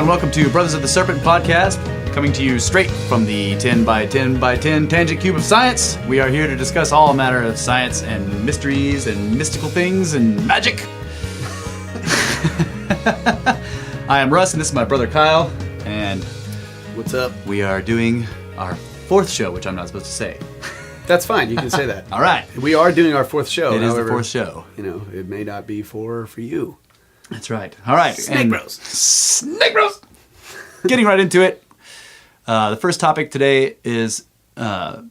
and welcome to Brothers of the Serpent podcast, coming to you straight from the 10 by 10 by 10 tangent cube of science. We are here to discuss all manner of science and mysteries and mystical things and magic. I am Russ, and this is my brother Kyle, and what's up? We are doing our fourth show, which I'm not supposed to say. That's fine. You can say that. All right. We are doing our fourth show. It is the fourth show. You know, it may not be for you. That's right. All right. SnakeBros. SnakeBros. Getting right into it. The first topic today is something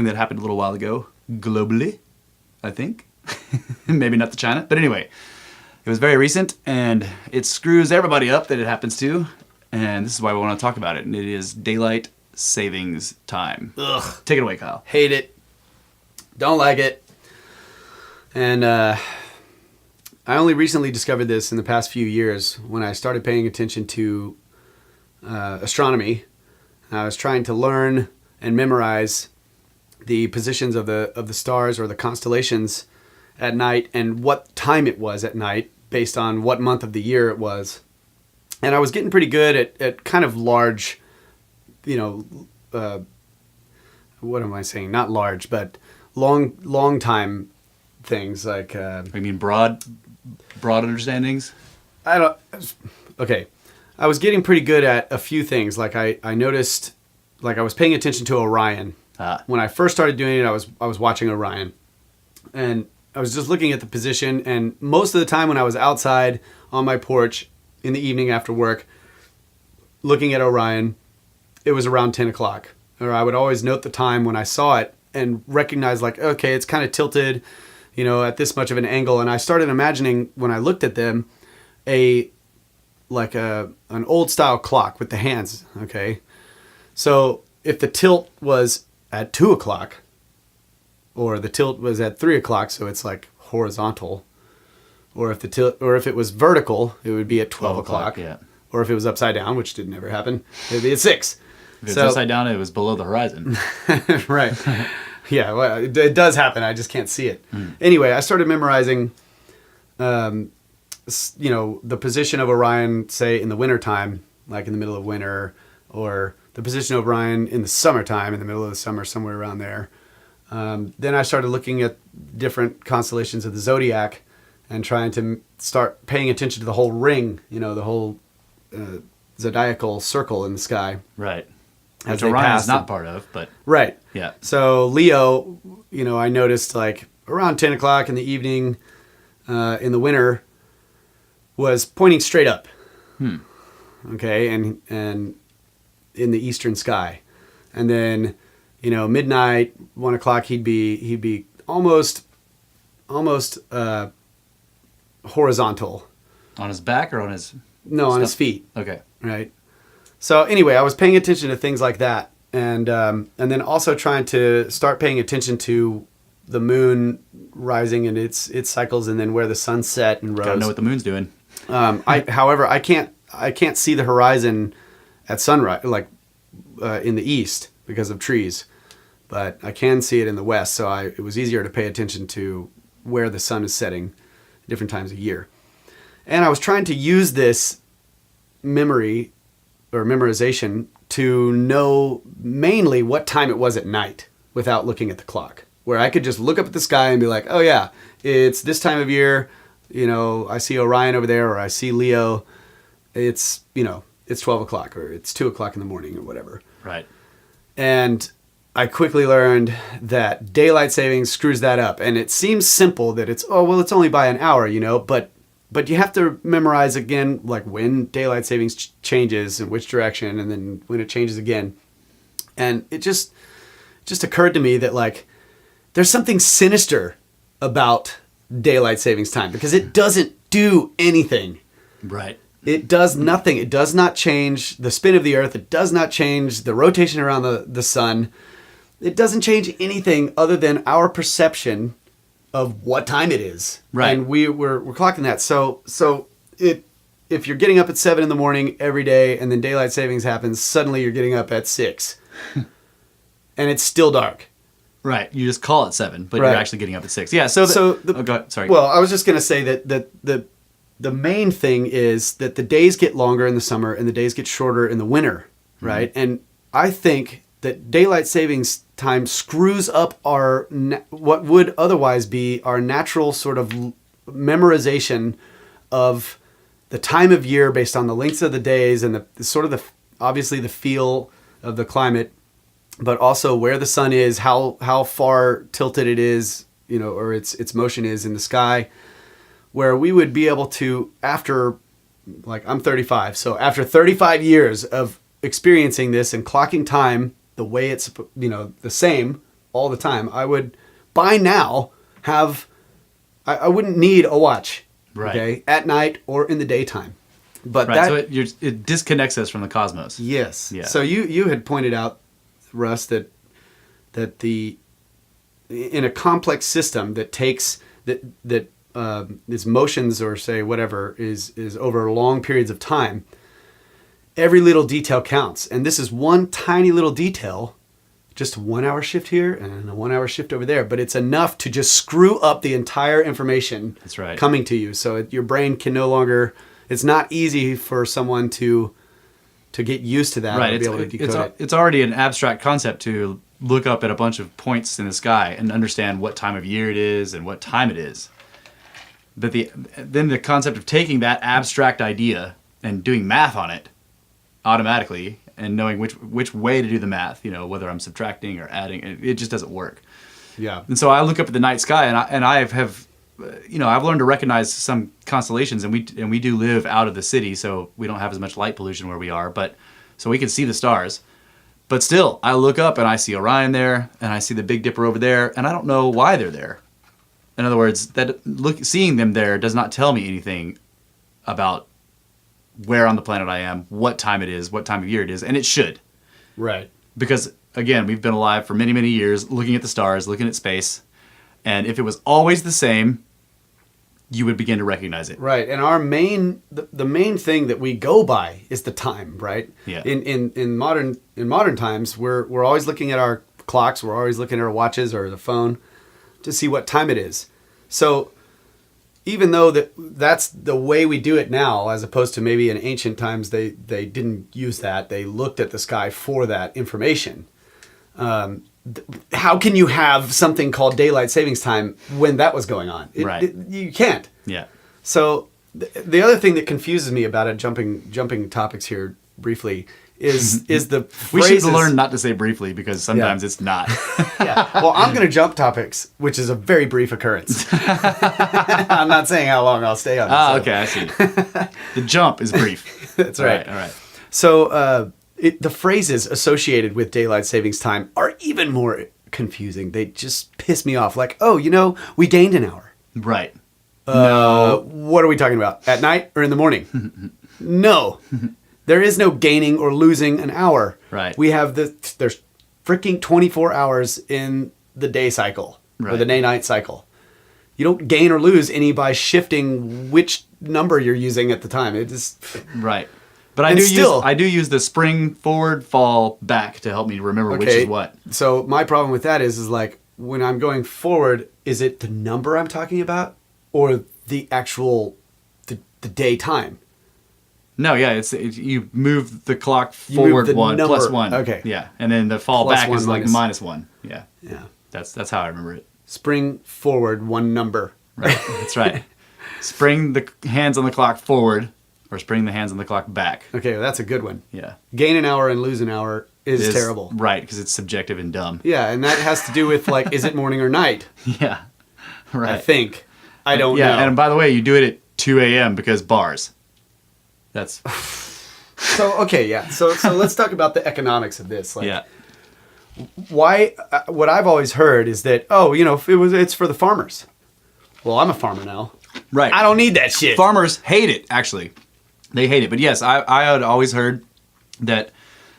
that happened a little while ago, globally, I think. Maybe not to China, but anyway, it was very recent, and it screws everybody up that it happens to, and this is why we want to talk about it. And it is daylight savings time. Ugh. Take it away, Kyle. Hate it. Don't like it. And I only recently discovered this in the past few years when I started paying attention to astronomy. I was trying to learn and memorize the positions of the stars or the constellations at night and what time it was at night based on what month of the year it was. And I was getting pretty good at kind of large, you know, what am I saying? Not large, but long time things like... I mean broad understandings? Okay. I was getting pretty good at a few things. Like I noticed, like I was paying attention to Orion. When I first started doing it, I was watching Orion. And I was just looking at the position, and most of the time when I was outside on my porch in the evening after work, looking at Orion, it was around 10 o'clock. Or I would always note the time when I saw it and recognize like, okay, it's kind of tilted, you know, at this much of an angle. And I started imagining when I looked at them, an old style clock with the hands. Okay. So if the tilt was at 2 o'clock or the tilt was at 3 o'clock, so it's like horizontal, or if it was vertical, it would be at 12 o'clock. Yeah. Or if it was upside down, which didn't ever happen, it'd be at 6. If it's upside down, it was below the horizon. Right. Yeah, well, it does happen. I just can't see it. Anyway, I started memorizing, the position of Orion, say, in the wintertime, like in the middle of winter, or the position of Orion in the summertime, in the middle of the summer, somewhere around there. Then I started looking at different constellations of the zodiac and trying to start paying attention to the whole ring, you know, the whole zodiacal circle in the sky. Right. Which Orion is not part of, but... Right. Yeah. So Leo, you know, I noticed like around 10 o'clock in the evening in the winter was pointing straight up. Okay, and in the eastern sky. And then, you know, midnight, 1 o'clock, he'd be almost horizontal. On his back or on his... No, on his feet. Okay. Right. So anyway, I was paying attention to things like that, and then also trying to start paying attention to the moon rising and its cycles, and then where the sun set and rose. Gotta know what the moon's doing. However, I can't see the horizon at sunrise, like in the east because of trees, but I can see it in the west. So it was easier to pay attention to where the sun is setting, different times of year. And I was trying to use this memory or memorization to know mainly what time it was at night without looking at the clock, where I could just look up at the sky and be like, oh yeah, it's this time of year, you know, I see Orion over there, or I see Leo, it's 12 o'clock or it's 2 o'clock in the morning or whatever. Right. And I quickly learned that daylight savings screws that up. And it seems simple that it's only by an hour, you know, but you have to memorize again, like when daylight savings changes and which direction, and then when it changes again. And it just occurred to me that like there's something sinister about daylight savings time because it doesn't do anything. Right. It does nothing. It does not change the spin of the earth. It does not change the rotation around the sun. It doesn't change anything other than our perception of what time it is. Right. And we're clocking that. So if you're getting up at 7 in the morning every day and then daylight savings happens, suddenly you're getting up at 6. And it's still dark. Right. You just call it 7, but right. You're actually getting up at 6. Yeah. So go ahead. Sorry. Well, I was just going to say that the main thing is that the days get longer in the summer and the days get shorter in the winter, right? And I think that daylight savings time screws up our what would otherwise be our natural sort of memorization of the time of year based on the lengths of the days and the sort of the obviously the feel of the climate, but also where the sun is, how far tilted it is, you know, or its motion is in the sky, where we would be able to, after, like, I'm 35, so after 35 years of experiencing this and clocking time the way it's, you know, the same all the time, I would by now have, I wouldn't need a watch, right, okay, at night or in the daytime. But right, that, so it disconnects us from the cosmos. Yes. Yeah. So you had pointed out, Russ, that in a complex system that takes that its motions, or say whatever, is over long periods of time, every little detail counts. And this is one tiny little detail, just a 1 hour shift here and a 1 hour shift over there, but it's enough to just screw up the entire information That's right. coming to you. So your brain can no longer, it's not easy for someone to get used to that, right, or be able to decode it. It's already an abstract concept to look up at a bunch of points in the sky and understand what time of year it is and what time it is. But then the concept of taking that abstract idea and doing math on it automatically and knowing which way to do the math, you know, whether I'm subtracting or adding, it just doesn't work. Yeah. And so I look up at the night sky and I have you know, I've learned to recognize some constellations, and we do live out of the city, so we don't have as much light pollution where we are, but so we can see the stars. But still, I look up and I see Orion there, and I see the Big Dipper over there, and I don't know why they're there. In other words, seeing them there does not tell me anything about where on the planet I am, what time it is, what time of year it is, and it should. Right. Because, again, we've been alive for many, many years, looking at the stars, looking at space, and if it was always the same, you would begin to recognize it. Right. And our the main thing that we go by is the time, right? Yeah. In modern times, we're always looking at our clocks, we're always looking at our watches or the phone to see what time it is. So even though that's the way we do it now, as opposed to maybe in ancient times they didn't use that, they looked at the sky for that information. How can you have something called daylight savings time when that was going on? Right. You can't. Yeah. So the other thing that confuses me about it, jumping topics here briefly, is the we phrases. should learn not to say briefly, because sometimes it's not. Yeah. Well, I'm going to jump topics, which is a very brief occurrence. I'm not saying how long I'll stay on this. Ah, okay, I see. The jump is brief. That's right. All right. So the phrases associated with daylight savings time are even more confusing. They just piss me off. Like, oh, you know, we gained an hour. Right. No. What are we talking about? At night or in the morning? No. There is no gaining or losing an hour. Right. We have there's freaking 24 hours in the day cycle, or the day-night cycle. You don't gain or lose any by shifting which number you're using at the time. It just right. But I do use the spring forward, fall back to help me remember which is what. So my problem with that is like when I'm going forward, is it the number I'm talking about or the actual the day time? No, yeah, you move the clock forward one number. plus one. Okay. Yeah, and then the fall Plus back one is like minus. -1. Yeah. Yeah. That's how I remember it. Spring forward one number. Right. That's right. Spring the hands on the clock forward, or spring the hands on the clock back. Okay, well, that's a good one. Yeah. Gain an hour and lose an hour is terrible. Right, because it's subjective and dumb. Yeah, and that has to do with like, is it morning or night? Yeah. Right. I think. I don't know. Yeah, and by the way, you do it at 2 a.m. because bars. That's so okay. Yeah. So let's talk about the economics of this. Like, yeah. Why? What I've always heard is that it's for the farmers. Well, I'm a farmer now. Right. I don't need that shit. Farmers hate it. Actually, they hate it. But yes, I had always heard that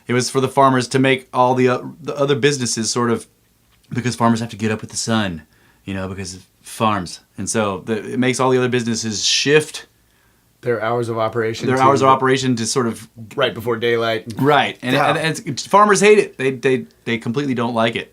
it was for the farmers to make all the other businesses sort of, because farmers have to get up with the sun, because of farms, and so it makes all the other businesses shift their hours of operation. To sort of right before daylight. Right, and farmers hate it. They completely don't like it.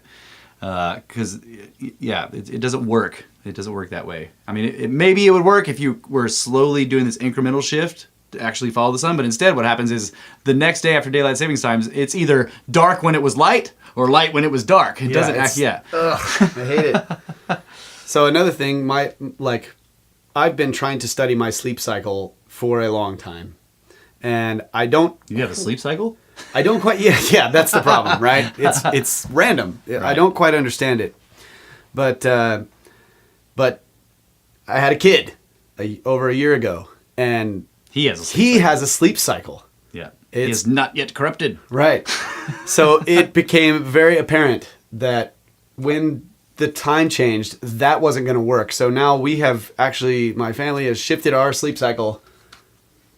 Because it doesn't work. It doesn't work that way. I mean, maybe it would work if you were slowly doing this incremental shift to actually follow the sun, but instead what happens is the next day after daylight savings times, it's either dark when it was light or light when it was dark. It doesn't act. Ugh, I hate it. So another thing, I've been trying to study my sleep cycle for a long time, and I don't. You have a sleep cycle? I don't quite. Yeah, that's the problem, right? It's random. Right. I don't quite understand it, but I had a kid over a year ago, and he has a sleep cycle. Yeah, he is not yet corrupted. Right. So it became very apparent that when the time changed, that wasn't going to work. So now my family has shifted our sleep cycle.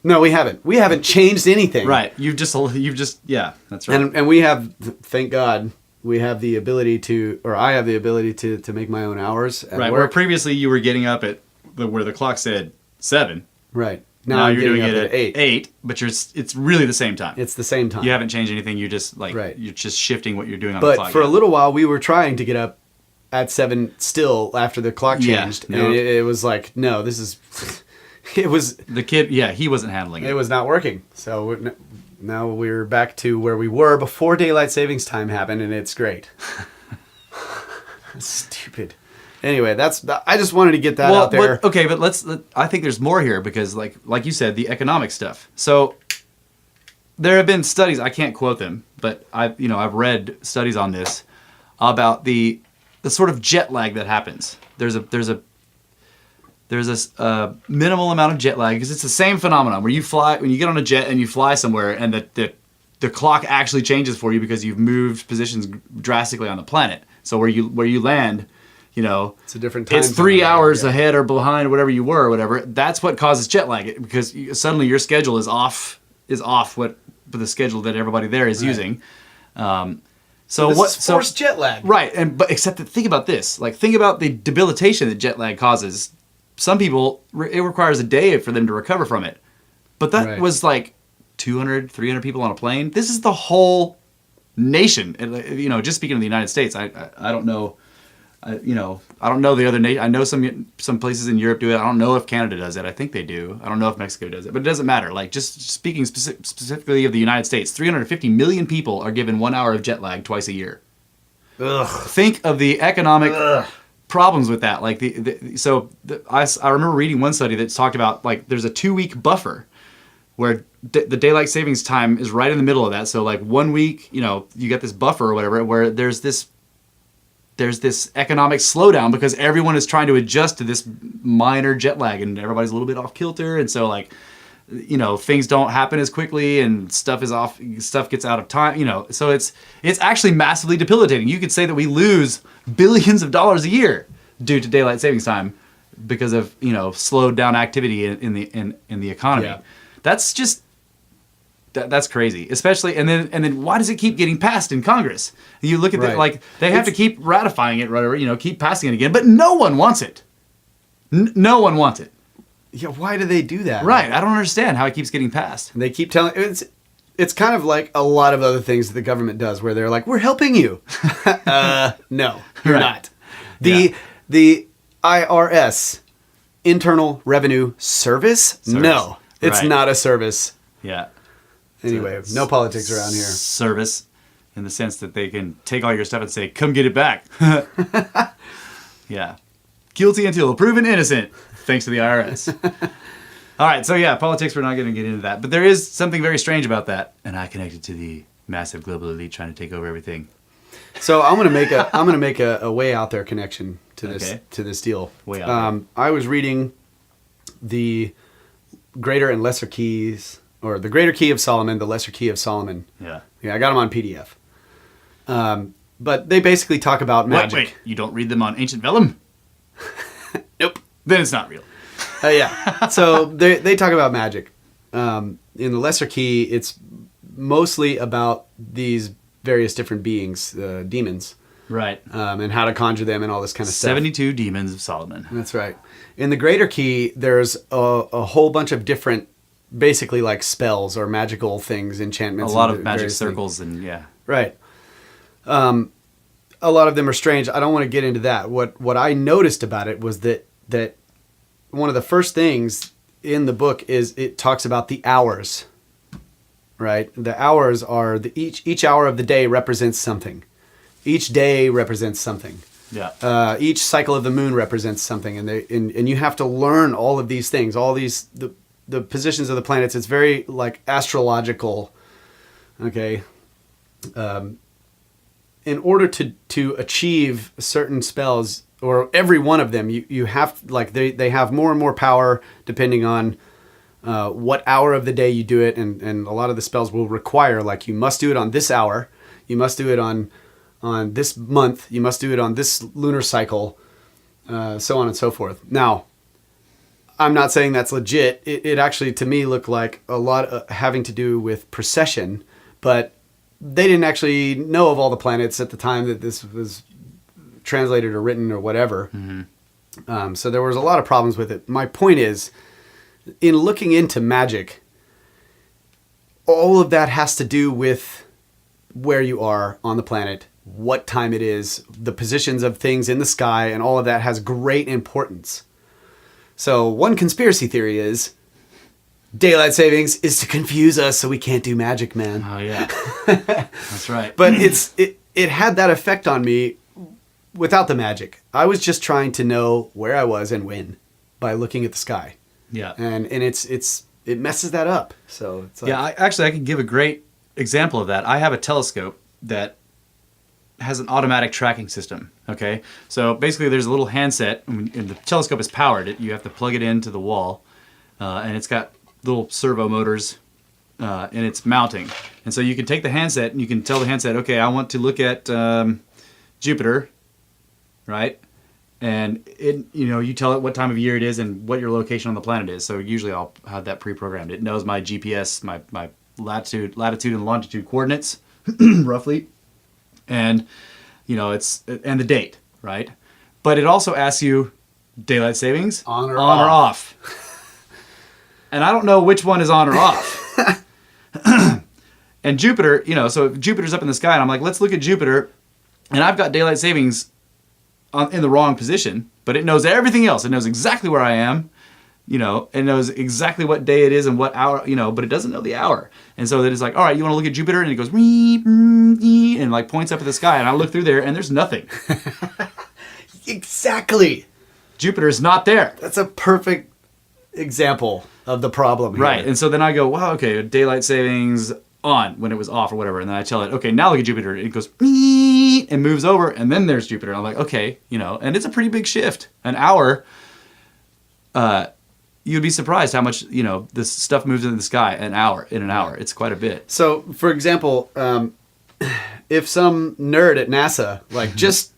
No, we haven't. We haven't changed anything. Right. You've just, that's right. And we have, thank God, we have the ability I have the ability to make my own hours at right. work. Where previously you were getting up at where the clock said 7. Right. Now you're doing it at 8, but it's really the same time. It's the same time. You haven't changed anything. You just you're just shifting what you're doing on the clock. But for a little while, we were trying to get up at 7 still after the clock changed. Yeah, no. And it was like, no, this is... It was... The kid, he wasn't handling it. It was not working. So now we're back to where we were before daylight savings time happened, and it's great. Stupid. Anyway, I just wanted to get that out there. But I think there's more here because, like you said, the economic stuff. So there have been studies. I can't quote them, but I've read studies on this about the sort of jet lag that happens. There's a minimal amount of jet lag because it's the same phenomenon where when you get on a jet and you fly somewhere and the clock actually changes for you because you've moved positions drastically on the planet. So where you land. It's a different time. It's 3 hours ahead or behind whatever you were or whatever. That's what causes jet lag because suddenly your schedule is off what the schedule that everybody there is using. Forced jet lag. Right, but except that think about this. Think about the debilitation that jet lag causes. Some people it requires a day for them to recover from it. But that was 200, 300 people on a plane. This is the whole nation. Just speaking of the United States, I don't know. I don't know the other I know some places in Europe do it. I don't know if Canada does it. I think they do. I don't know if Mexico does it, but it doesn't matter. Just speaking specifically of the United States, 350 million people are given 1 hour of jet lag twice a year. Ugh. Think of the economic problems with that. I remember reading one study that talked about there's a 2-week buffer where the daylight savings time is right in the middle of that. So 1 week, you get this buffer or whatever where there's this economic slowdown because everyone is trying to adjust to this minor jet lag and everybody's a little bit off kilter. And so things don't happen as quickly and stuff gets out of time, so it's actually massively debilitating. You could say that we lose billions of dollars a year due to daylight savings time because of, slowed down activity in the economy. Yeah. That's just, that's crazy, especially, and then why does it keep getting passed in Congress? You look at they have to keep ratifying it, whatever, keep passing it again, but no one wants it. No one wants it. Yeah, why do they do that? Right, I don't understand how it keeps getting passed. And they keep telling it's kind of like a lot of other things that the government does, where they're like, "We're helping you." No, you're not. The IRS, Internal Revenue Service? No, it's not a service. Yeah. Anyway, no politics around here. Service, in the sense that they can take all your stuff and say, "Come get it back." Yeah. Guilty until proven innocent, thanks to the IRS. All right, so politics, we're not going to get into that. But there is something very strange about that, and I connected to the massive global elite trying to take over everything. So I'm going to make a way out there connection to this deal. Way out there. I was reading the Greater and Lesser Keys, or the Greater Key of Solomon, the Lesser Key of Solomon. Yeah. Yeah, I got them on PDF. But they basically talk about magic. Wait, you don't read them on ancient vellum? Nope. Then it's not real. Yeah. So they talk about magic. In the Lesser Key, it's mostly about these various different beings, demons. Right. And how to conjure them and all this kind of stuff. 72 demons of Solomon. That's right. In the Greater Key, there's a whole bunch of different, basically like spells or magical things, enchantments. A lot of magic circles and. Right. a lot of them are strange. I don't want to get into that. What I noticed about it was that one of the first things in the book is it talks about the hours, right? The hours are each hour of the day represents something. Each day represents something. Yeah. Each cycle of the moon represents something, and you have to learn all of these things, all these the positions of the planets. It's very like astrological. Okay. In order to achieve certain spells, or every one of them, you have, like, they have more and more power depending on what hour of the day you do it, and a lot of the spells will require, like, you must do it on this hour, you must do it on this month, you must do it on this lunar cycle, so on and so forth. Now, I'm not saying that's legit. It actually, to me, looked like a lot having to do with precession, but they didn't actually know of all the planets at the time that this was translated or written or whatever. Mm-hmm. So there was a lot of problems with it. My point is, in looking into magic, all of that has to do with where you are on the planet, what time it is, the positions of things in the sky, and all of that has great importance. So one conspiracy theory is daylight savings is to confuse us so we can't do magic, man. Oh, yeah. That's right. But it had that effect on me without the magic. I was just trying to know where I was and when by looking at the sky. Yeah. And it messes that up. So it's like, yeah, I can give a great example of that. I have a telescope that has an automatic tracking system. Okay. So basically there's a little handset, and the telescope is powered. You have to plug it into the wall, and it's got little servo motors, and it's mounting. And so you can take the handset and you can tell the handset, okay, I want to look at Jupiter, right? And you tell it what time of year it is and what your location on the planet is. So usually I'll have that pre-programmed. It knows my GPS, my latitude and longitude coordinates, roughly, and and the date, right? But it also asks you daylight savings on or off. And I don't know which one is on or off. And Jupiter, so Jupiter's up in the sky, and I'm like, let's look at Jupiter, and I've got daylight savings in the wrong position, but it knows everything else. It knows exactly where I am, it knows exactly what day it is and what hour, but it doesn't know the hour. And so then it's like, all right, you want to look at Jupiter? And it goes, and like points up at the sky, and I look through there, and there's nothing. Exactly. Jupiter is not there. That's a perfect example of the problem here. Right. And so then I go, wow, okay, daylight savings on when it was off or whatever. And then I tell it, okay, now look at Jupiter. It goes, and moves over, and then there's Jupiter. And I'm like, okay, and it's a pretty big shift. An hour, you'd be surprised how much, this stuff moves into the sky in an hour. It's quite a bit. So, for example, if some nerd at NASA, just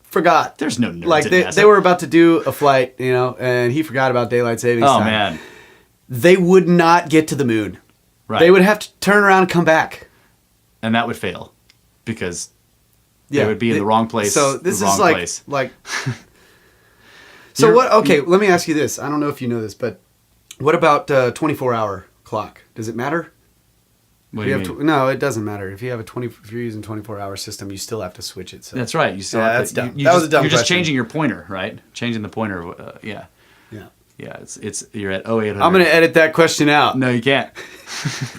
forgot. There's no nerds at NASA. They were about to do a flight, and he forgot about daylight savings time. Oh, man. They would not get to the moon. Right. They would have to turn around and come back. And that would fail because they would be in the wrong place. So this the wrong is like place. So what? Okay, let me ask you this. I don't know if you know this, but what about 24-hour clock? Does it matter? What do you mean? No, it doesn't matter. If you're using 24-hour system, you still have to switch it. So. That's right. You still have that's to. dumb. That was a dumb You're just question. changing your pointer, right? Changing the pointer. Yeah. Yeah. Yeah. It's you're at 0800. I'm gonna edit that question out. No, you can't.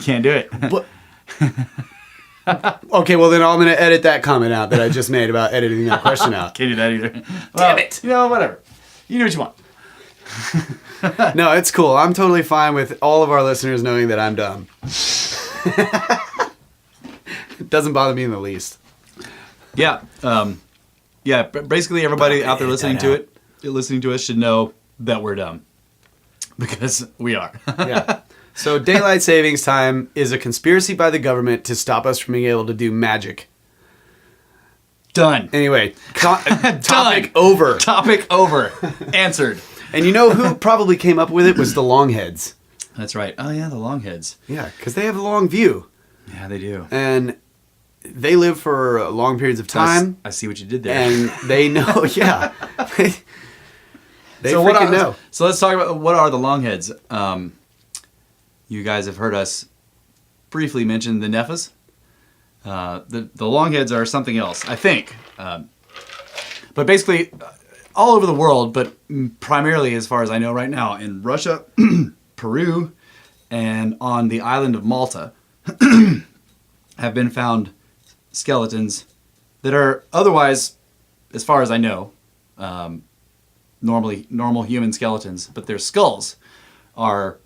Can't do it. But, okay, well then I'm gonna edit that comment out that I just made about editing that question out. Can't do that either. Damn it. Whatever. You do what you want. No, it's cool. I'm totally fine with all of our listeners knowing that I'm dumb. It doesn't bother me in the least. Yeah. Basically, everybody out there listening to us should know that we're dumb. Because we are. Yeah. So daylight savings time is a conspiracy by the government to stop us from being able to do magic. Done. Anyway, topic over. Topic over. Answered. And you know who probably came up with it was the Longheads. That's right. Oh, yeah, the Longheads. Yeah, because they have a long view. Yeah, they do. And they live for long periods of time. I see what you did there. And they know, yeah. They so freaking know. So let's talk about what are the Longheads. You guys have heard us briefly mention the Nephas. The Longheads are something else, I think. But basically, all over the world, but primarily, as far as I know right now, in Russia, Peru, and on the island of Malta, have been found skeletons that are otherwise, as far as I know, normal human skeletons, but their skulls are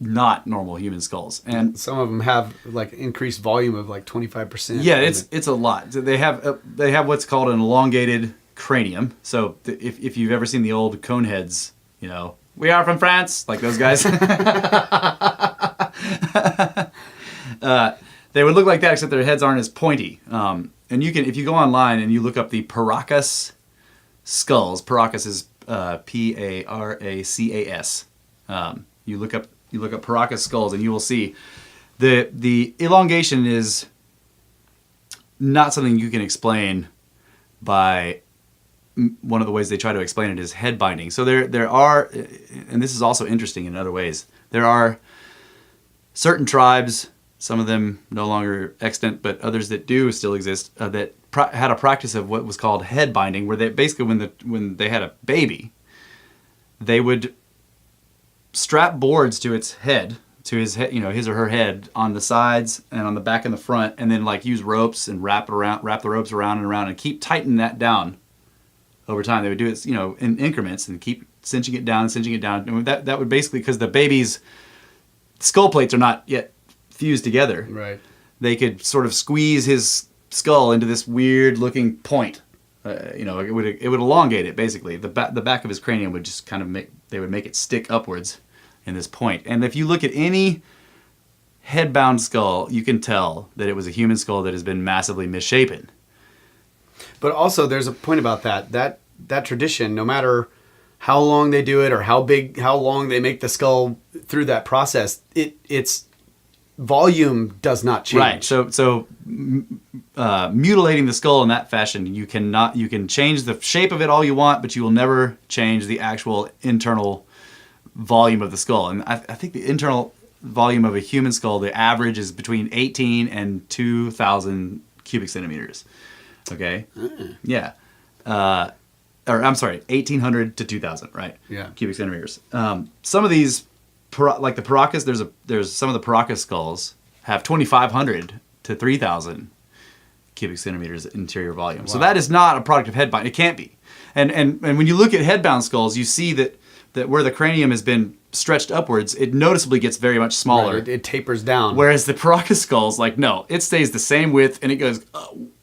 not normal human skulls. And some of them have like increased volume of like 25%. yeah, it's a lot. They have what's called an elongated cranium. So if you've ever seen the old cone heads, you know, we are from France, like those guys. They would look like that, except their heads aren't as pointy. And you can, if you go online and you look up the Paracas skulls, Paracas is Paracas. You look up Paracas skulls, and you will see the elongation is not something you can explain by. One of the ways they try to explain it is head binding. So there are, and this is also interesting in other ways, there are certain tribes, some of them no longer extant, but others that do still exist, that had a practice of what was called head binding, where they basically, when they had a baby, they would strap boards to its head, to his head, you know, his or her head, on the sides and on the back and the front, and then like use ropes and wrap the ropes around and around and keep tightening that down. Over time, they would do it, you know, in increments and keep cinching it down. And that would basically, because the baby's skull plates are not yet fused together. Right. They could sort of squeeze his skull into this weird looking point. You know, it would elongate it basically. The back of his cranium would just kind of make it stick upwards in this point. And if you look at any head-bound skull, you can tell that it was a human skull that has been massively misshapen. But also, there's a point about that tradition. No matter how long they do it or how long they make the skull through that process, its volume does not change. Right. So mutilating the skull in that fashion, you can change the shape of it all you want, but you will never change the actual internal volume of the skull. And I think the internal volume of a human skull, the average is between 18 and 2,000 cubic centimeters. Okay. Yeah. Or I'm sorry, 1,800 to 2,000, right? Yeah. Cubic centimeters. Some of these, like the Paracas, there's some of the Paracas skulls have 2,500 to 3,000 cubic centimeters interior volume. Wow. So that is not a product of headbound. It can't be. And when you look at headbound skulls, you see that where the cranium has been stretched upwards, it noticeabely gets very much smaller. Right, it tapers down. Whereas the Paracas skulls, like, no, it stays the same width, and it goes,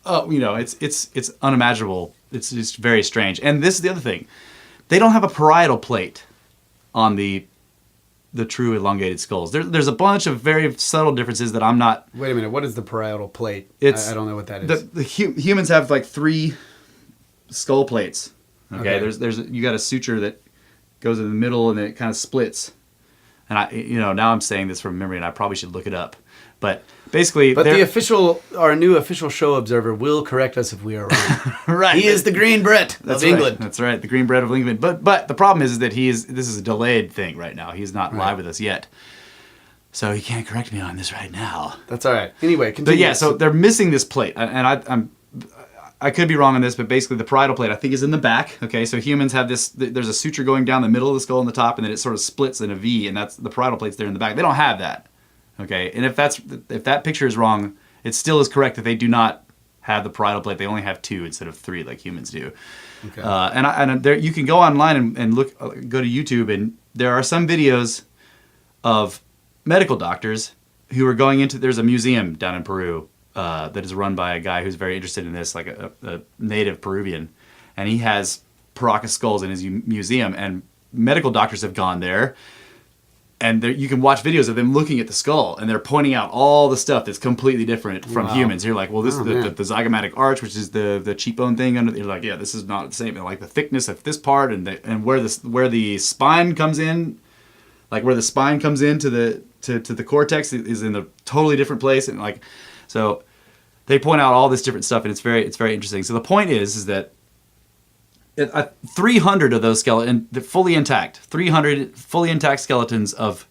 you know, it's unimaginable. It's just very strange. And this is the other thing. They don't have a parietal plate on the true elongated skulls. There's a bunch of very subtle differences that I'm not... Wait a minute, what is the parietal plate? I don't know what that is. The humans have like 3 skull plates. Okay? There's you got a suture that goes in the middle and then it kind of splits. And now I'm saying this from memory and I probably should look it up. But basically... But our new official show observer will correct us if we are wrong. Right. He is the Green Bret of England. That's right, the Green Bret of England. But the problem is that this is a delayed thing right now. He's not live with us yet. So he can't correct me on this right now. That's all right. Anyway, continue. But yeah, so they're missing this plate. And I could be wrong on this, but basically the parietal plate I think is in the back. Okay, so humans have this, there's a suture going down the middle of the skull on the top, and then it sort of splits in a V, and that's the parietal plate's there in the back. They don't have that. Okay, and if that picture is wrong, it still is correct that they do not have the parietal plate. They only have 2 instead of 3 like humans do. Okay. And there, you can go online and look, go to YouTube, and there are some videos of medical doctors who are going into, there's a museum down in Peru that is run by a guy who's very interested in this, like a native Peruvian, and he has Paracas skulls in his museum, and medical doctors have gone there, and you can watch videos of them looking at the skull, and they're pointing out all the stuff that's completely different from humans. You're like, well, this is the zygomatic arch, which is the cheekbone thing under. You're like, yeah, this is not the same. And like the thickness of this part, and where the spine comes in, like where the spine comes into the cortex is in a totally different place, and like, so they point out all this different stuff, and it's very interesting. So the point is that 300 of those skeletons, fully intact, 300 fully intact skeletons of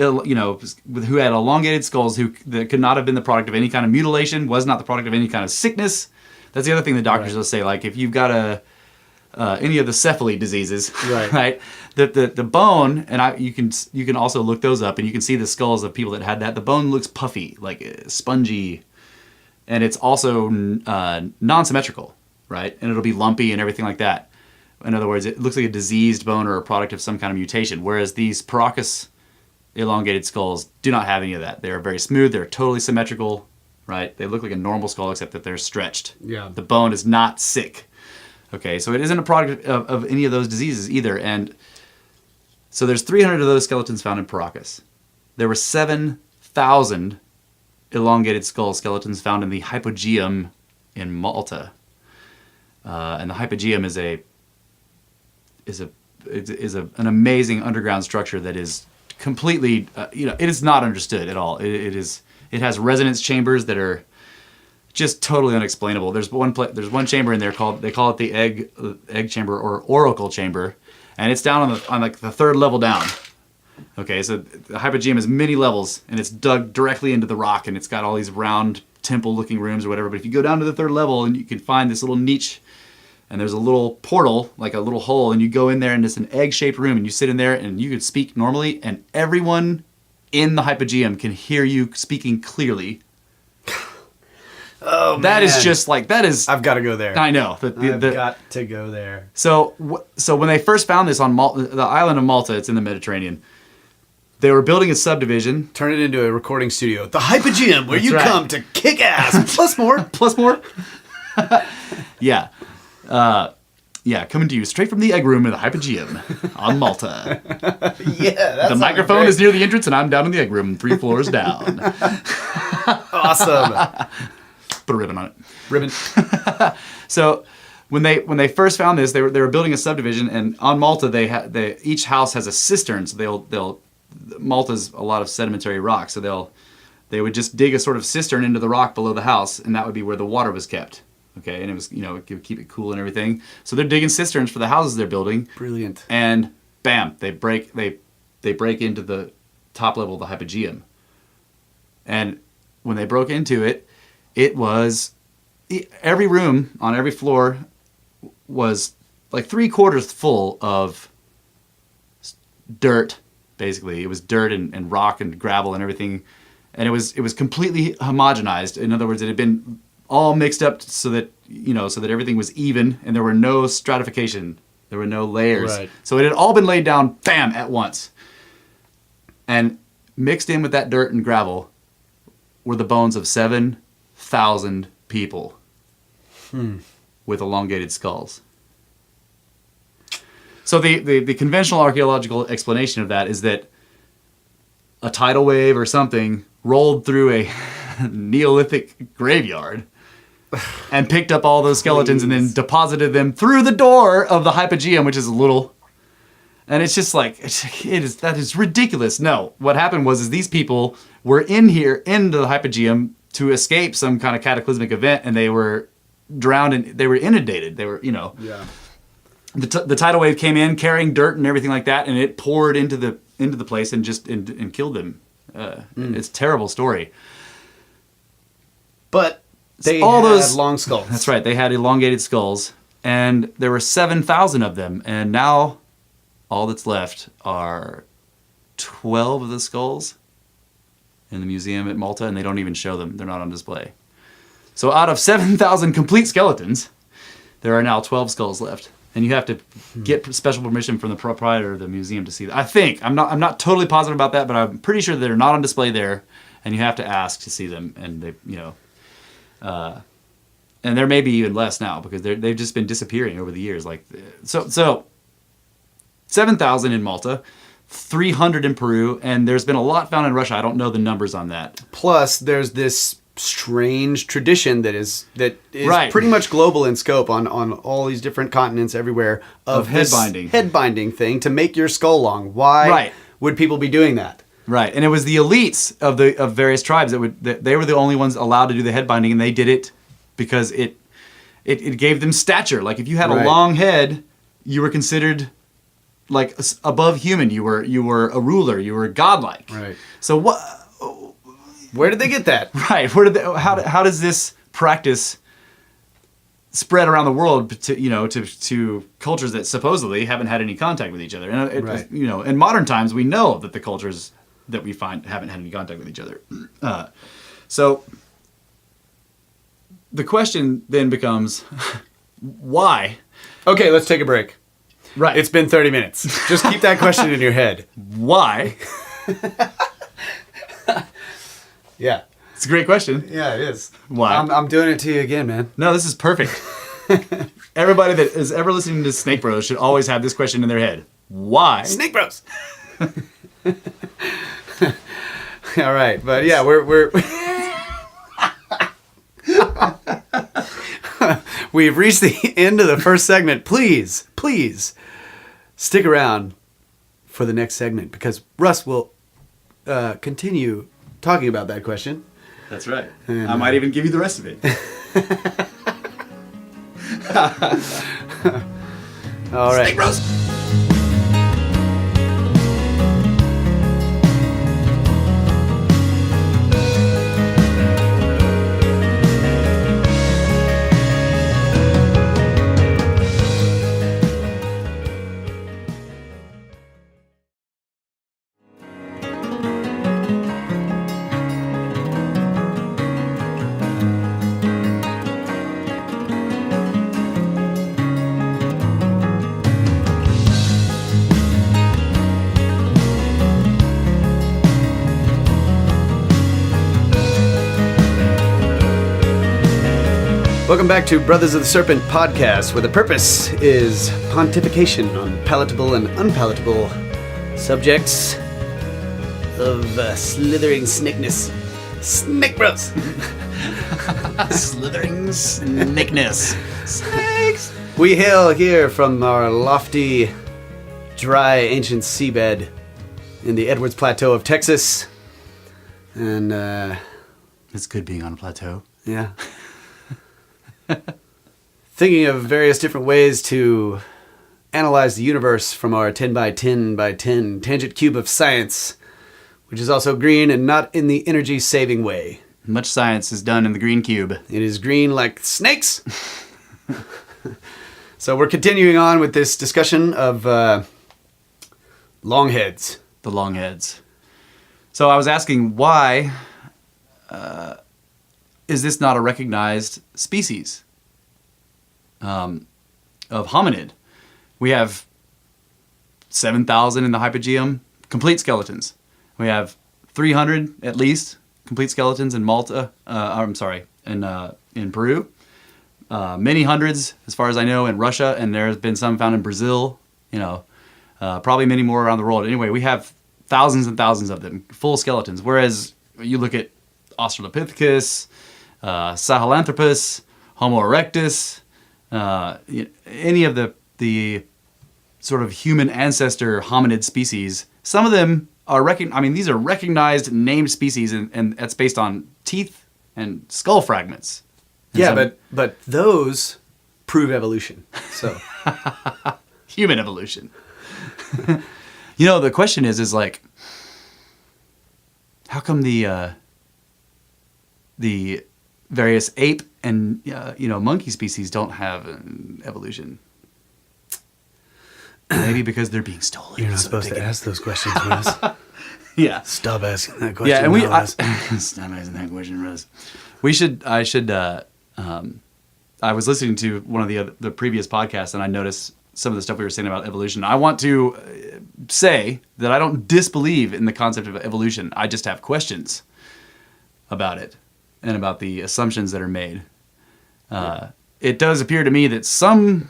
who had elongated skulls, that could not have been the product of any kind of mutilation, was not the product of any kind of sickness. That's the other thing the doctors will say. Like if you've got any of the cephali diseases, right? The bone, and you can also look those up, and you can see the skulls of people that had that. The bone looks puffy, like spongy, and it's also non-symmetrical, right? And it'll be lumpy and everything like that. In other words, it looks like a diseased bone or a product of some kind of mutation. Whereas these Paracas elongated skulls do not have any of that. They are very smooth. They're totally symmetrical, right? They look like a normal skull except that they're stretched. Yeah. The bone is not sick. Okay, so it isn't a product of any of those diseases either. And so there's 300 of those skeletons found in Paracas. There were 7,000 elongated skull skeletons found in the Hypogeum in Malta. And the Hypogeum is an amazing underground structure that is completely, it is not understood at all. It has resonance chambers that are just totally unexplainable. There's one chamber in there they call it the egg chamber or oracle chamber, and it's down on like the third level down. Okay, so the Hypogeum has many levels, and it's dug directly into the rock, and it's got all these round temple-looking rooms or whatever. But if you go down to the third level, and you can find this little niche. And there's a little portal, like a little hole, and you go in there, and it's an egg-shaped room, and you sit in there, and you can speak normally, and everyone in the Hypogeum can hear you speaking clearly. Oh, man. That is just like, that is... I've got to go there. I know. I've got to go there. So when they first found this on the island of Malta, it's in the Mediterranean, they were building a subdivision. Turn it into a recording studio. The Hypogeum, where you come to kick ass. Plus more. Yeah. Coming to you straight from the egg room in the Hypogeum on Malta. Yeah, the microphone is near the entrance, and I'm down in the egg room, 3 floors down. Awesome. Put a ribbon on it. Ribbon. So when they first found this, they were building a subdivision, and on Malta each house has a cistern. So Malta's a lot of sedimentary rock, so they would just dig a sort of cistern into the rock below the house, and that would be where the water was kept. Okay, and it was, it would keep it cool and everything. So they're digging cisterns for the houses they're building. Brilliant. And bam, they break into the top level of the Hypogeum. And when they broke into it, every room on every floor was like 3/4 full of dirt, basically. It was dirt and rock and gravel and everything. And it was completely homogenized. In other words, it had been all mixed up so that everything was even, and there were no stratification. There were no layers. Right. So it had all been laid down, bam, at once. And mixed in with that dirt and gravel were the bones of 7,000 people with elongated skulls. So the conventional archaeological explanation of that is that a tidal wave or something rolled through a Neolithic graveyard and picked up all those skeletons and then deposited them through the door of the Hypogeum, which is little. And it's just like, that is ridiculous. No, what happened was these people were into the Hypogeum to escape some kind of cataclysmic event, and they were drowned and they were inundated. They were, Yeah. The tidal wave came in carrying dirt and everything like that, and it poured into the place and just and killed them. It's a terrible story. But they had long skulls. That's right. They had elongated skulls, and there were 7,000 of them. And now all that's left are 12 of the skulls in the museum at Malta, and they don't even show them. They're not on display. So out of 7,000 complete skeletons, there are now 12 skulls left. And you have to get special permission from the proprietor of the museum to see that. I think. I'm not totally positive about that, but I'm pretty sure they're not on display there, and you have to ask to see them. And they, and there may be even less now because they've just been disappearing over the years. Like so 7,000 in Malta, 300 in Peru, and there's been a lot found in Russia. I don't know the numbers on that. Plus, there's this strange tradition that is right. pretty much global in scope on all these different continents everywhere of head binding. Head binding thing to make your skull long. Why would people be doing that? Right, and it was the elites of various tribes that they were the only ones allowed to do the head binding, and they did it because it gave them stature. Like if you had a long head, you were considered like above human. You were a ruler. You were godlike. Right. So what? Where did they get that? Right. How does this practice spread around the world to cultures that supposedly haven't had any contact with each other? And Right. in modern times, we know that the cultures that we find haven't had any contact with each other. So the question then becomes, why? Okay, let's take a break. Right. It's been 30 minutes. Just keep that question in your head. Why? Yeah. It's a great question. Yeah, it is. Why? I'm doing it to you again, man. No, this is perfect. Everybody that is ever listening to SnakeBros should always have this question in their head. Why? SnakeBros. All right, but yeah, we're we've reached the end of the first segment. Please stick around for the next segment because Russ will continue talking about that question. That's right. I might even give you the rest of it. All right. SnakeBros. Welcome back to Brothers of the Serpent podcast, where the purpose is pontification on palatable and unpalatable subjects of slithering snakeness. SnakeBros! Slithering snakeness. Snakes! We hail here from our lofty, dry, ancient seabed in the Edwards Plateau of Texas. And, It's good being on a plateau. yeah. Thinking of various different ways to analyze the universe from our 10 by 10 by 10 tangent cube of science, which is also green and not in the energy saving way. Much science is done in the green cube. It is green like snakes. So we're continuing on with this discussion of longheads. The Longheads. So I was asking, why is this not a recognized species of hominid? We have 7,000 in the hypogeum, complete skeletons. We have 300 at least complete skeletons in Malta. In Peru. Many hundreds, as far as I know, in Russia, and there's been some found in Brazil. Probably many more around the world. Anyway, we have thousands and thousands of them, full skeletons. Whereas you look at Australopithecus, Sahelanthropus, Homo erectus, any of the sort of human ancestor hominid species, some of them are these are recognized named species, and that's based on teeth and skull fragments. And Yeah, but those prove evolution. So human evolution. The question is like, how come the various ape and monkey species don't have an evolution? Maybe because they're being stolen. you're not supposed to ask those questions, Russ. Yeah. Stop asking that question. Yeah, and Russ. stop asking that question, Russ. I was listening to one of the previous podcasts, and I noticed some of the stuff we were saying about evolution. I want to say that I don't disbelieve in the concept of evolution. I just have questions about it and about the assumptions that are made. It does appear to me that some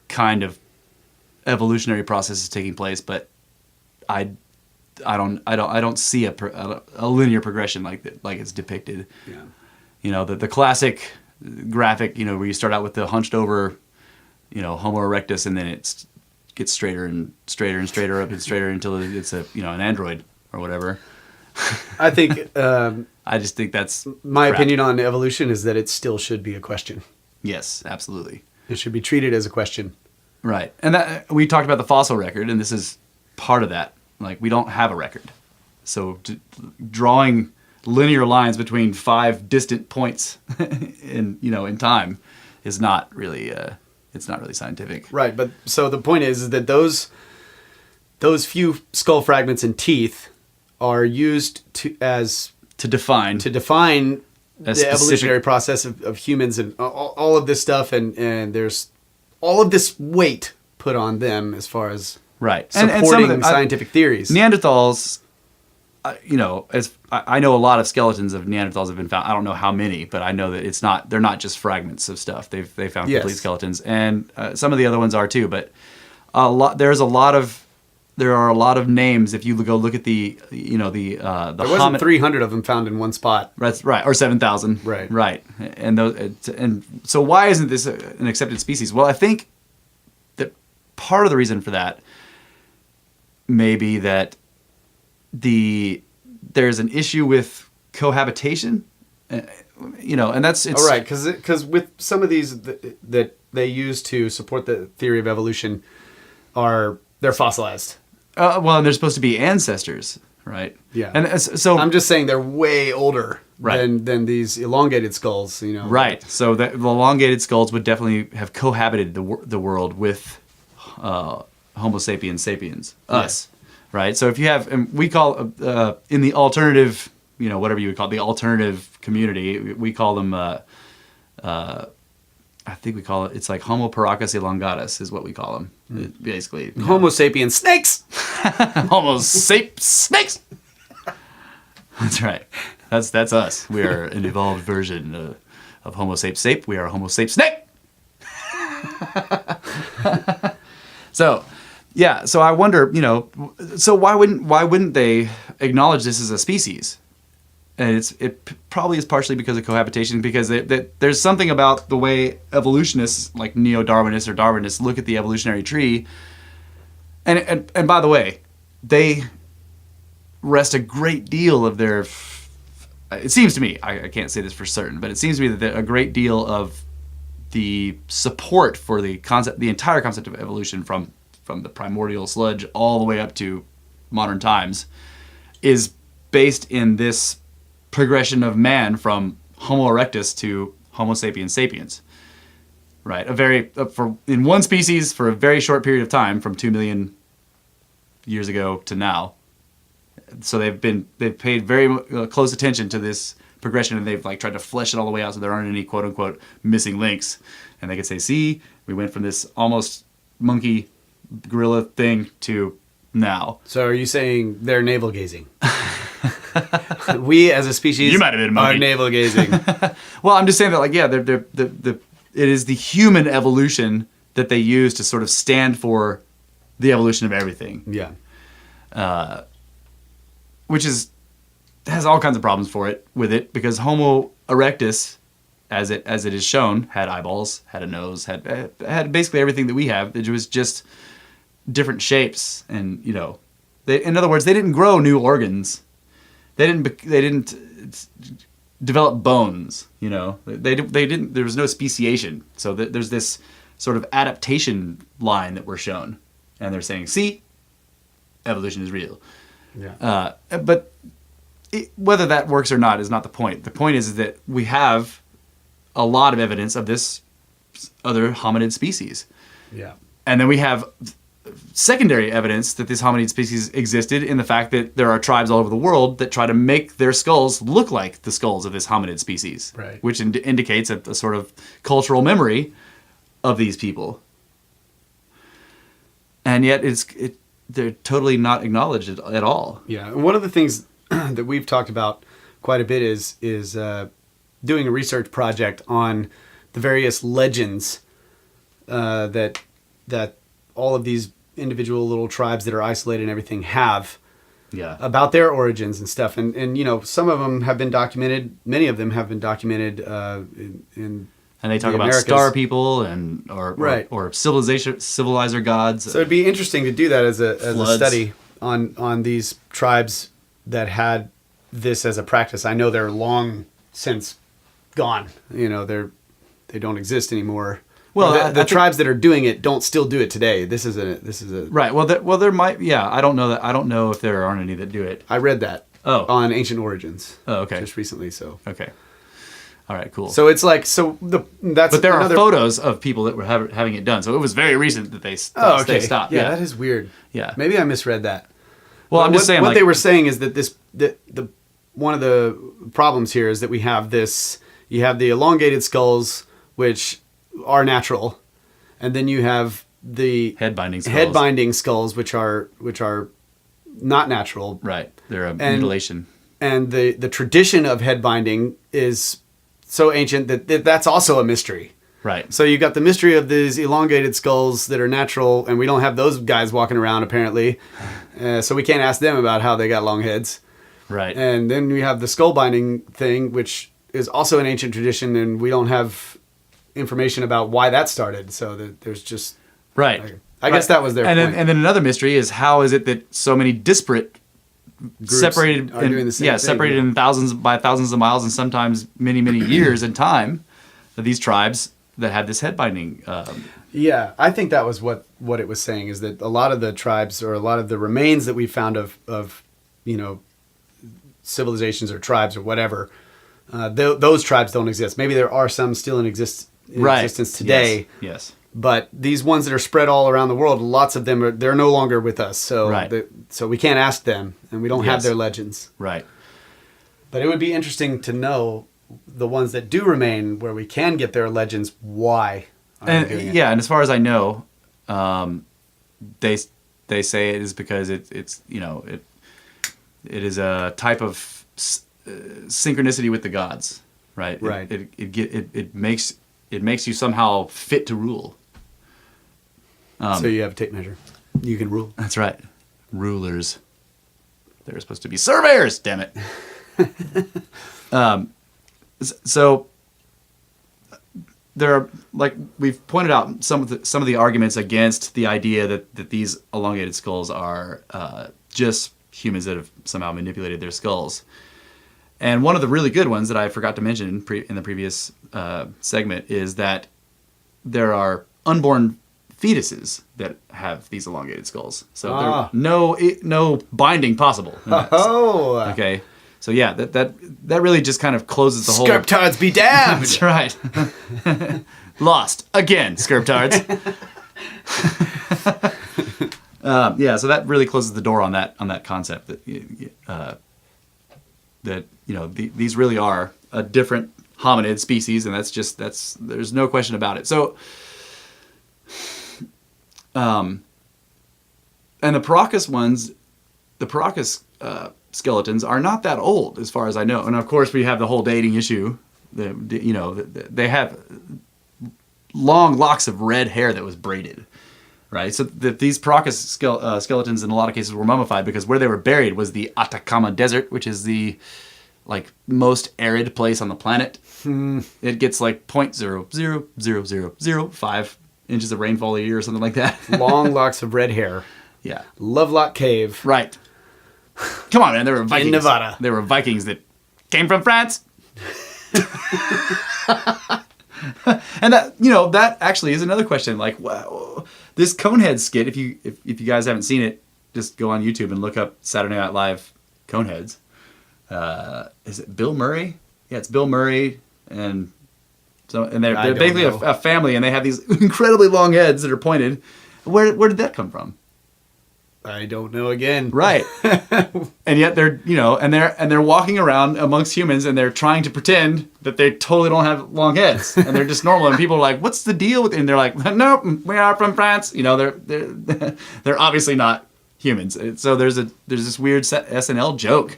kind of evolutionary process is taking place, but I don't see a linear progression like it's depicted. Yeah. The classic graphic, where you start out with the hunched over, Homo erectus, and then it gets straighter and straighter and straighter up and straighter until it's an android or whatever. I think I just think that's my crap. opinion on evolution is that it still should be a question. Yes, absolutely. It should be treated as a question. Right. And that we talked about the fossil record, and this is part of that. Like, we don't have a record. So drawing linear lines between 5 distant points in time is not really it's not really scientific. Right, but so the point is that those few skull fragments and teeth are used to define the evolutionary process of humans and all of this stuff, and there's all of this weight put on them as far as supporting and some of the scientific theories. Neanderthals, as I know, a lot of skeletons of Neanderthals have been found. I don't know how many, but I know that they're not just fragments of stuff. They found complete skeletons, and some of the other ones are too. But there are a lot of names. If you go look at the there wasn't 300 of them found in one spot. That's right, or 7,000. Right. And so why isn't this an accepted species? Well, I think that part of the reason for that may be that there's an issue with cohabitation, and that's it's right, because with some of these that they use to support the theory of evolution they're fossilized. Well, and they're supposed to be ancestors, right? Yeah. And so I'm just saying they're way older than these elongated skulls, Right. So the elongated skulls would definitely have cohabited the world with Homo sapiens sapiens, us, right? So if you have, and we call in the alternative, whatever you would call it, the alternative community, we call them. I think we call it. It's like Homo paracas elongatus is what we call them. Basically, Homo sapiens snakes. Homo snakes. That's right. That's us. We are an evolved version of Homo sape. We are Homo snake. So, yeah. So I wonder, so why wouldn't they acknowledge this as a species? And it probably is partially because of cohabitation, because there's something about the way evolutionists, like neo-Darwinists or Darwinists, look at the evolutionary tree. And by the way, they rest a great deal of their... It seems to me, I can't say this for certain, but it seems to me that a great deal of the support for the entire concept of evolution from the primordial sludge all the way up to modern times is based in this progression of man from Homo erectus to Homo sapiens sapiens, right? In one species for a very short period of time, from 2 million years ago to now. So they've paid very close attention to this progression, and they've tried to flesh it all the way out so there aren't any quote unquote missing links, and they could say, see, we went from this almost monkey gorilla thing to now. So are you saying they're navel gazing? We as a species are navel gazing. Well, I'm just saying that it is the human evolution that they use to sort of stand for the evolution of everything. Yeah. Which has all kinds of problems with it because Homo erectus, as it is shown, had eyeballs, had a nose, had basically everything that we have. It was just different shapes, and in other words, they didn't grow new organs. They didn't develop bones. They didn't. There was no speciation. So there's this sort of adaptation line that we're shown, and they're saying, "See, evolution is real." Yeah. But whether that works or not is not the point. The point is that we have a lot of evidence of this other hominid species. Yeah. And then we have secondary evidence that this hominid species existed in the fact that there are tribes all over the world that try to make their skulls look like the skulls of this hominid species, right. Which indicates a sort of cultural memory of these people. And yet they're totally not acknowledged at all. Yeah, and one of the things that we've talked about quite a bit is doing a research project on the various legends that all of these individual little tribes that are isolated and everything have about their origins and stuff. And some of them have been documented. Many of them have been documented in and they talk about star people or civilizer gods. So it'd be interesting to do that as a study on these tribes that had this as a practice. I know they're long since gone. They don't exist anymore. Well, Well, the tribes that are doing it don't still do it today. This is a right. Well, there might. Yeah, I don't know that. I don't know if there aren't any that do it. I read that. Oh. On Ancient Origins. Oh, okay. Just recently, so. Okay. All right. Cool. So it's like that's. But there are photos of people that were having it done. So it was very recent that they okay. stopped. Yeah, that is weird. Yeah. Maybe I misread that. Well, I'm just saying. What they were saying is that the one of the problems here is that we have this. You have the elongated skulls, which are natural, and then you have the head binding skulls, which are not natural. Right. They're a mutilation. And the tradition of head binding is so ancient that that's also a mystery. Right. So you got the mystery of these elongated skulls that are natural, and we don't have those guys walking around apparently. So we can't ask them about how they got long heads. Right. And then we have the skull binding thing, which is also an ancient tradition, and we don't have information about why that started. So that there's just right. I guess that was their point. And then another mystery is how is it that so many disparate groups separated are doing the same thing. separated in thousands of miles and sometimes many years in time, these tribes that had this head binding. Yeah, I think that was what it was saying, is that a lot of the tribes, or a lot of the remains that we found of civilizations or tribes or whatever, those tribes don't exist. Maybe there are some still in existence today. Yes. But these ones that are spread all around the world, lots of them they're no longer with us. So so we can't ask them, and we don't have their legends. Right. But it would be interesting to know the ones that do remain, where we can get their legends, why are they doing it. Yeah, and as far as I know, they say it is because it is a type of synchronicity with the gods, right? Right. It makes you somehow fit to rule. So you have a tape measure. You can rule. That's right. Rulers. They're supposed to be surveyors, damn it. So there are, like we've pointed out, some of the arguments against the idea that these elongated skulls are just humans that have somehow manipulated their skulls. And one of the really good ones that I forgot to mention in the previous segment is that there are unborn fetuses that have these elongated skulls. So there's no binding possible. Oh. Okay. So yeah, that really just kind of closes the whole... Scarptards be damned! That's right. Lost. Again, Scarptards. Yeah, so that really closes the door on that concept that these really are a different hominid species, and there's no question about it. So, and the Paracas skeletons are not that old, as far as I know. And of course, we have the whole dating issue. They have long locks of red hair that was braided. Right, so these Paracas skeletons in a lot of cases were mummified because where they were buried was the Atacama Desert, which is the most arid place on the planet. It gets 0.00005 inches of rainfall a year or something like that. Long locks of red hair. Yeah, Lovelock Cave. Right. Come on, man. There were Vikings in Nevada. There were Vikings that came from France. And that actually is another question. Wow, this Conehead skit. If you guys haven't seen it, just go on YouTube and look up Saturday Night Live Coneheads. Is it Bill Murray? Yeah, it's Bill Murray, and they're basically a family, and they have these incredibly long heads that are pointed. Where did that come from? I don't know again. Right. And yet they're they're walking around amongst humans, and they're trying to pretend that they totally don't have long heads, and they're just normal, and people are like, "What's the deal with it?" And they're like, "Nope, we are from France." They're obviously not humans. So there's this weird SNL joke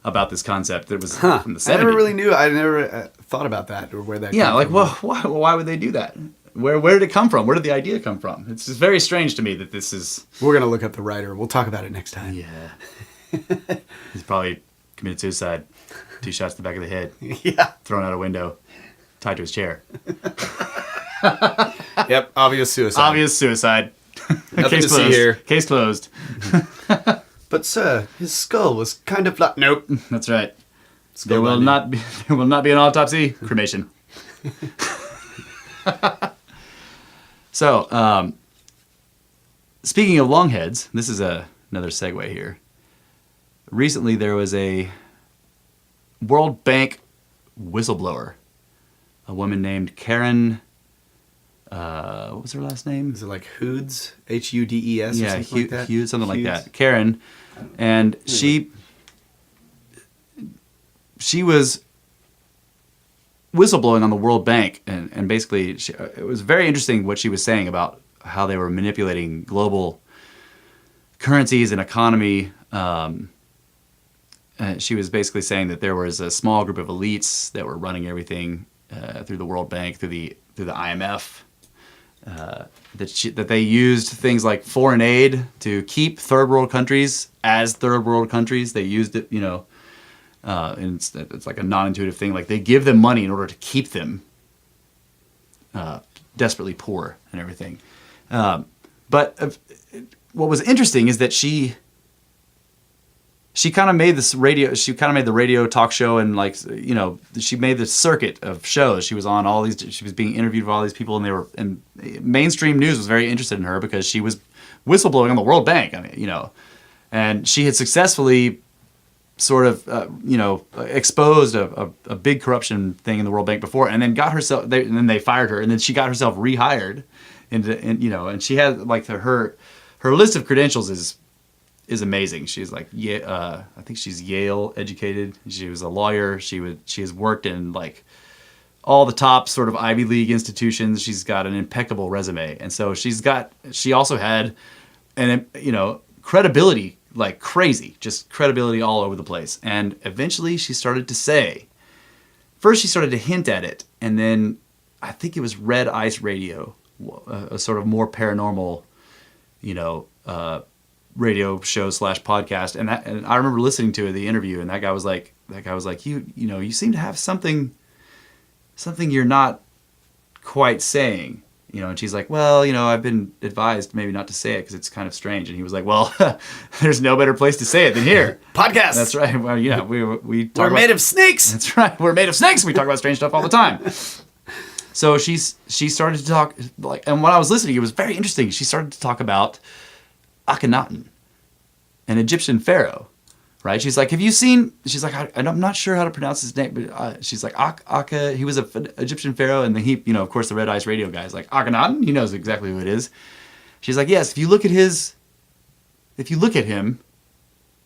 about this concept that was from the 70s. I never really knew. I never thought about that, or where that came from. Well, why would they do that? Where did it come from? Where did the idea come from? It's just very strange to me that this is... We're going to look up the writer. We'll talk about it next time. Yeah. He's probably committed suicide. 2 shots to the back of the head. Yeah. Thrown out a window. Tied to his chair. Yep. Obvious suicide. Obvious suicide. Nothing to see here. Case closed. But sir, his skull was kind of flat. Nope. That's right. There will not be an autopsy. Cremation. So, speaking of longheads, this is another segue here. Recently, there was a World Bank whistleblower, a woman named Karen. What was her last name? Is it like Hoods? Hudes? Yeah, or something like that? Hughes, something like Hughes? that. Karen, and she was whistleblowing on the World Bank, and basically it was very interesting what she was saying about how they were manipulating global currencies and economy. She was basically saying that there was a small group of elites that were running everything through the World Bank, through the IMF. That they used things like foreign aid to keep third world countries as third world countries. They used it, and it's like a non-intuitive thing. Like they give them money in order to keep them desperately poor and everything. But what was interesting is that she kind of made this radio. She kind of made the radio talk show, and she made the circuit of shows. She was on all these. She was being interviewed by all these people, and mainstream news was very interested in her because she was whistleblowing on the World Bank. I mean, and she had successfully sort of exposed a big corruption thing in the World Bank before, and then got herself. And then they fired her, and then she got herself rehired, and she had like her list of credentials is amazing. She's like, I think she's Yale educated. She was a lawyer. She has worked in like all the top sort of Ivy League institutions. She's got an impeccable resume, and so she also had credibility like crazy, just credibility all over the place. And eventually, she started to say, first she started to hint at it, and then I think it was Red Ice Radio, a sort of more paranormal, radio show / podcast, and I remember listening to the interview, and that guy was like, you seem to have something you're not quite saying, and she's like, well, I've been advised maybe not to say it because it's kind of strange, and he was like, well, there's no better place to say it than here. Podcast. That's right. Well, we're made of snakes. That's right. We're made of snakes. We talk about strange stuff all the time. So she started to talk and when I was listening, it was very interesting. She started to talk about Akhenaten, an Egyptian pharaoh, right? She's like, have you seen? She's like, I'm not sure how to pronounce his name, but she's like, he was an Egyptian pharaoh, and then he, of course, the Red Ice Radio guy is like, Akhenaten, he knows exactly who it is. She's like, yes, if you look at him,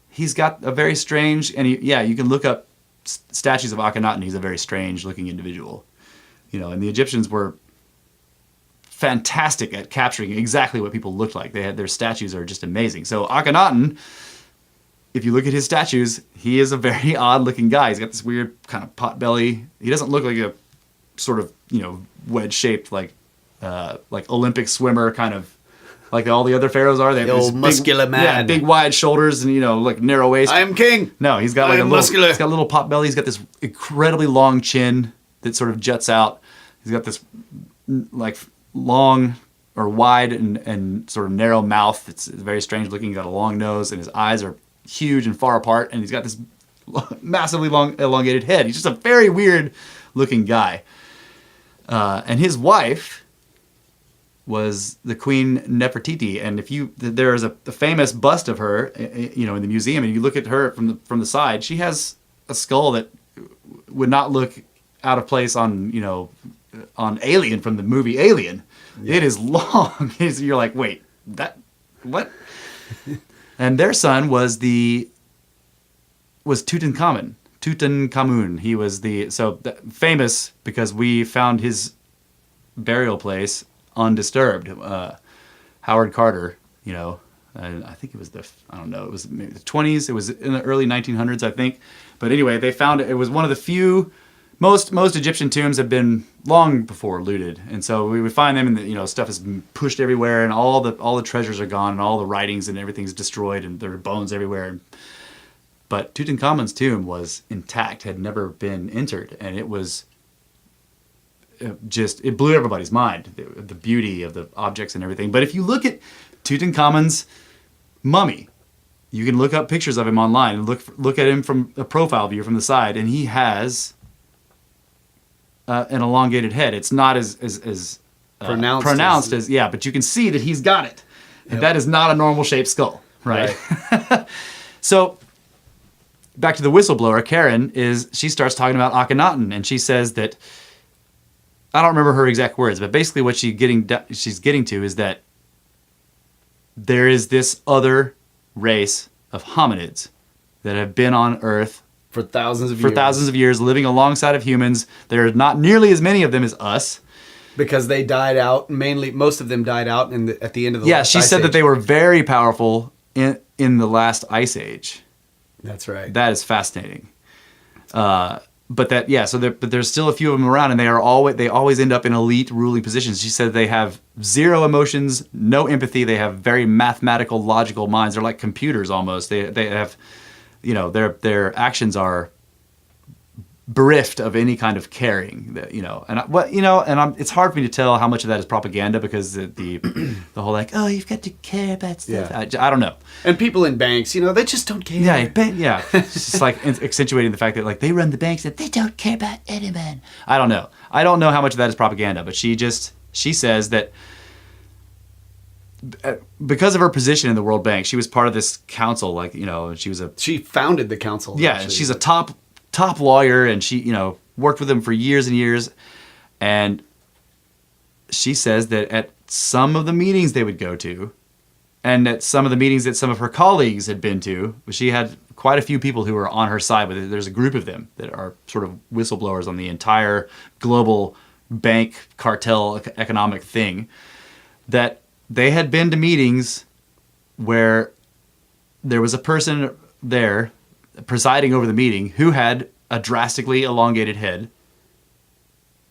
he's got a very strange, and you can look up statues of Akhenaten. He's a very strange looking individual, and the Egyptians were fantastic at capturing exactly what people looked like. Their statues are just amazing. So Akhenaten, if you look at his statues, he is a very odd looking guy. He's got this weird kind of pot belly. He doesn't look like a sort of, wedge shaped like Olympic swimmer kind of like all the other pharaohs are. They have old muscular man. Yeah, big wide shoulders and like narrow waist. I am king. No, he's got muscular. He's got a little pot belly. He's got this incredibly long chin that sort of juts out. He's got this like long or wide and sort of narrow mouth. It's very strange looking. He's got a long nose, and his eyes are huge and far apart, and he's got this massively long elongated head. He's just a very weird looking guy. And his wife was the Queen Nefertiti, and there is a famous bust of her, in the museum, and you look at her from the side, she has a skull that would not look out of place on Alien, from the movie Alien. Yeah. It is long. You're like, wait, what? And their son was Tutankhamun. Tutankhamun. He was famous because we found his burial place undisturbed. Howard Carter, I think it was it was maybe the 20s. It was in the early 1900s, I think. But anyway, they found it. It was one of the few. Most Egyptian tombs have been long before looted, and so we would find them, and stuff is pushed everywhere, and all the treasures are gone, and all the writings and everything's destroyed, and there are bones everywhere. But Tutankhamun's tomb was intact, had never been entered, and it was it blew everybody's mind, the beauty of the objects and everything. But if you look at Tutankhamun's mummy, you can look up pictures of him online and look at him from a profile view from the side, and he has an elongated head. It's not as pronounced as but you can see that he's got it. And that is not a normal shaped skull, right? So back to the whistleblower, Karen, she starts talking about Akhenaten, and she says that, I don't remember her exact words, but basically what she's getting to is that there is this other race of hominids that have been on Earth for thousands of years, living alongside of humans. There are not nearly as many of them as us. Because they died out, most of them died out at the end of the last she ice said age. that they were very powerful in the last ice age. That's right. That is fascinating. But there's still a few of them around, and they always end up in elite ruling positions. She said they have zero emotions, no empathy. They have very mathematical, logical minds. They're like computers almost. They have, their actions are bereft of any kind of caring. It's hard for me to tell how much of that is propaganda, because the whole like, oh, you've got to care about stuff. I don't know. And people in banks, they just don't care. It's just like accentuating the fact that like they run the banks and they don't care about anyone. I don't know how much of that is propaganda, but she says that because of her position in the World Bank, she was part of this council. She founded the council. Yeah, and she's a top lawyer, and she worked with them for years and years. And she says that at some of the meetings they would go to, and at some of the meetings that some of her colleagues had been to, she had quite a few people who were on her side with it. There's a group of them that are sort of whistleblowers on the entire global bank cartel economic thing, that they had been to meetings where there was a person there presiding over the meeting who had a drastically elongated head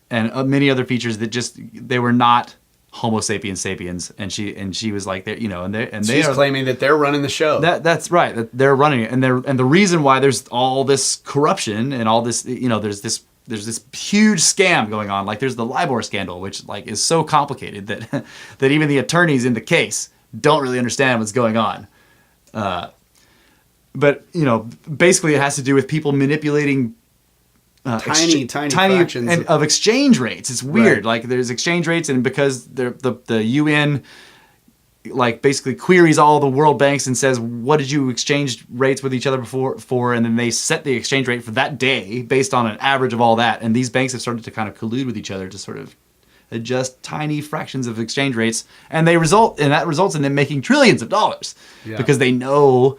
and many other features that they were not Homo sapiens sapiens, and she was like, she's claiming that they're running the show. That's right, that they're running it, and the reason why there's all this corruption and all this, there's this huge scam going on. Like there's the LIBOR scandal, which like is so complicated that that even the attorneys in the case don't really understand what's going on. But basically it has to do with people manipulating tiny fractions of exchange rates. It's weird. Right. Like there's exchange rates, and because the UN like basically queries all the world banks and says, what did you exchange rates with each other for? And then they set the exchange rate for that day based on an average of all that. And these banks have started to kind of collude with each other to sort of adjust tiny fractions of exchange rates. And that results in them making trillions of dollars because they know,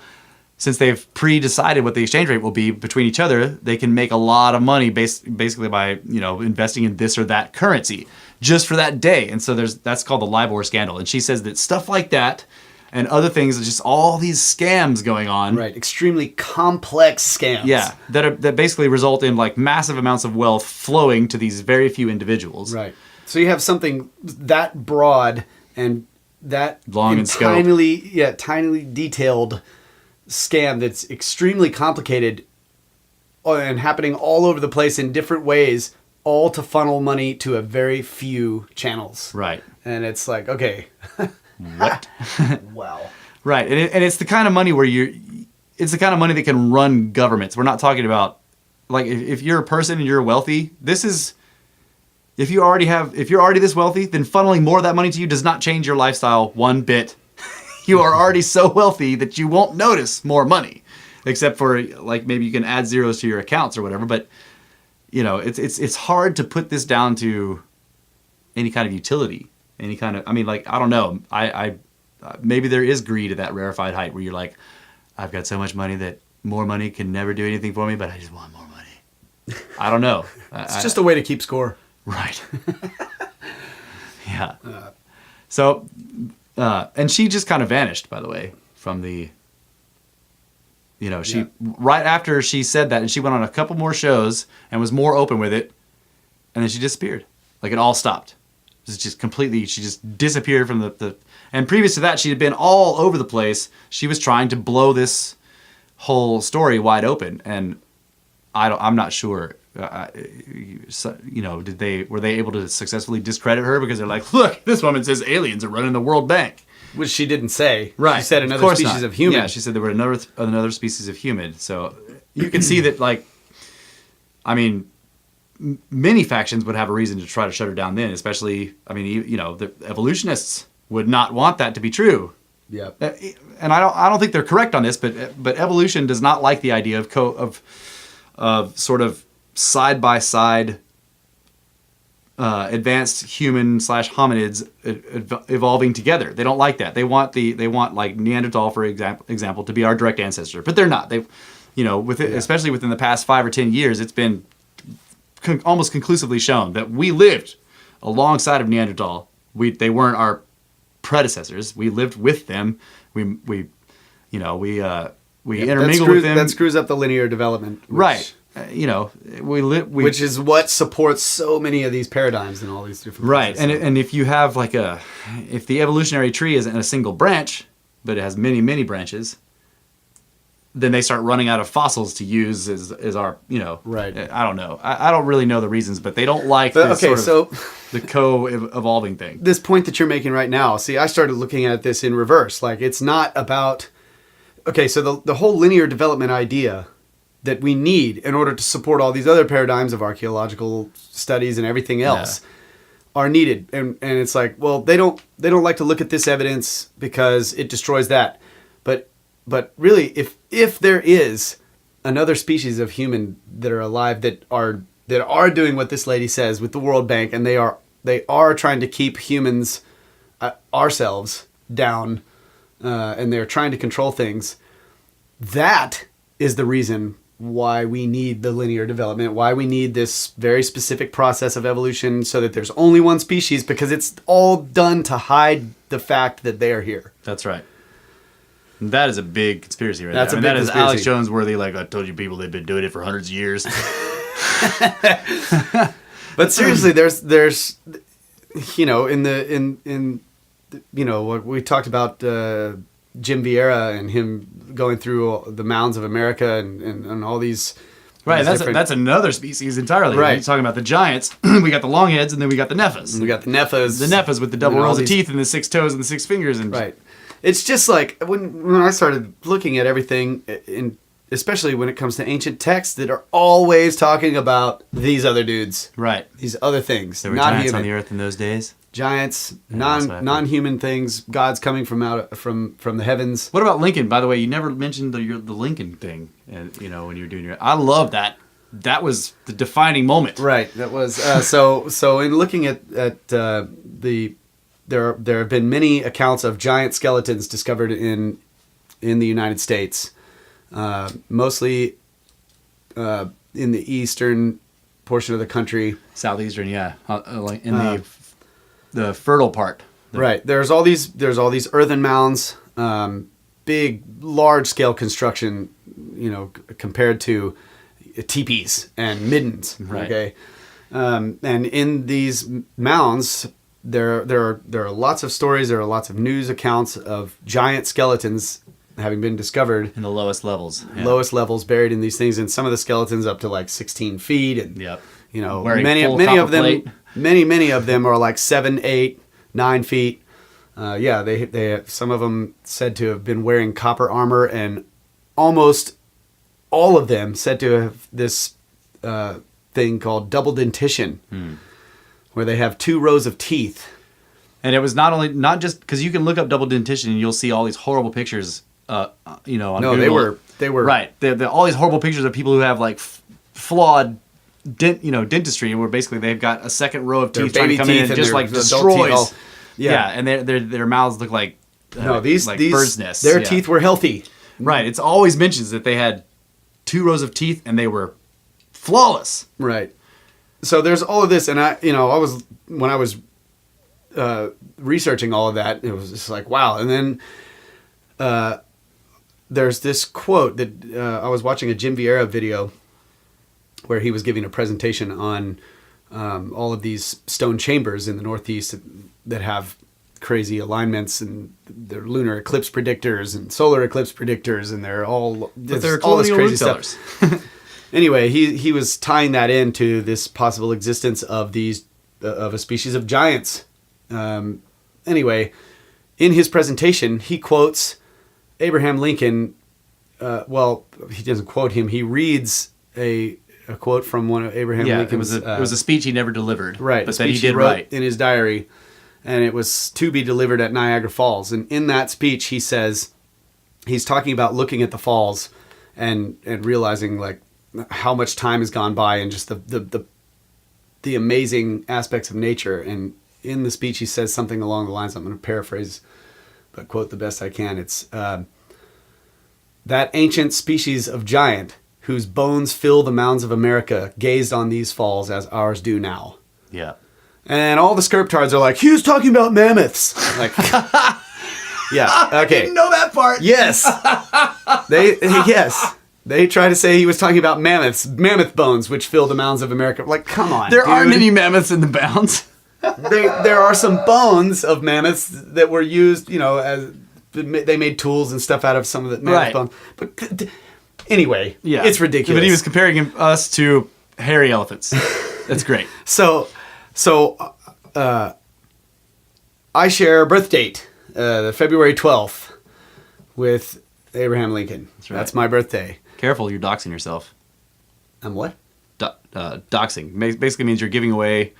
since they've pre-decided what the exchange rate will be between each other, they can make a lot of money basically by investing in this or that currency just for that day. And so that's called the LIBOR scandal. And she says that stuff like that and other things, just all these scams going on. Right, extremely complex scams. Yeah, that basically result in like massive amounts of wealth flowing to these very few individuals. Right. So you have something that broad and that long in scope. Tinily detailed scam that's extremely complicated and happening all over the place in different ways, all to funnel money to a very few channels. Right. And it's like, okay. What? Wow. Right. And it's the kind of money where it's the kind of money that can run governments. We're not talking about, like, if you're a person and you're wealthy, if you're already this wealthy, then funneling more of that money to you does not change your lifestyle one bit. You are already so wealthy that you won't notice more money, except for like maybe you can add zeros to your accounts or whatever. But it's hard to put this down to any kind of utility, any kind of. I mean, like I don't know. I maybe there is greed at that rarefied height where you're like, I've got so much money that more money can never do anything for me, but I just want more money. I don't know. It's just a way to keep score. Right. Yeah. So. And she just kind of vanished, by the way, from the, right after she said that, and she went on a couple more shows and was more open with it, and then she disappeared. Like it all stopped. It was just completely, she just disappeared from and previous to that, she had been all over the place. She was trying to blow this whole story wide open, and I'm not sure. Were they able to successfully discredit her because they're like, look, this woman says aliens are running the World Bank, which she didn't say. Right, she said another species of human. Yeah, she said there were another species of human. So you can see that, like, I mean, many factions would have a reason to try to shut her down then, especially, I mean, the evolutionists would not want that to be true. Yeah. And I don't think they're correct on this, but evolution does not like the idea of sort of side by side advanced human / hominids evolving together. They don't like that. They want like Neanderthal, for example, to be our direct ancestor, but they're not. Especially within the past 5 or 10 years, it's been almost conclusively shown that we lived alongside of Neanderthal. They weren't our predecessors. We lived with them. We intermingled with them. That screws up the linear development, right? Which is what supports so many of these paradigms and all these different right. And if you have if the evolutionary tree isn't a single branch, but it has many branches, then they start running out of fossils to use as our, right. I don't know. I don't really know the reasons, but they don't like the co-evolving thing. This point that you're making right now, see, I started looking at this in reverse. Like, it's not about, okay, so the whole linear development idea that we need in order to support all these other paradigms of archaeological studies and everything else are needed. And it's like, well, they don't like to look at this evidence because it destroys that. But really, if there is another species of human that are alive that are doing what this lady says with the World Bank, and they are trying to keep humans, ourselves, down, and they're trying to control things, that is the reason why we need the linear development, why we need this very specific process of evolution so that there's only one species, because it's all done to hide the fact that they are here. That's right. That is a big conspiracy right there. That is Alex Jones worthy, like, I told you people, they've been doing it for hundreds of years. But seriously, there's in what we talked about, Jim Vieira and him going through the mounds of America and all these. Right, that's another species entirely. Right. You're talking about the giants. We got the Longheads, and then we got the Nephas. We got the Nephas. The Nephas with the double rows of teeth and the 6 toes and the 6 fingers. Right. It's just like when I started looking at everything, especially when it comes to ancient texts that are always talking about these other dudes. Right. These other things. There were giants on the earth in those days. Giants, non-human things, gods coming from the heavens. What about Lincoln? By the way, you never mentioned the Lincoln thing. And when you were doing I love that. That was the defining moment. Right. That was so. In looking at There have been many accounts of giant skeletons discovered in the United States, mostly in the eastern portion of the country. Southeastern, like in the fertile part. Right. There's all these earthen mounds, big, large scale construction, compared to teepees and middens. Right. Okay. And in these mounds, there are lots of stories, there are lots of news accounts of giant skeletons having been discovered in the lowest levels. Yeah. Lowest levels buried in these things, and some of the skeletons up to like 16 feet, and many of them are like 7, 8, 9 feet. They some of them said to have been wearing copper armor, and almost all of them said to have this thing called double dentition. Where they have 2 rows of teeth. And it was not just because you can look up double dentition and you'll see all these horrible pictures, on Google. they were right. They're all these horrible pictures of people who have like flawed dentistry, where basically they've got a second row of teeth trying to come in and just like destroys. And their mouths look like these bird's nests. Their teeth were healthy. Right. It's always mentions that they had 2 rows of teeth and they were flawless. Right. So there's all of this, and when I was researching all of that, it was just like, wow. And then there's this quote that I was watching a Jim Vieira video where he was giving a presentation on all of these stone chambers in the Northeast that have crazy alignments, and they're lunar eclipse predictors and solar eclipse predictors, and they're all this crazy stuff. Anyway, he was tying that into this possible existence of a species of giants. Anyway, in his presentation, he quotes Abraham Lincoln. He doesn't quote him. He reads a a quote from one of Abraham Lincoln's. It was a speech he never delivered. Right. But that he speech did wrote write. in his diary. And it was to be delivered at Niagara Falls. And in that speech, he says, he's talking about looking at the falls and realizing like how much time has gone by and just the amazing aspects of nature. And in the speech, he says something along the lines, I'm going to paraphrase, but quote the best I can. It's that ancient species of giant whose bones fill the mounds of America gazed on these falls as ours do now. Yeah. And all the skirptards are like, he was talking about mammoths. Like, yeah, okay. I didn't know that part. Yes. They try to say he was talking about mammoth bones, which fill the mounds of America. Like, come on, There dude. aren't any mammoths in the bounds. There are some bones of mammoths that were used, as they made tools and stuff out of some of the mammoth bones. But anyway, it's ridiculous. But he was comparing us to hairy elephants. That's great. So I share a birth date, the February 12th, with Abraham Lincoln. That's right. That's my birthday. Careful, you're doxing yourself. I'm what? Doxing basically means you're giving away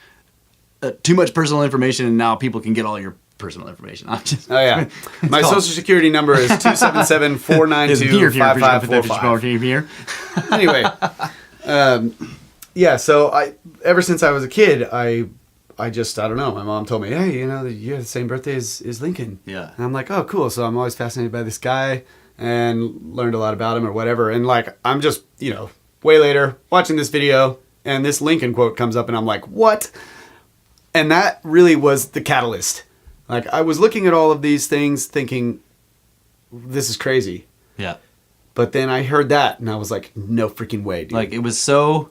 too much personal information, and now people can get all your personal information. Oh yeah, my social security number is 277-492-5545. Anyway, so ever since I was a kid, I don't know. My mom told me, hey, you have the same birthday as Lincoln. Yeah. And I'm like, oh, cool. So I'm always fascinated by this guy and learned a lot about him or whatever. And like, I'm just, way later watching this video and this Lincoln quote comes up and I'm like, what? And that really was the catalyst. Like, I was looking at all of these things thinking, this is crazy. Yeah. But then I heard that and I was like, no freaking way, dude. Like, it was so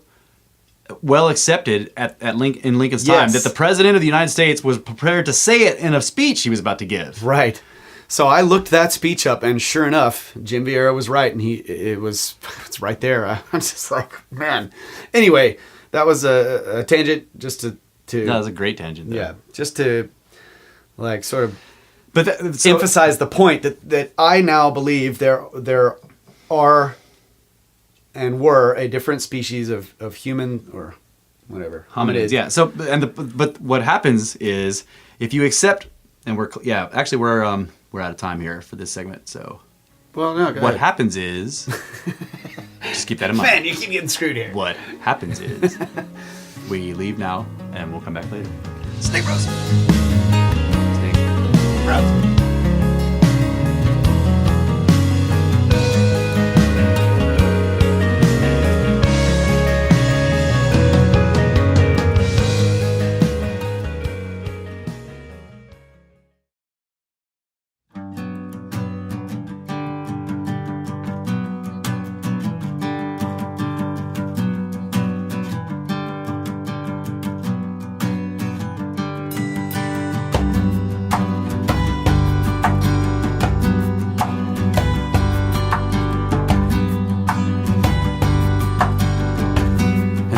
well accepted in Lincoln's time that the president of the United States was prepared to say it in a speech he was about to give. Right. So I looked that speech up, and sure enough, Jim Vieira was right, and it's right there. I'm just like, man. Anyway, that was a tangent, just to that was a great tangent. Though. Yeah, just to like sort of but emphasize the point that I now believe there are and were a different species of human or whatever hominids. Yeah. So but what happens is if you accept, and we're out of time here for this segment. So well, no. What happens is just keep that in mind. Man, you keep getting screwed here. What happens is we leave now and we'll come back later. SnakeBros. SnakeBros.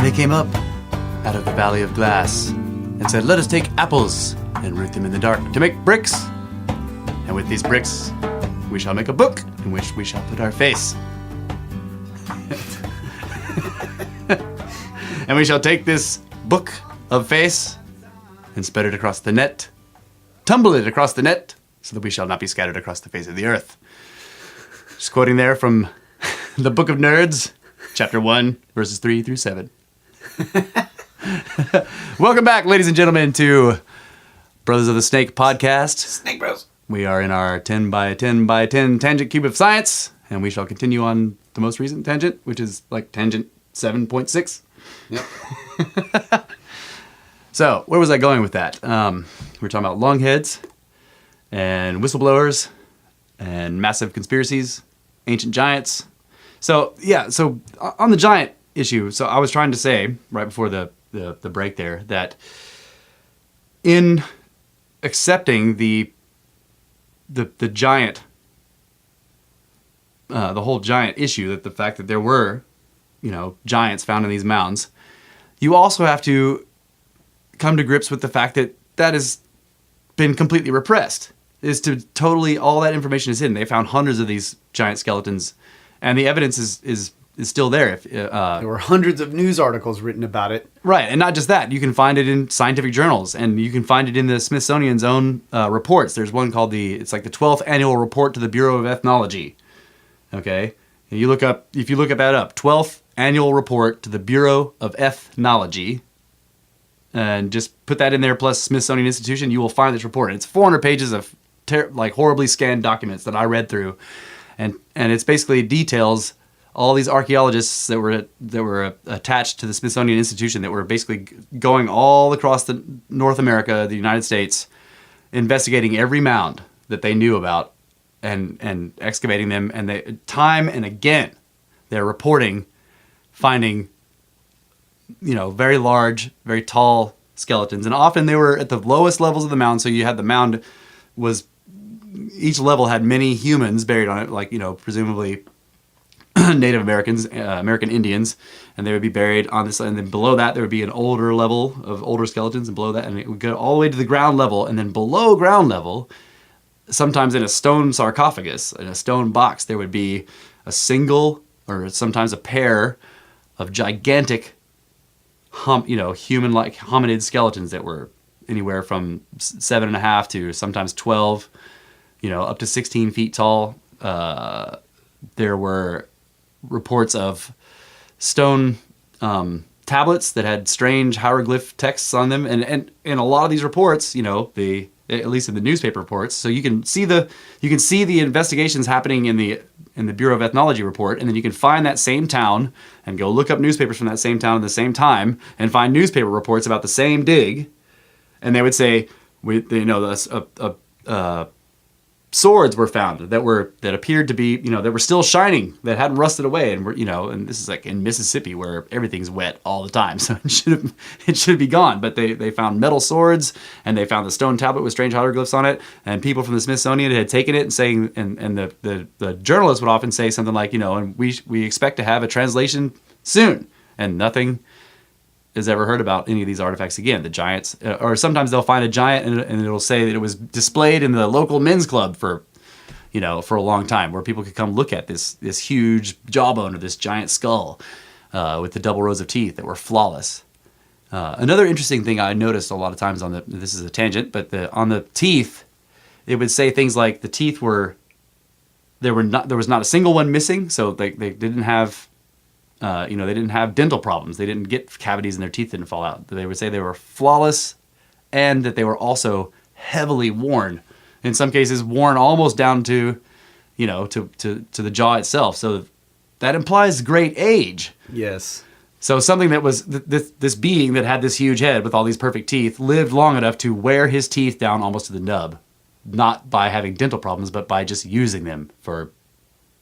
They came up out of the valley of glass and said, let us take apples and root them in the dark to make bricks. And with these bricks, we shall make a book in which we shall put our face. And we shall take this book of face and spread it across the net, tumble it across the net, so that we shall not be scattered across the face of the earth. Just quoting there from the Book of Nerds, chapter 1, verses 3 through 7. Welcome back, ladies and gentlemen, to Brothers of the Snake podcast. SnakeBros. We are in our 10 by 10 by 10 tangent cube of science, and we shall continue on the most recent tangent, which is like tangent 7.6. Yep. So, where was I going with that? We were talking about longheads and whistleblowers and massive conspiracies, ancient giants. So on the giant issue, so I was trying to say right before the break there that in accepting the giant, the whole giant issue, that the fact that there were, giants found in these mounds, you also have to come to grips with the fact that has been completely repressed. Is to totally, all that information is hidden. They found hundreds of these giant skeletons, and the evidence is is still there. There were hundreds of news articles written about it. Right, and not just that. You can find it in scientific journals, and you can find it in the Smithsonian's own reports. There's one called it's like the 12th Annual Report to the Bureau of Ethnology. Okay, and if you look that up, 12th Annual Report to the Bureau of Ethnology, and just put that in there plus Smithsonian Institution, you will find this report. And it's 400 pages of like horribly scanned documents that I read through, and it's basically details all these archaeologists that were attached to the Smithsonian Institution that were basically going all across the North America, the United States, investigating every mound that they knew about and excavating them. And they, time and again, they're reporting finding, very large, very tall skeletons. And often they were at the lowest levels of the mound. So you had the mound each level had many humans buried on it, like, presumably Native Americans, American Indians, and they would be buried on this. And then below that, there would be an older level of older skeletons, and below that, and it would go all the way to the ground level. And then below ground level, sometimes in a stone sarcophagus, in a stone box, there would be a single or sometimes a pair of gigantic, human-like hominid skeletons that were anywhere from 7.5 to sometimes 12, up to 16 feet tall. There were reports of stone tablets that had strange hieroglyph texts on them, and in a lot of these reports, at least in the newspaper reports, so you can see the investigations happening in the Bureau of Ethnology report, and then you can find that same town and go look up newspapers from that same town at the same time and find newspaper reports about the same dig, and they would say, swords were found that appeared to be, that were still shining, that hadn't rusted away, and and this is like in Mississippi where everything's wet all the time, so it should be gone. But they found metal swords, and they found the stone tablet with strange hieroglyphs on it, and people from the Smithsonian had taken it and saying, and the journalists would often say something like, and we expect to have a translation soon, and nothing is ever heard about any of these artifacts again. The giants, or sometimes they'll find a giant and it'll say that it was displayed in the local men's club for a long time, where people could come look at this huge jawbone of this giant skull with the double rows of teeth that were flawless. Another interesting thing I noticed a lot of times this is a tangent, but on the teeth, it would say things like the teeth there was not a single one missing, so they didn't have. They didn't have dental problems. They didn't get cavities and their teeth didn't fall out. They would say they were flawless, and that they were also heavily worn. In some cases, worn almost down to, to the jaw itself. So that implies great age. Yes. So something that was this being that had this huge head with all these perfect teeth lived long enough to wear his teeth down almost to the nub, not by having dental problems, but by just using them for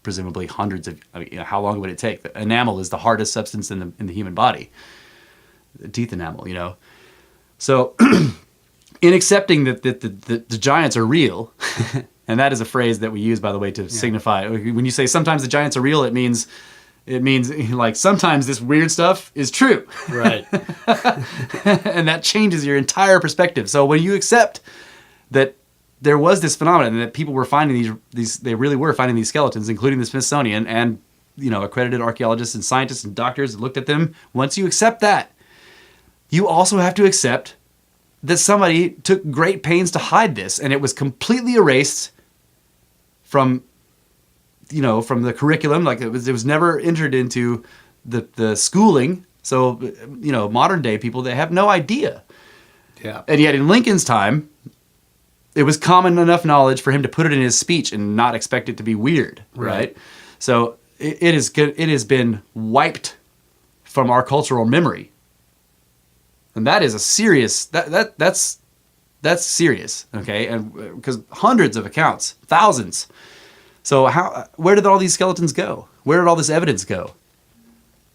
presumably hundreds of, how long would it take? The enamel is the hardest substance in the human body. The teeth enamel, So in accepting that the giants are real, and that is a phrase that we use, by the way, to signify, when you say sometimes the giants are real, it means like sometimes this weird stuff is true. Right. And that changes your entire perspective. So when you accept that there was this phenomenon and that people were finding they really were finding these skeletons, including the Smithsonian and, accredited archaeologists and scientists and doctors that looked at them. Once you accept that, you also have to accept that somebody took great pains to hide this, and it was completely erased from the curriculum. Like it was never entered into the schooling. So, modern day people, they have no idea. Yeah. And yet in Lincoln's time, it was common enough knowledge for him to put it in his speech and not expect it to be weird, right? So it has been wiped from our cultural memory, and that is a serious that's serious, okay? And because hundreds of accounts, thousands. So where did all these skeletons go? Where did all this evidence go?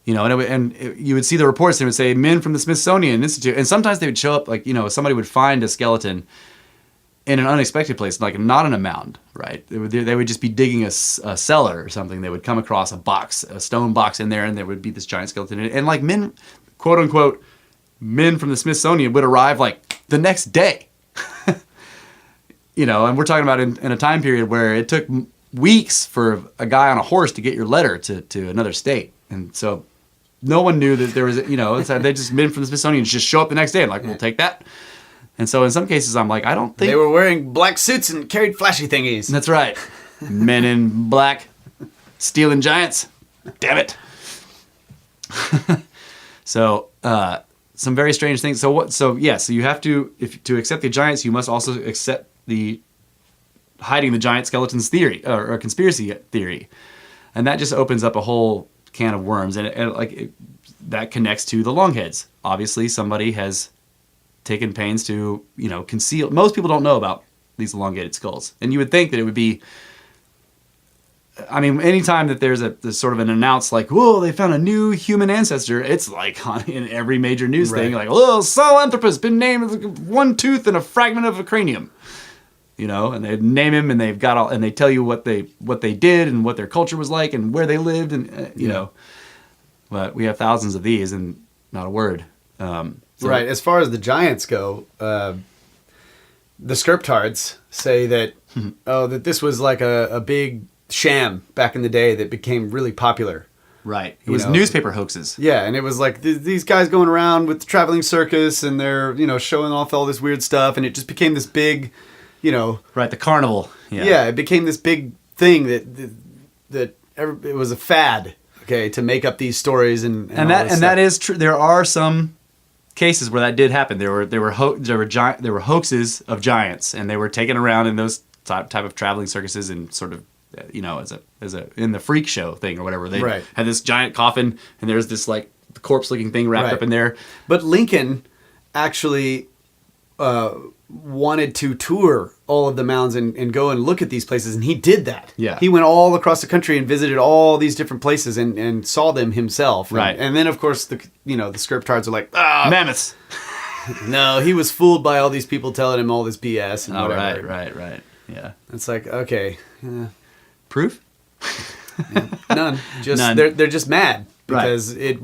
And you would see the reports and it would say men from the Smithsonian Institute, and sometimes they would show up like somebody would find a skeleton in an unexpected place, like not in a mound, right? They would just be digging a cellar or something. They would come across a stone box in there, and there would be this giant skeleton in it. And like men, quote unquote, men from the Smithsonian would arrive like the next day. And we're talking about in a time period where it took weeks for a guy on a horse to get your letter to another state. And so no one knew that there was, they just men from the Smithsonian just show up the next day and like, we'll take that. And so in some cases, I'm like, I don't think... They were wearing black suits and carried flashy thingies. That's right. Men in black, stealing giants. Damn it. So, some very strange things. So you have to, to accept the giants, you must also accept the hiding the giant skeletons theory, or conspiracy theory. And that just opens up a whole can of worms. And that connects to the Longheads. Obviously, somebody has taken pains to, conceal. Most people don't know about these elongated skulls. And you would think that it would be, anytime that there's sort of an announce like, whoa, they found a new human ancestor, it's like in every major news thing, like, oh, Sahelanthropus been named with one tooth and a fragment of a cranium. And they name him and they've got and they tell you what they did and what their culture was like and where they lived and, know. But we have thousands of these and not a word. Right. As far as the giants go, the scriptards say that, that this was like a big sham back in the day that became really popular. Right. It was newspaper hoaxes. Yeah, and it was like these guys going around with the traveling circus and they're, showing off all this weird stuff, and it just became this big, Right, the carnival. Yeah. Yeah, it became this big thing that it was a fad, to make up these stories and that is true. There are some cases where that did happen. There were hoaxes of giants, and they were taken around in those type of traveling circuses and sort of as a in the freak show thing or whatever. They had this giant coffin and there's this like corpse looking thing wrapped up in there. But Lincoln actually wanted to tour all of the mounds and go and look at these places, and he did that. Yeah. He went all across the country and visited all these different places and saw them himself. Right. And then of course the scriptards are like, mammoths. No, he was fooled by all these people telling him all this BS and whatever. Right. Yeah. It's like, okay. Proof? None. None. They're just mad because if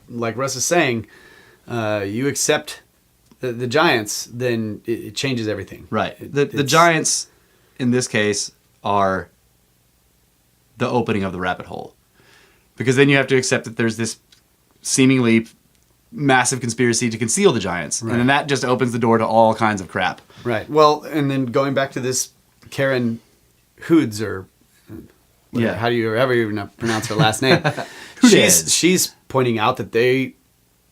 like Russ is saying, you accept the giants, then it changes everything. Right. The giants in this case are the opening of the rabbit hole, because then you have to accept that there's this seemingly massive conspiracy to conceal the giants, and then that just opens the door to all kinds of crap. Right. Well, and then going back to this Karen Hoods or whatever, however you pronounce her last name, she's pointing out that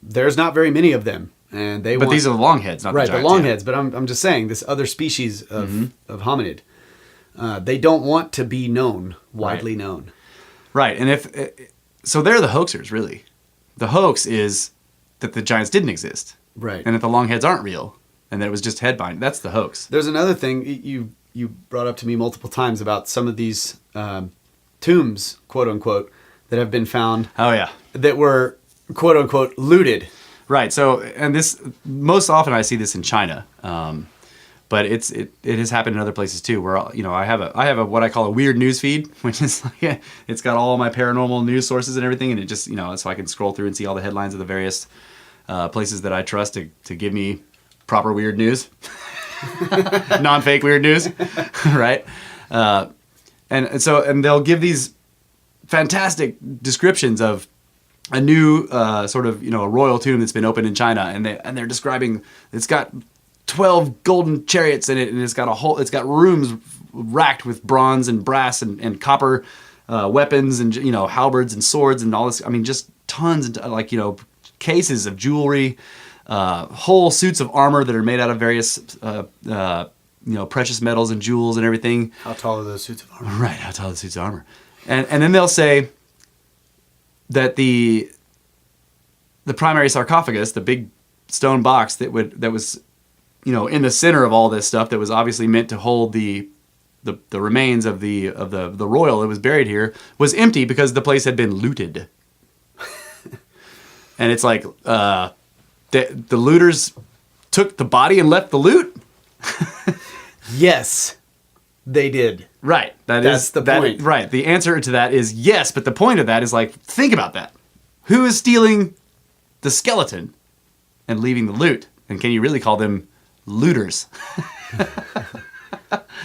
there's not very many of them, and but these are the Longheads, not the giants. Right, the Longheads. But I'm just saying this other species of hominid, they don't want to be widely known. Right, and so they're the hoaxers, really. The hoax is that the giants didn't exist, right, and that the Longheads aren't real, and that it was just headbinding. That's the hoax. There's another thing you brought up to me multiple times about some of these tombs, quote unquote, that have been found. Oh yeah, that were quote unquote looted. Right. So, and this most often I see this in China, but it has happened in other places too. Where I have a what I call a weird news feed, which is like it's got all my paranormal news sources and everything, and it just so I can scroll through and see all the headlines of the various places that I trust to give me proper weird news, non-fake weird news, right? And they'll give these fantastic descriptions of a new sort of a royal tomb that's been opened in China, and they're describing it's got 12 golden chariots in it, and it's got rooms racked with bronze and brass and copper weapons and halberds and swords and all this. I mean, just tons and cases of jewelry, whole suits of armor that are made out of various precious metals and jewels and everything. How tall are those suits of armor? Right, how tall are the suits of armor? And then they'll say that the primary sarcophagus, the big stone box that was in the center of all this stuff, that was obviously meant to hold the remains of the royal that was buried here, was empty because the place had been looted. And it's like the looters took the body and left the loot. Yes, they did. Right. That's the point. Right. The answer to that is yes, but the point of that is think about that. Who is stealing the skeleton and leaving the loot? And can you really call them looters?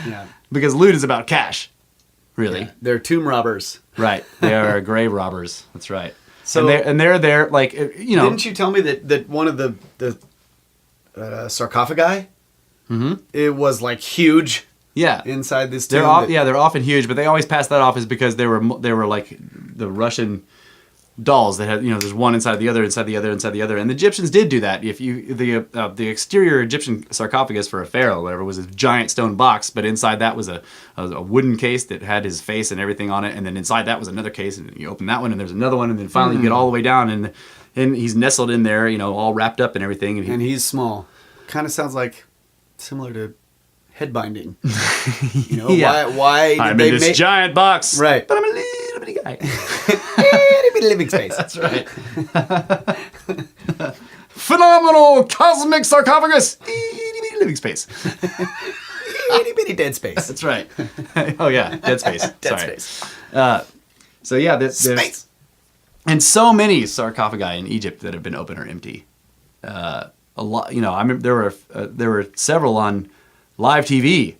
Yeah. Because loot is about cash. really. Yeah, they're tomb robbers. Right. They are grave robbers. That's right. So and they're there, like, you know. Didn't you tell me that one of the sarcophagi, it was like huge? Yeah. Inside this tomb. They're often huge, but they always pass that off as because they were like the Russian dolls that had, you know, there's one inside the other, inside the other, inside the other, and the Egyptians did do that. If you the exterior Egyptian sarcophagus for a pharaoh, or whatever, was a giant stone box, but inside that was a wooden case that had his face and everything on it, and then inside that was another case, and you open that one, and there's another one, and then finally you get all the way down, and he's nestled in there, you know, all wrapped up and everything, and he's small. Kind of sounds like similar to head binding. You know, yeah. why I'm did in this giant box, right? But I'm a little bitty guy. Itty bitty living space. That's right. Phenomenal cosmic sarcophagus. Itty bitty living space. Itty bitty dead space. That's right. Oh yeah, dead space. Dead Sorry. space. So yeah, there's Space. and so many sarcophagi in Egypt that have been open or empty. A lot, you know. I remember there were several on live TV.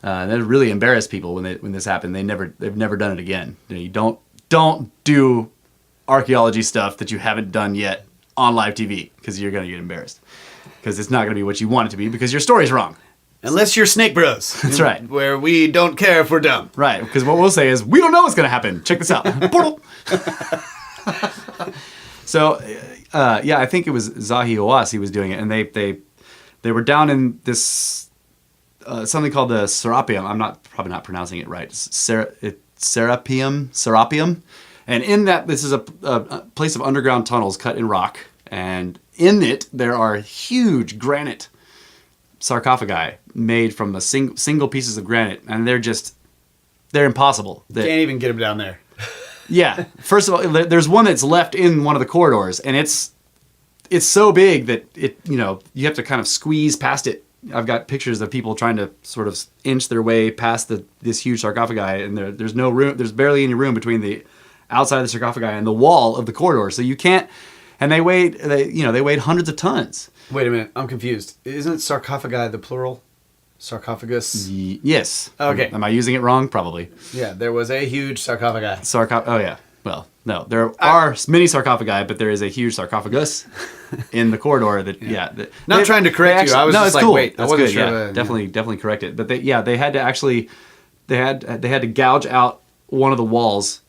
That really embarrassed people when this happened. They've never done it again. You know, don't do archaeology stuff that you haven't done yet on live TV, because you're gonna get embarrassed, because it's not gonna be what you want it to be, because your story's wrong. Unless you're SnakeBros. That's right. Where we don't care if we're dumb. Right, because what we'll say is, we don't know what's gonna happen. Check this out. Portal. So, yeah, I think it was Zahi Hawass, he was doing it, and they were down in this something called the Serapeum. I'm probably not pronouncing it right. Serapeum. And in that, this is a place of underground tunnels cut in rock, and in it there are huge granite sarcophagi made from single pieces of granite, and they're impossible. Can't even get them down there. Yeah. First of all, there's one that's left in one of the corridors, and it's so big that you have to kind of squeeze past it. I've got pictures of people trying to sort of inch their way past this huge sarcophagi, and there's no room. There's barely any room between the outside of the sarcophagi and the wall of the corridor, so you can't. And they weighed hundreds of tons. Wait a minute, I'm confused. Isn't sarcophagi the plural? Sarcophagus? Yes. Okay. Am I using it wrong? Probably. Yeah, there was a huge sarcophagi. Oh yeah. Well, no, there are many sarcophagi, but there is a huge sarcophagus in the corridor that, Not trying to correct you. I was just like, cool. wait, That's I wasn't good. sure. Yeah, definitely correct it. But they had to actually, they had to gouge out one of the walls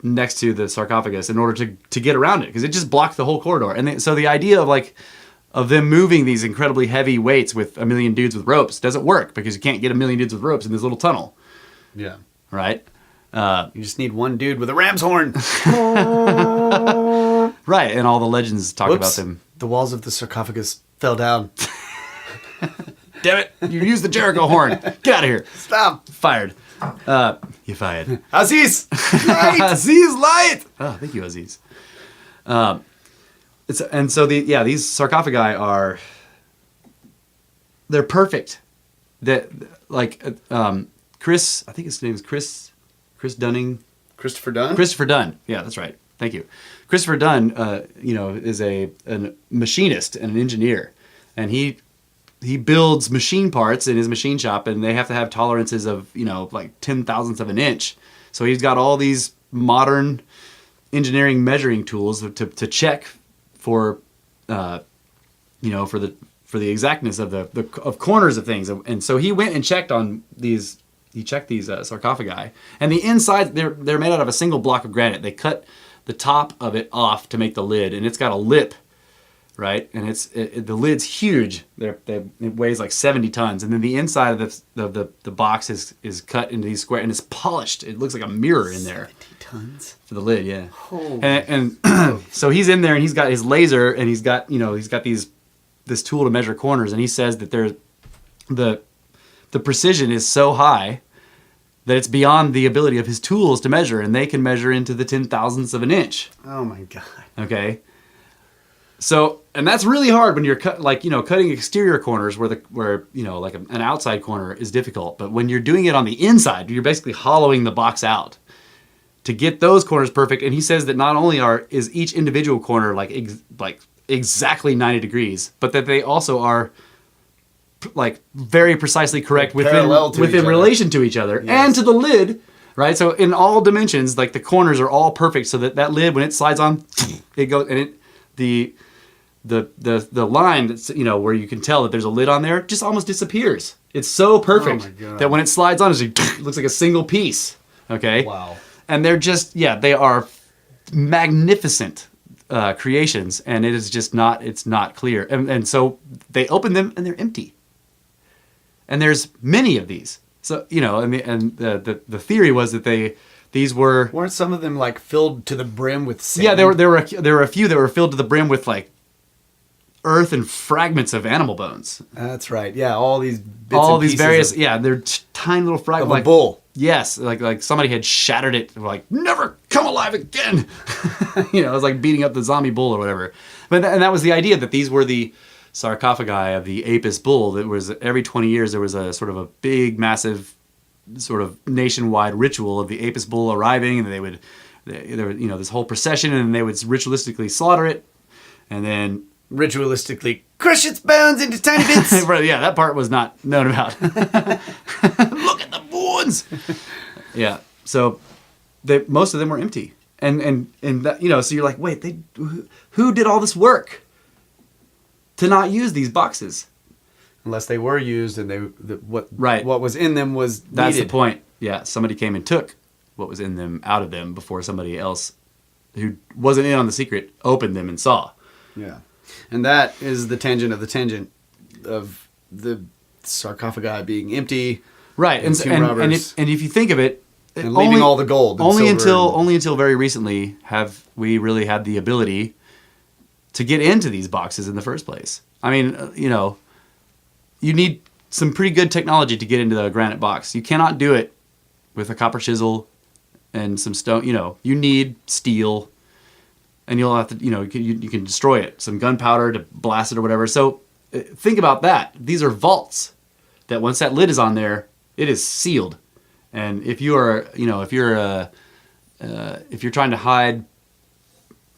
next to the sarcophagus in order to get around it, because it just blocked the whole corridor. And so the idea of them moving these incredibly heavy weights with a million dudes with ropes doesn't work, because you can't get a million dudes with ropes in this little tunnel. Yeah. Right? You just need one dude with a ram's horn. Right, and all the legends talk about them. The walls of the sarcophagus fell down. Damn it! You used the Jericho horn. Get out of here. Stop. Fired. You fired. Aziz! Light! Aziz, light! Oh, thank you, Aziz. These sarcophagi they're perfect. Chris, I think his name is Chris Dunning. Christopher Dunn? Christopher Dunn. Yeah, that's right. Thank you. Christopher Dunn, is a machinist and an engineer, and he builds machine parts in his machine shop, and they have to have tolerances of, like 10,000ths of an inch. So he's got all these modern engineering measuring tools to check for, for the exactness of corners of things. And so he went and checked on these. He checked these sarcophagi, and the inside they're made out of a single block of granite. They cut the top of it off to make the lid, and it's got a lip, right? And the lid's huge. It weighs like 70 tons, and then the inside of the box is cut into these square, and it's polished. It looks like a mirror in there. 70 tons for the lid, yeah. Oh. And so he's in there, and he's got his laser, and he's got this tool to measure corners, and he says that the precision is so high that it's beyond the ability of his tools to measure, and they can measure into the 10,000ths of an inch. Oh my God. Okay. So, and that's really hard when you're cutting exterior corners where an outside corner is difficult. But when you're doing it on the inside, you're basically hollowing the box out to get those corners perfect. And he says that not only is each individual corner like exactly 90 degrees, but that they also are very precisely correct within relation to each other, yes, and to the lid, right? So in all dimensions, like the corners are all perfect, so that lid, when it slides on, it goes, and the line that's, you know, where you can tell that there's a lid on there, just almost disappears. It's so perfect that when it slides on, it looks like a single piece. Okay. Wow. And they're just, they are magnificent creations, and it is just not, it's not clear. And so they open them and they're empty. And there's many of these. So, you know, and the theory was that these weren't some of them like filled to the brim with sand? Yeah, there were a few that were filled to the brim with like earth and fragments of animal bones. That's right. Yeah, all these bits all and these pieces various of, they're tiny little fragments of a bull. Yes, like somebody had shattered it, like never come alive again. You know, it was like beating up the zombie bull or whatever. But and that was the idea, that these were the sarcophagi of the Apis bull. That was every 20 years there was a sort of a big, massive, sort of nationwide ritual of the Apis bull arriving, and there would, you know, this whole procession, and they would ritualistically slaughter it, and then ritualistically crush its bones into tiny bits. Yeah, that part was not known about. Look at the bones. Yeah, so most of them were empty, and that, you know, so you're like, wait, who did all this work to not use these boxes? Unless they were used, and what was in them was needed. That's the point. Yeah, somebody came and took what was in them out of them before somebody else who wasn't in on the secret opened them and saw. Yeah. And that is the tangent of the sarcophagi being empty. Right. And if you think of it, and leaving all the gold. Only until very recently have we really had the ability to get into these boxes in the first place. I mean, you know, you need some pretty good technology to get into the granite box. You cannot do it with a copper chisel and some stone. You know, you need steel, and you'll have to, you know, you can destroy it. Some gunpowder to blast it or whatever. So think about that. These are vaults that once that lid is on there, it is sealed. And if you are, you know, if you're trying to hide,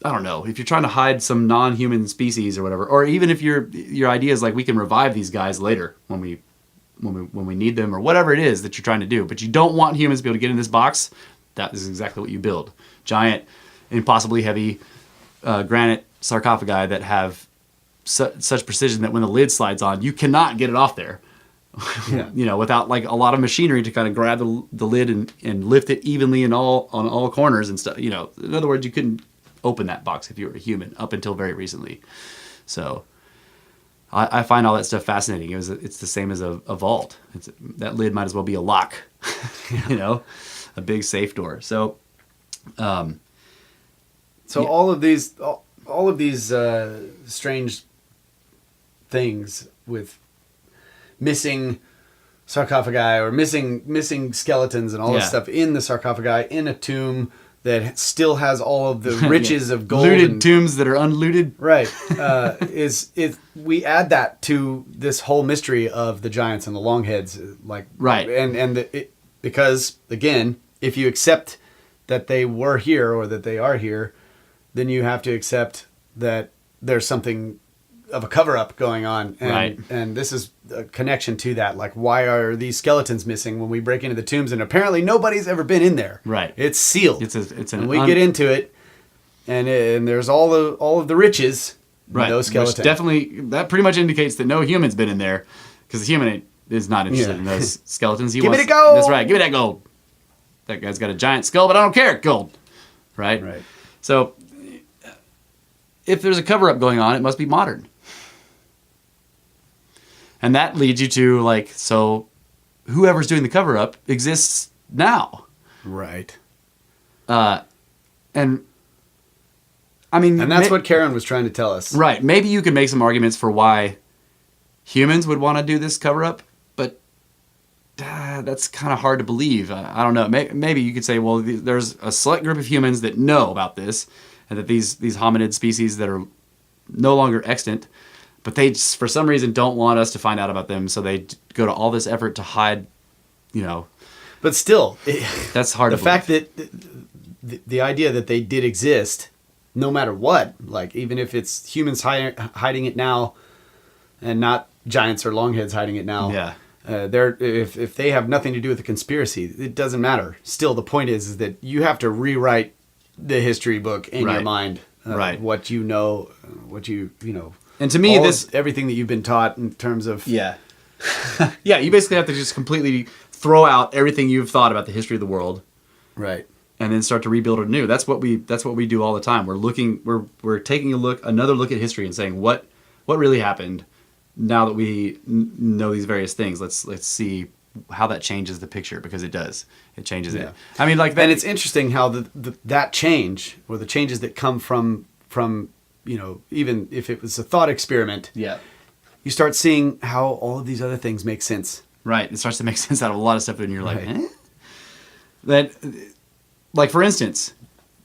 I don't know, if you're trying to hide some non-human species or whatever, or even if your idea is like, we can revive these guys later when we need them, or whatever it is that you're trying to do, but you don't want humans to be able to get in this box, that is exactly what you build. Giant, impossibly heavy granite sarcophagi that have such precision that when the lid slides on, you cannot get it off there. Yeah. You know, without like a lot of machinery to kind of grab the lid and lift it evenly on all corners and stuff. You know, in other words, you couldn't open that box if you were a human up until very recently. So I find all that stuff fascinating. It's the same as a vault. That lid might as well be a lock. You know, a big safe door. So all of these strange things with missing sarcophagi or missing skeletons and all this stuff in the sarcophagi in a tomb that still has all of the riches of gold, looted tombs that are unlooted. Right. We add that to this whole mystery of the giants and the Longheads, like right. Because again, if you accept that they were here or that they are here, then you have to accept that there's something of a cover-up going on. And, right. And this is a connection to that. Like, why are these skeletons missing when we break into the tombs? And apparently nobody's ever been in there. Right. It's sealed. And we get into it, and there's all of the riches. Right. No skeleton. Which definitely, that pretty much indicates that no human's been in there, because the human is not interested in those skeletons. Give me the gold. That's right. Give me that gold. That guy's got a giant skull, but I don't care. Gold. Right. Right. So if there's a cover-up going on, it must be modern. And that leads you to, like, so whoever's doing the cover-up exists now. Right. And, I mean... And that's what Karen was trying to tell us. Right. Maybe you could make some arguments for why humans would want to do this cover-up, but that's kind of hard to believe. I don't know. Maybe you could say, well, there's a select group of humans that know about this, and that these hominid species that are no longer extant, but they just, for some reason, don't want us to find out about them, so they go to all this effort to hide, you know. But still, that's hard to believe. The fact that the idea that they did exist, no matter what, like even if it's humans hiding it now, and not giants or longheads hiding it now, if they have nothing to do with the conspiracy, it doesn't matter. Still, the point is that you have to rewrite the history book in your mind. What you know, And to me, everything that you've been taught in terms of yeah, you basically have to just completely throw out everything you've thought about the history of the world, right, and then start to rebuild it anew. That's what we do all the time. We're taking another look at history and saying what really happened. Now that we know these various things, let's see how that changes the picture, because it does. It changes it. I mean, like that. And it's interesting how that change, or the changes that come from even if it was a thought experiment, you start seeing how all of these other things make sense. Right. It starts to make sense out of a lot of stuff, and you're like, That, like, for instance,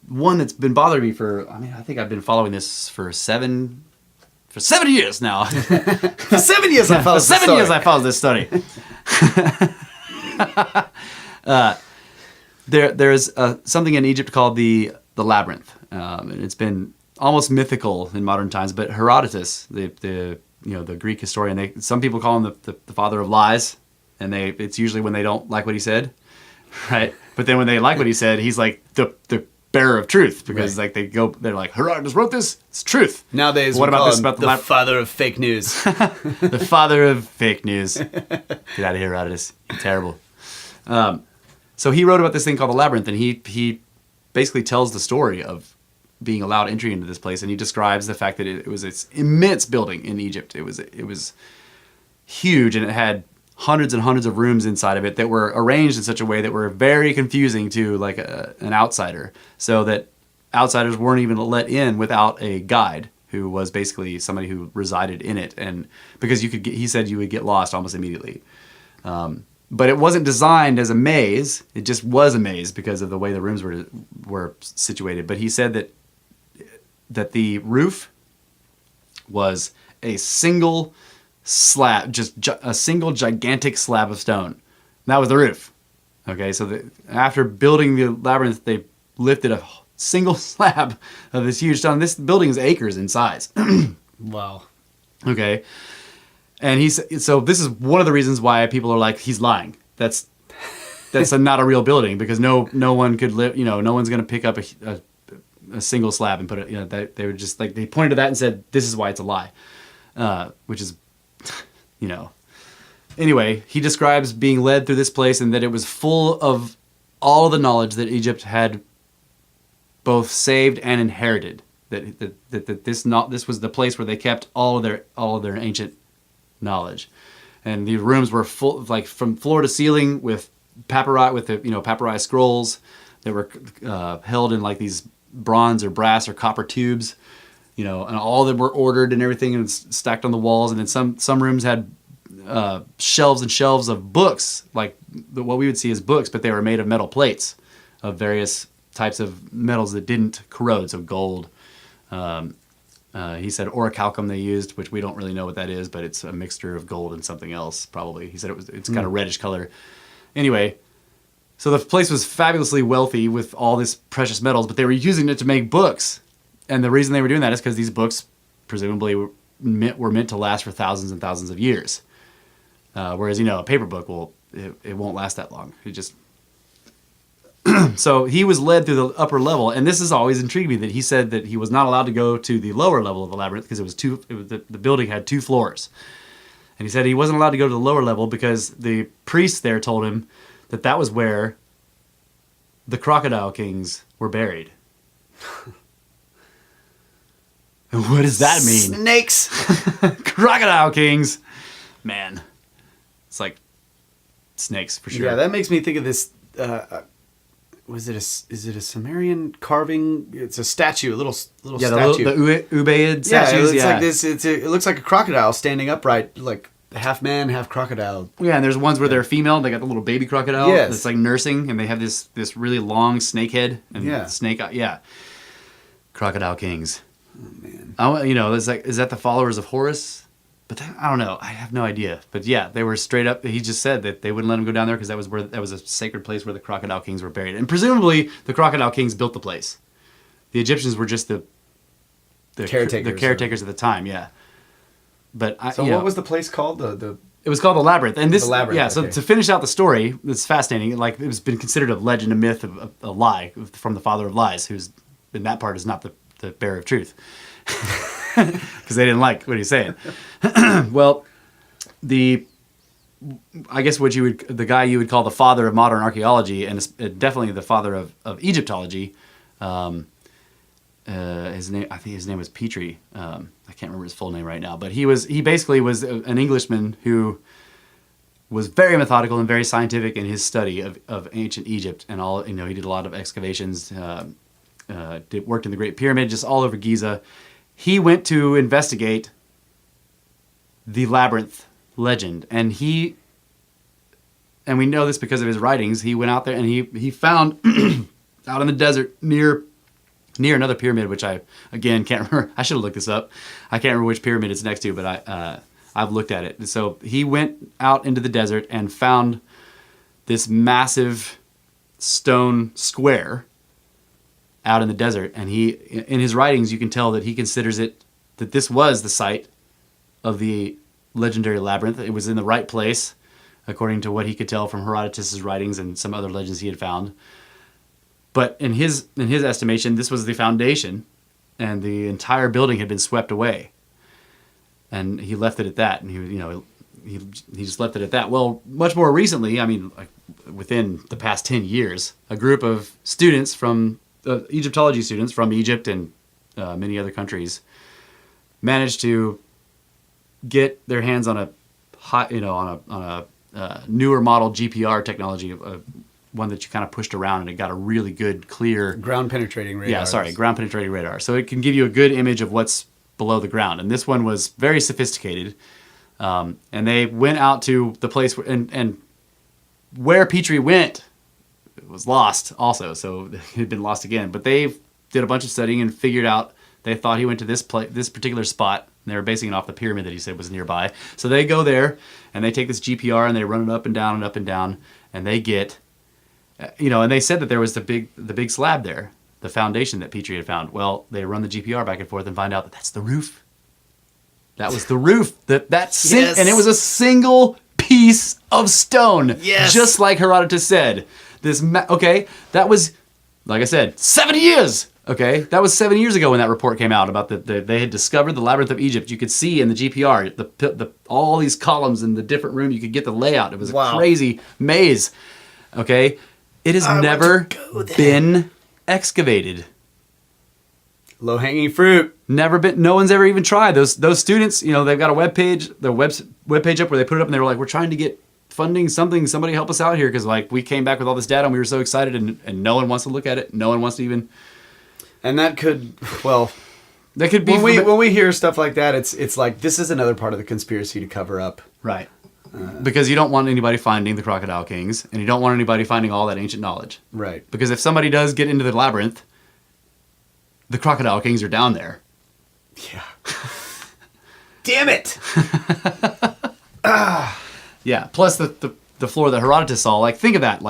one that's been bothering me I think I've been following this for 7 years now. For 7 years I followed this story. 7 years I followed this study. There's something in Egypt called the labyrinth. And it's been almost mythical in modern times, but Herodotus, the Greek historian, some people call him the father of lies, and it's usually when they don't like what he said, right? But then when they like what he said, he's like the bearer of truth, because they're like, Herodotus wrote this, it's truth. Nowadays, what about this? About the father of fake news. The father of fake news. Get out of here, Herodotus. You're terrible. So he wrote about this thing called the labyrinth, and he basically tells the story of being allowed entry into this place, and he describes the fact that it was this immense building in Egypt. It was huge, and it had hundreds and hundreds of rooms inside of it that were arranged in such a way that were very confusing to like an outsider, so that outsiders weren't even let in without a guide who was basically somebody who resided in it, and because he said you would get lost almost immediately. But it wasn't designed as a maze; it just was a maze because of the way the rooms were situated. But he said that the roof was a single slab, just a single gigantic slab of stone. That was the roof. Okay, so after building the labyrinth, they lifted a single slab of this huge stone. This building is acres in size. Wow. Okay, and so this is one of the reasons why people are like, he's lying. That's not a real building, because no one could live. No one's going to pick up a single slab and put it. They were just like, they pointed to that and said, this is why it's a lie, which is. Anyway, he describes being led through this place, and that it was full of all of the knowledge that Egypt had both saved and inherited. That this was the place where they kept all of their ancient knowledge, and the rooms were full, like from floor to ceiling, with papyri scrolls that were held in like these bronze or brass or copper tubes. And all of them were ordered and everything, and stacked on the walls. And then some rooms had shelves and shelves of books, like what we would see as books, but they were made of metal plates of various types of metals that didn't corrode, so gold. He said orichalcum they used, which we don't really know what that is, but it's a mixture of gold and something else, probably. He said it's kind of reddish color. Anyway, so the place was fabulously wealthy with all this precious metals, but they were using it to make books. And the reason they were doing that is because these books presumably were meant to last for thousands and thousands of years. Whereas, a paper book, it won't last that long. It just... So he was led through the upper level, and this has always intrigued me, that he said that he was not allowed to go to the lower level of the labyrinth because the building had 2 floors. And he said he wasn't allowed to go to the lower level because the priests there told him that was where the crocodile kings were buried. What does that mean? Snakes. Crocodile kings. Man. It's like snakes for sure. Yeah, that makes me think of this. Is it a Sumerian carving? It's a statue, a little statue. The Ubaid statues. It looks like this. It looks like a crocodile standing upright, like half man, half crocodile. Yeah, and there's ones where they're female. They got the little baby crocodile. Yes. That's like nursing, and they have this really long snake head and snake. Yeah. Crocodile kings. Oh man. It's like, is that the followers of Horus? But I don't know. I have no idea. But yeah, they were straight up. He just said that they wouldn't let him go down there because that was a sacred place where the crocodile kings were buried, and presumably the crocodile kings built the place. The Egyptians were just the caretakers. The caretakers at the time. Yeah. But what was the place called? The It was called the Labyrinth, and this, The Labyrinth, yeah. So okay. to finish out the story, it's fascinating. Like it's been considered a legend, a myth, a lie from the father of lies, who's in that part is not the bearer of truth, because they didn't like what he's saying. Well, I guess the guy you would call the father of modern archaeology, and definitely the father of Egyptology. His name, I think his name was Petrie. I can't remember his full name right now, but he basically was an Englishman who was very methodical and very scientific in his study of ancient Egypt and all. He did a lot of excavations, worked in the Great Pyramid, just all over Giza. He went to investigate the Labyrinth legend, and we know this because of his writings. He went out there and he found out in the desert near another pyramid, which I again can't remember. I should have looked this up. I can't remember which pyramid it's next to, but I've looked at it. So he went out into the desert and found this massive stone square out in the desert, and in his writings you can tell that he considers that this was the site of the legendary labyrinth. It was in the right place, according to what he could tell from Herodotus' writings and some other legends he had found. But in his estimation, this was the foundation, and the entire building had been swept away. And he left it at that. And he just left it at that. Well, much more recently, I mean, like within the past 10 years, a group of students from Egyptology students from Egypt and many other countries managed to get their hands on a newer model GPR technology, one that you kind of pushed around, and it got a really good, clear ground penetrating radar. Yeah, sorry, ground penetrating radar. So it can give you a good image of what's below the ground. And this one was very sophisticated. And they went out to the place and where Petrie went, it was lost also. So it had been lost again. But they did a bunch of studying and figured out they thought he went to this particular spot. And they were basing it off the pyramid that he said was nearby. So they go there and they take this GPR and they run it up and down and up and down, and they get, and they said that there was the big slab there, the foundation that Petrie had found. Well, they run the GPR back and forth and find out that that's the roof. That was the roof. Yes. And it was a single piece of stone. Yes. Just like Herodotus said. That was, like I said, 70 years. Okay, that was 7 years ago when that report came out about they had discovered the Labyrinth of Egypt. You could see in the GPR all these columns in the different room. You could get the layout. It was a crazy maze. Okay, it has never been excavated. Low hanging fruit. Never been. No one's ever even tried. Those students, they've got a webpage, their webpage up where they put it up, and they were like, "We're trying to get funding, something. Somebody help us out here," because we came back with all this data and we were so excited, and no one wants to look at it. No one wants to even. And that could be when we hear stuff like that, it's like this is another part of the conspiracy to cover up. Right. Because you don't want anybody finding the Crocodile Kings, and you don't want anybody finding all that ancient knowledge. Right. Because if somebody does get into the labyrinth, the Crocodile Kings are down there. Yeah. Damn it. Yeah. Plus the floor that Herodotus saw. Think of that.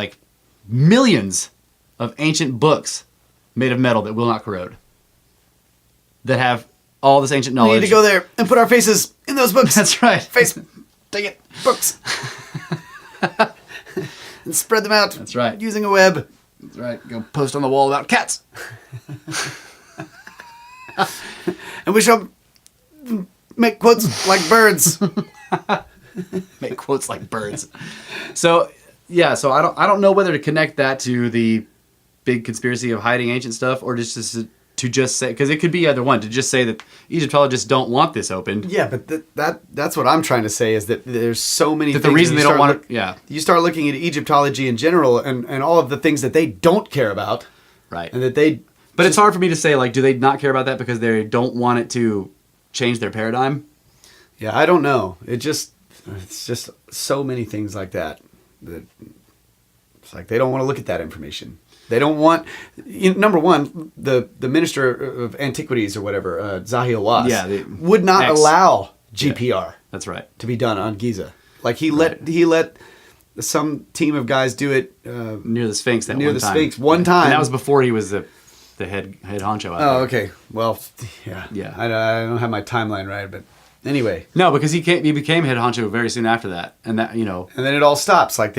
Millions of ancient books made of metal that will not corrode. That have all this ancient knowledge. We need to go there and put our faces in those books. That's right. Face. Take it. Books. And spread them out. That's right. Using a web. That's right. Go post on the wall about cats. And we shall make quotes like birds. Make quotes like birds. So I don't know whether to connect that to the big conspiracy of hiding ancient stuff, or just to just say, because it could be either one, to just say that Egyptologists don't want this opened. Yeah, but that's what I'm trying to say, is that there's so many things. The reason they don't want it, yeah. You start looking at Egyptology in general and all of the things that they don't care about. Right. And that they... But it's hard for me to say, do they not care about that because they don't want it to change their paradigm? Yeah, I don't know. It's just so many things like that. It's like they don't want to look at that information. They don't want, number one, the Minister of Antiquities or whatever, Zahi Hawass, would not allow GPR. Yeah, that's right. To be done on Giza. He let some team of guys do it near the Sphinx. Sphinx one time. And that was before he was the head honcho out there. Oh, okay. Well, yeah. Yeah. I don't have my timeline right, but Anyway. No, because he became head honcho very soon after that, and that and then it all stops. Like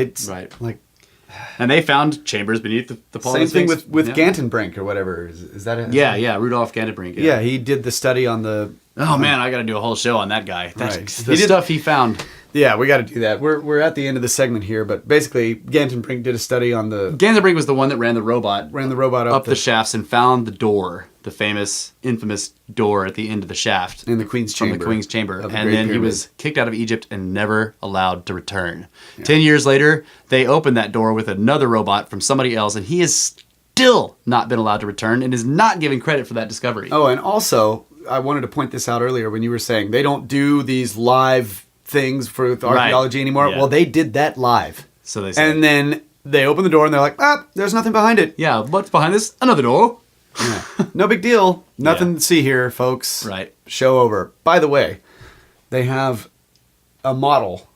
and they found chambers beneath the same thing with Gantenbrink or whatever. Is that it? Yeah, Rudolf Gantenbrink. Yeah, he did the study on the. Oh man, I got to do a whole show on that guy. That's right. the stuff he found. Yeah, we got to do that. We're at the end of the segment here, but basically, Gantenbrink did a study on the. Gantenbrink was the one that ran the robot up the shafts and found the door, the infamous door at the end of the shaft in the Queen's Chamber. From the Queen's Chamber, and then he was kicked out of Egypt and never allowed to return. Yeah. 10 years later, they opened that door with another robot from somebody else, and he has still not been allowed to return and is not given credit for that discovery. Oh, and also, I wanted to point this out earlier when you were saying they don't do these live things for archaeology anymore. Yeah. Well, they did that live. So they said. And then they open the door and they're like, there's nothing behind it. Yeah, what's behind this? Another door. Yeah. No big deal. Nothing to see here, folks. Right. Show over. By the way, they have a model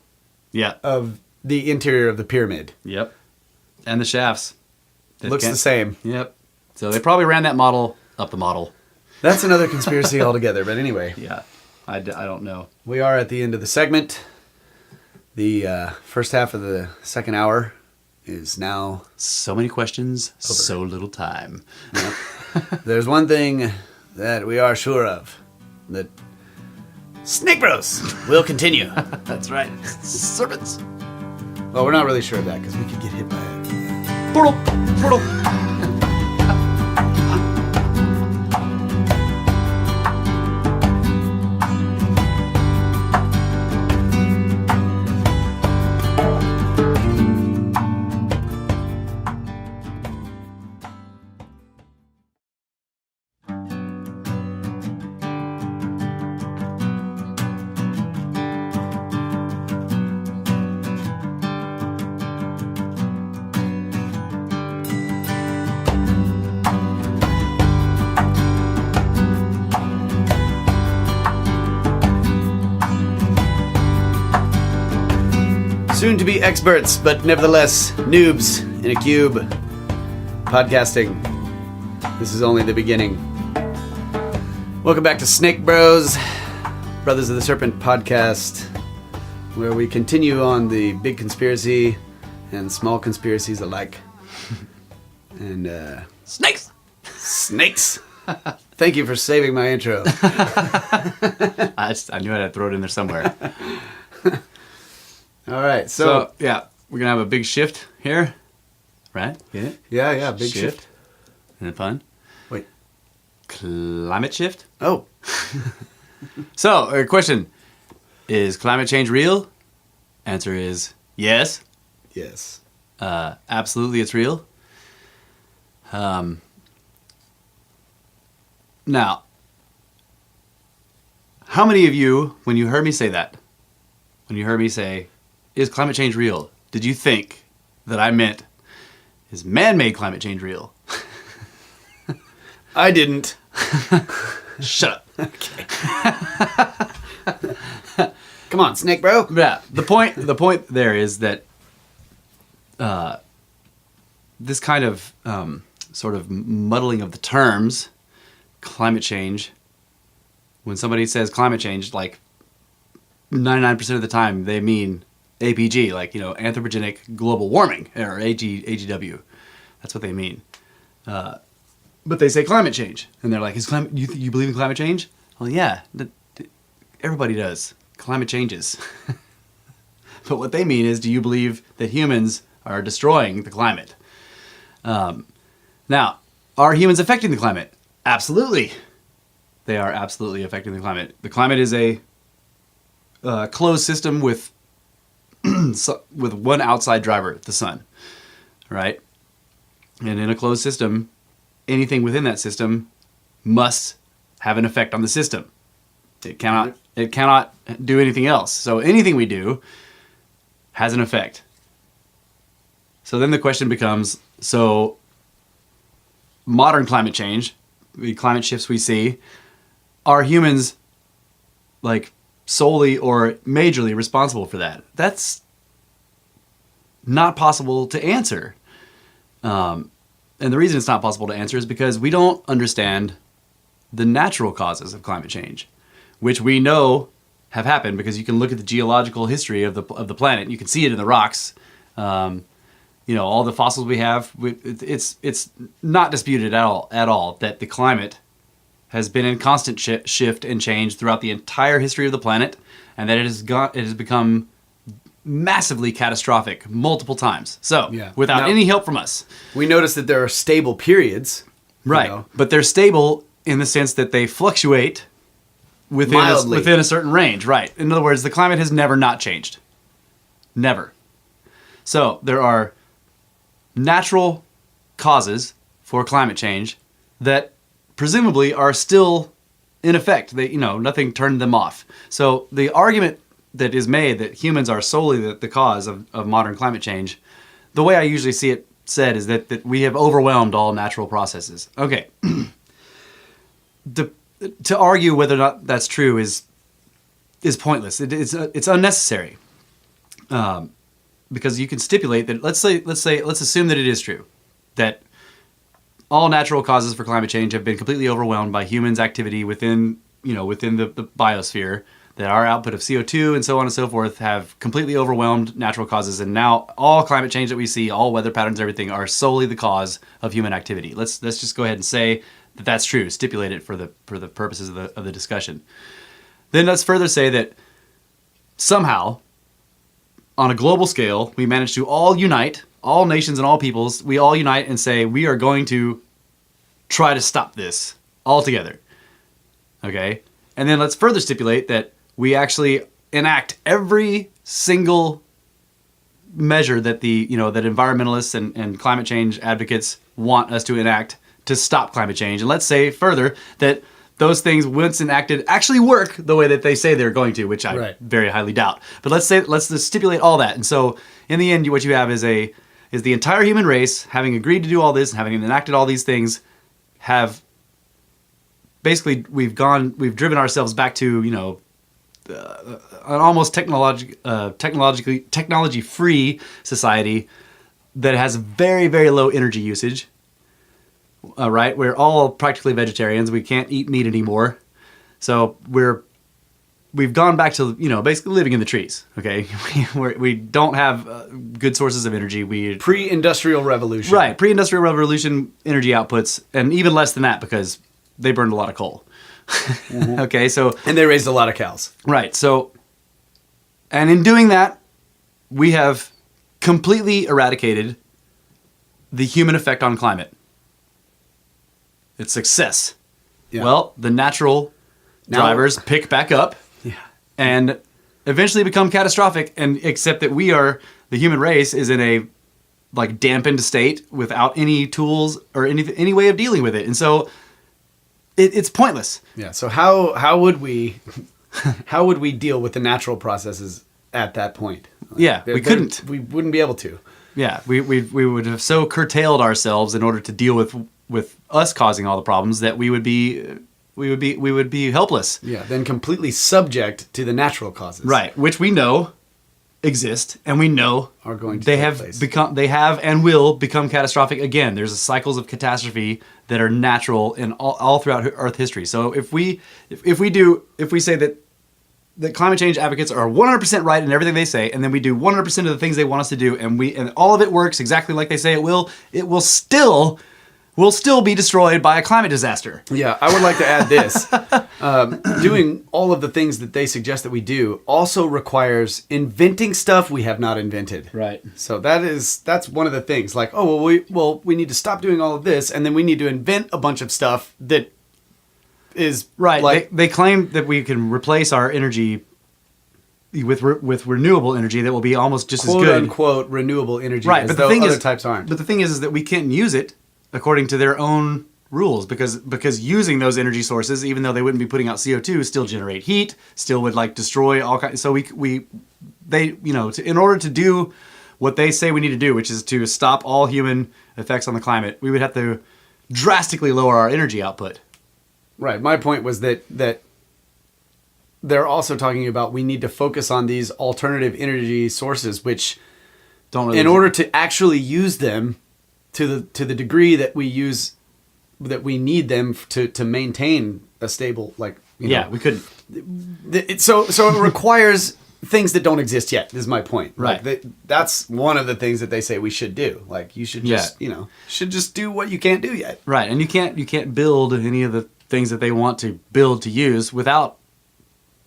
of the interior of the pyramid. Yep. And the shafts. Looks the same. Yep. So they probably ran that model up the model. That's another conspiracy altogether. But anyway. Yeah. I don't know. We are at the end of the segment. The first half of the second hour is now... So many questions, over. So little time. Yep. There's one thing that we are sure of. That SnakeBros will continue. That's right. Serpents. Well, we're not really sure of that because we could get hit by it. Portal. Soon to be experts, but nevertheless noobs in a cube. Podcasting. This is only the beginning. Welcome back to SnakeBros, Brothers of the Serpent podcast, where we continue on the big conspiracy and small conspiracies alike. And snakes. Thank you for saving my intro. I knew I had to throw it in there somewhere. All right, so yeah, we're gonna have a big shift here, right? Get it? Yeah, big shift. Isn't it fun? Wait, climate shift? Oh, so question: is climate change real? Answer is yes. Yes. Absolutely, it's real. Now, how many of you, when you heard me say that, when you heard me say, is climate change real, did you think that I meant, is man-made climate change real? I didn't. Shut up. Okay. Come on, Snake Bro. Yeah. The point there is that this kind of sort of muddling of the terms, climate change, when somebody says climate change, like 99% of the time they mean APG, like, anthropogenic global warming, or AGW. That's what they mean. But they say climate change, and they're like, you believe in climate change? Well, yeah, everybody does. Climate changes. But what they mean is, do you believe that humans are destroying the climate? Now, are humans affecting the climate? Absolutely. They are absolutely affecting the climate. The climate is a closed system with one outside driver, the sun, right? And in a closed system, anything within that system must have an effect on the system. It cannot do anything else. So anything we do has an effect. So then the question becomes, so modern climate change, the climate shifts we see, are humans like solely or majorly responsible for that? That's not possible to answer. And the reason it's not possible to answer is because we don't understand the natural causes of climate change, which we know have happened because you can look at the geological history of the planet. You can see it in the rocks. All the fossils we have. It's not disputed at all that the climate has been in constant shift and change throughout the entire history of the planet, and that it has become massively catastrophic multiple times. So, without any help from us. We notice that there are stable periods. Right. But they're stable in the sense that they fluctuate within a certain range. Right. In other words, the climate has never not changed. Never. So, there are natural causes for climate change that presumably are still in effect. Nothing turned them off. So the argument that is made that humans are solely the cause of modern climate change, the way I usually see it said is that we have overwhelmed all natural processes. Okay. To argue whether or not that's true is pointless. It's unnecessary. Because you can stipulate that, let's assume that it is true, that all natural causes for climate change have been completely overwhelmed by humans' activity within the biosphere, that our output of CO2 and so on and so forth have completely overwhelmed natural causes, and now all climate change that we see, all weather patterns, everything, are solely the cause of human activity. Let's just go ahead and say that that's true, stipulate it for the purposes of the discussion. Then let's further say that somehow, on a global scale, we managed to all unite, all nations and all peoples, we all unite and say, we are going to try to stop this altogether. Okay? And then let's further stipulate that we actually enact every single measure that that environmentalists and climate change advocates want us to enact to stop climate change. And let's say further that those things, once enacted, actually work the way that they say they're going to, which I very highly doubt. But let's just stipulate all that. And so in the end, what you have is the entire human race, having agreed to do all this and having enacted all these things, have basically we've driven ourselves back to an almost technology-free society that has very, very low energy usage. Right? We're all practically vegetarians. We can't eat meat anymore. So we've gone back to, basically living in the trees. Okay. We don't have good sources of energy. Pre-industrial revolution. Right. Pre-industrial revolution energy outputs, and even less than that because they burned a lot of coal. Mm-hmm. Okay. And they raised a lot of cows. Right. So, and in doing that, we have completely eradicated the human effect on climate. It's success. Yeah. Well, the natural drivers pick back up and eventually become catastrophic, and except that the human race is in a dampened state without any tools or any way of dealing with it. And so it's pointless. Yeah. So how would we deal with the natural processes at that point? We couldn't. We wouldn't be able to. Yeah. We would have so curtailed ourselves in order to deal with us causing all the problems that we would be helpless. Yeah, then completely subject to the natural causes. Right, which we know exist, and we know are going to they have and will become catastrophic again. There's cycles of catastrophe that are natural in all throughout Earth history. So if we say that climate change advocates are 100% right in everything they say, and then we do 100% of the things they want us to do, and all of it works exactly like they say it will still be destroyed by a climate disaster. Yeah, I would like to add this. Doing all of the things that they suggest that we do also requires inventing stuff we have not invented. Right. So that's one of the things. Like, we need to stop doing all of this, and then we need to invent a bunch of stuff that is right. They claim that we can replace our energy with renewable energy that will be almost just quote as good. Unquote renewable energy. Right, as but the thing other is, types aren't. But the thing is that we can't use it according to their own rules, because using those energy sources, even though they wouldn't be putting out CO2, still generate heat, still would destroy all kinds. So in order to do what they say we need to do, which is to stop all human effects on the climate, we would have to drastically lower our energy output. Right. My point was that they're also talking about we need to focus on these alternative energy sources, which don't really, in order to actually use them to the degree that we need them to maintain a stable we couldn't. So it requires things that don't exist yet, is my point. Right. Like that's one of the things that they say we should do. Like you should just, should just do what you can't do yet. Right. And you can't build any of the things that they want to build to use without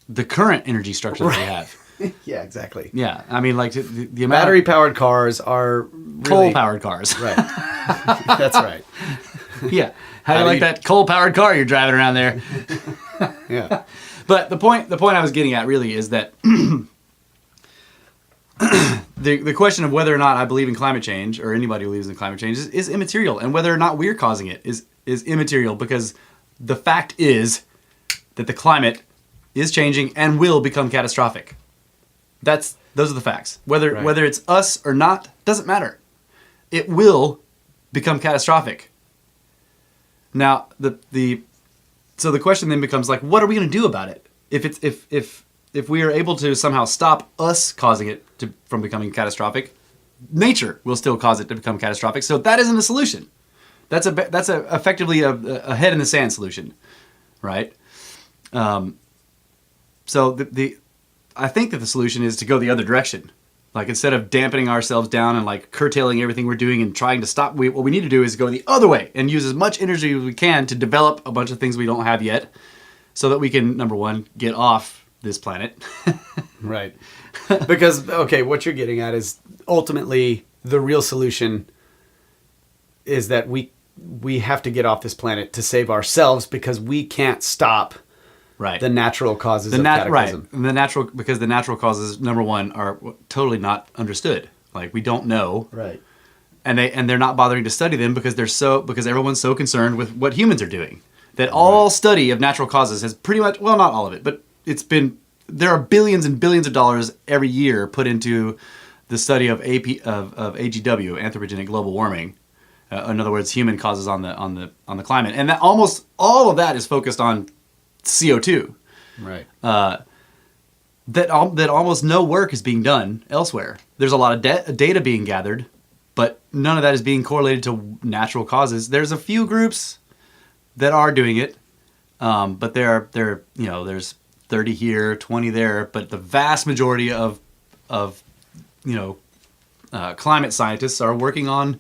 the current energy structure that they have. Yeah, exactly. Yeah. I mean, like the amount battery-powered cars are really... coal-powered cars. Right. That's right. Yeah. How do you like that coal-powered car you're driving around there? Yeah. But the point I was getting at really is that the question of whether or not I believe in climate change, or anybody who believes in climate change, is immaterial, and whether or not we're causing it is immaterial, because the fact is that the climate is changing and will become catastrophic. Those are the facts. Whether it's us or not doesn't matter. It will become catastrophic. Now so the question then becomes, like, what are we going to do about it? If we are able to somehow stop us causing it from becoming catastrophic, nature will still cause it to become catastrophic. So that isn't a solution. That's effectively a head in the sand solution, right? So I think that the solution is to go the other direction. Like, instead of dampening ourselves down and like curtailing everything we're doing and trying to stop, what we need to do is go the other way and use as much energy as we can to develop a bunch of things we don't have yet, so that we can, number one, get off this planet. Right. Because, okay, what you're getting at is ultimately the real solution is that we have to get off this planet to save ourselves, because we can't stop the natural causes of cataclysm. Right. Because the natural causes, number one, are totally not understood. Like, we don't know. Right. And they're not bothering to study them because everyone's so concerned with what humans are doing. That all study of natural causes has pretty much, well, not all of it, but there are billions and billions of dollars every year put into the study of AGW, anthropogenic global warming. In other words, human causes on the climate, and that almost all of that is focused on CO2. Right. That almost no work is being done elsewhere. There's a lot of data being gathered, but none of that is being correlated to natural causes. There's a few groups that are doing it, but there's 30 here, 20 there, but the vast majority of climate scientists are working on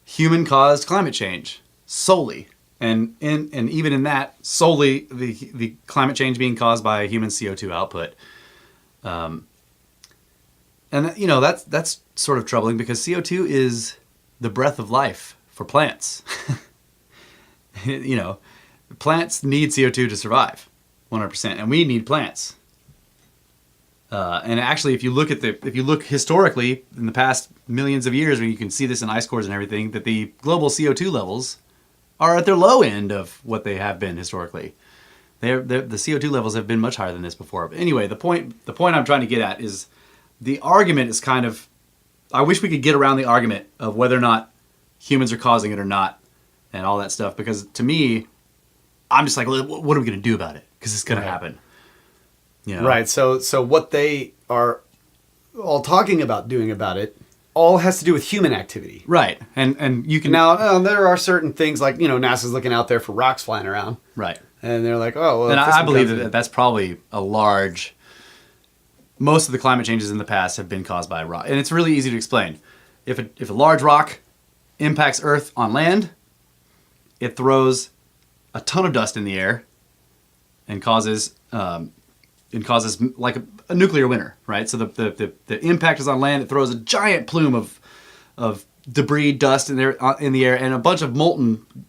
human-caused climate change solely. And even in that, solely the climate change being caused by human CO2 output. That's sort of troubling, because CO2 is the breath of life for plants. Plants need CO2 to survive, 100%, and we need plants. And actually, if you look historically in the past millions of years, when you can see this in ice cores and everything, that the global CO2 levels are at their low end of what they have been historically. The CO2 levels have been much higher than this before. But anyway, the point I'm trying to get at is the argument is kind of, I wish we could get around the argument of whether or not humans are causing it or not, and all that stuff, because to me, I'm just like, what are we going to do about it? Because it's going to happen. Right. So what they are all talking about doing about it all has to do with human activity. Right. And you can... Now, there are certain things like, NASA's looking out there for rocks flying around. Right. And they're like, oh, well... And I believe that's probably a large... Most of the climate changes in the past have been caused by rock. And it's really easy to explain. If a large rock impacts Earth on land, it throws a ton of dust in the air and causes like a nuclear winter, right? So the impact is on land. It throws a giant plume of debris, dust in the air, and a bunch of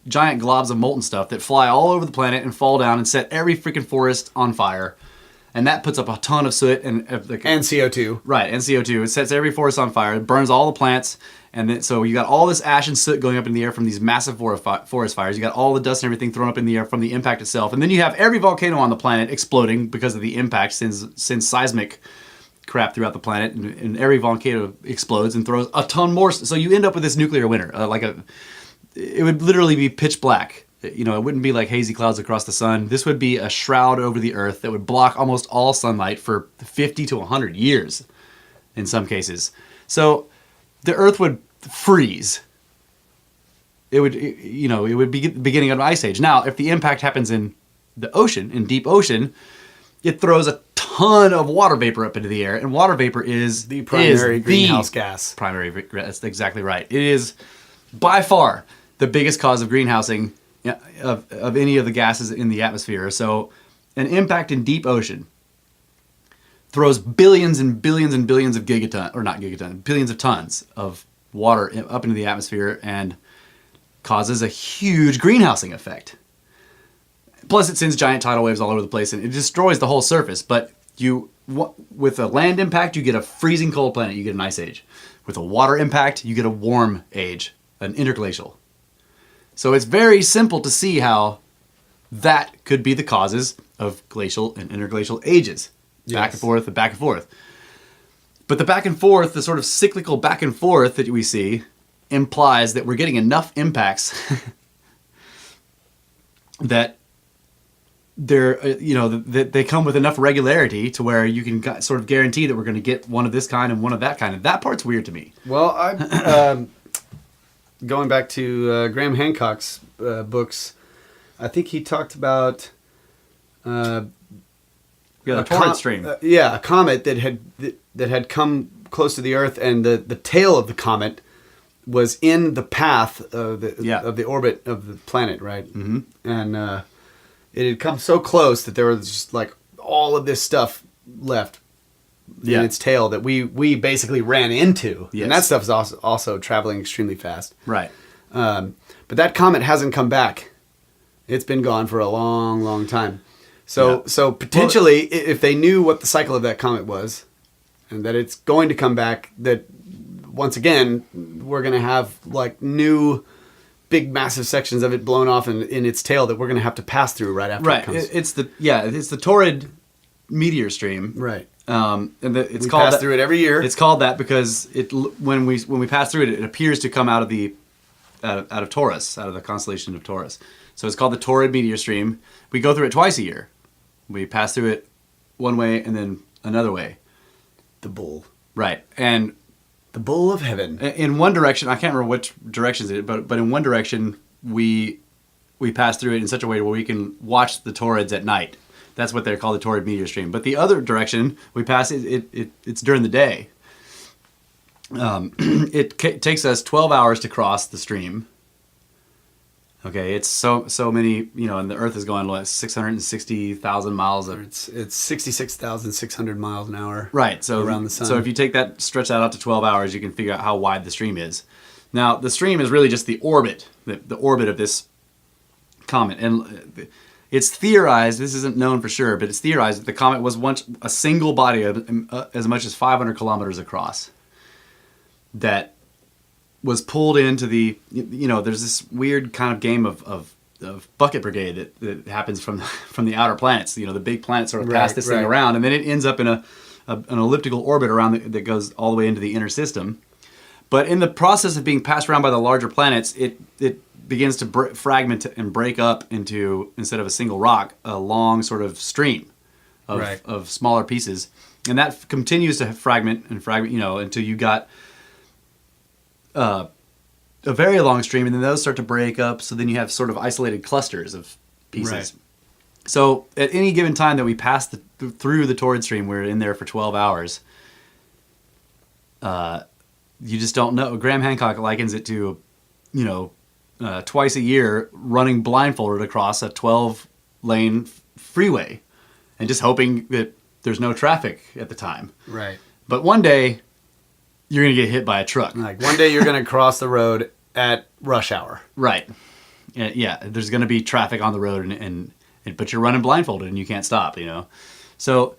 giant globs of molten stuff that fly all over the planet and fall down and set every freaking forest on fire. And that puts up a ton of soot and CO2. Right, and CO2. It sets every forest on fire. It burns all the plants. And then, so you got all this ash and soot going up in the air from these massive forest fires. You got all the dust and everything thrown up in the air from the impact itself. And then you have every volcano on the planet exploding because of the impact, since seismic crap throughout the planet. And every volcano explodes and throws a ton more. So you end up with this nuclear winter. It would literally be pitch black. It wouldn't be like hazy clouds across the sun. This would be a shroud over the Earth that would block almost all sunlight for 50 to 100 years in some cases. So the Earth would freeze. It would be the beginning of an ice age. Now, if the impact happens in the ocean, in deep ocean, it throws a ton of water vapor up into the air, and water vapor is the primary greenhouse gas. That's exactly right. It is by far the biggest cause of greenhousing of any of the gases in the atmosphere. So an impact in deep ocean throws billions and billions and billions of billions of tons of water up into the atmosphere and causes a huge greenhousing effect. Plus, it sends giant tidal waves all over the place, and it destroys the whole surface. But with a land impact, you get a freezing cold planet. You get an ice age. With a water impact, you get a warm age, an interglacial. So it's very simple to see how that could be the causes of glacial and interglacial ages. Yes. Back and forth. But the back and forth, the sort of cyclical back and forth that we see, implies that we're getting enough impacts that they come with enough regularity to where you can sort of guarantee that we're going to get one of this kind and one of that kind. And that part's weird to me. Well, going back to Graham Hancock's books, I think he talked about the torrent stream. A comet that had come close to the Earth, and the tail of the comet was in the path of the orbit of the planet, right? Mm-hmm. And it had come so close that there was just like all of this stuff left in its tail that we basically ran into. Yes. And that stuff is also traveling extremely fast. Right. But that comet hasn't come back. It's been gone for a long, long time. So potentially, if they knew what the cycle of that comet was, and that it's going to come back, that once again, we're going to have like new big massive sections of it blown off in its tail that we're going to have to pass through right after it comes. It's the torrid meteor stream. Right. And we pass through it every year. It's called that because when we pass through it, it appears to come out of Taurus, out of the constellation of Taurus. So it's called the torrid meteor stream. We go through it twice a year. We pass through it one way and then another way. The bull. Right. And the bull of heaven. In one direction, I can't remember which directions it is, but in one direction, we pass through it in such a way where we can watch the torrids at night. That's what they're called, the torrid meteor stream. But the other direction we pass, it's during the day. It takes us 12 hours to cross the stream. Okay, it's so many, and the Earth is going like 660,000 miles. It's 66,600 miles an hour. Right, so around the sun. So if you stretch that out to 12 hours, you can figure out how wide the stream is. Now, the stream is really just the orbit, the orbit of this comet, and it's theorized. This isn't known for sure, but it's theorized that the comet was once a single body of as much as 500 kilometers across. That was pulled into there's this weird kind of game of bucket brigade that happens from the outer planets. The big planets sort of pass this thing around, and then it ends up in an elliptical orbit around that goes all the way into the inner system. But in the process of being passed around by the larger planets, it begins to fragment and break up into, instead of a single rock, a long sort of stream of smaller pieces, and that continues to fragment until you got a very long stream, and then those start to break up, so then you have sort of isolated clusters of pieces. Right. So at any given time that we pass through the torrid stream, we're in there for 12 hours. You just don't know. Graham Hancock likens it to, twice a year running blindfolded across a 12-lane freeway and just hoping that there's no traffic at the time. Right. But one day, you're going to get hit by a truck. Like one day you're going to cross the road at rush hour. Right. Yeah, there's going to be traffic on the road, but you're running blindfolded and you can't stop, So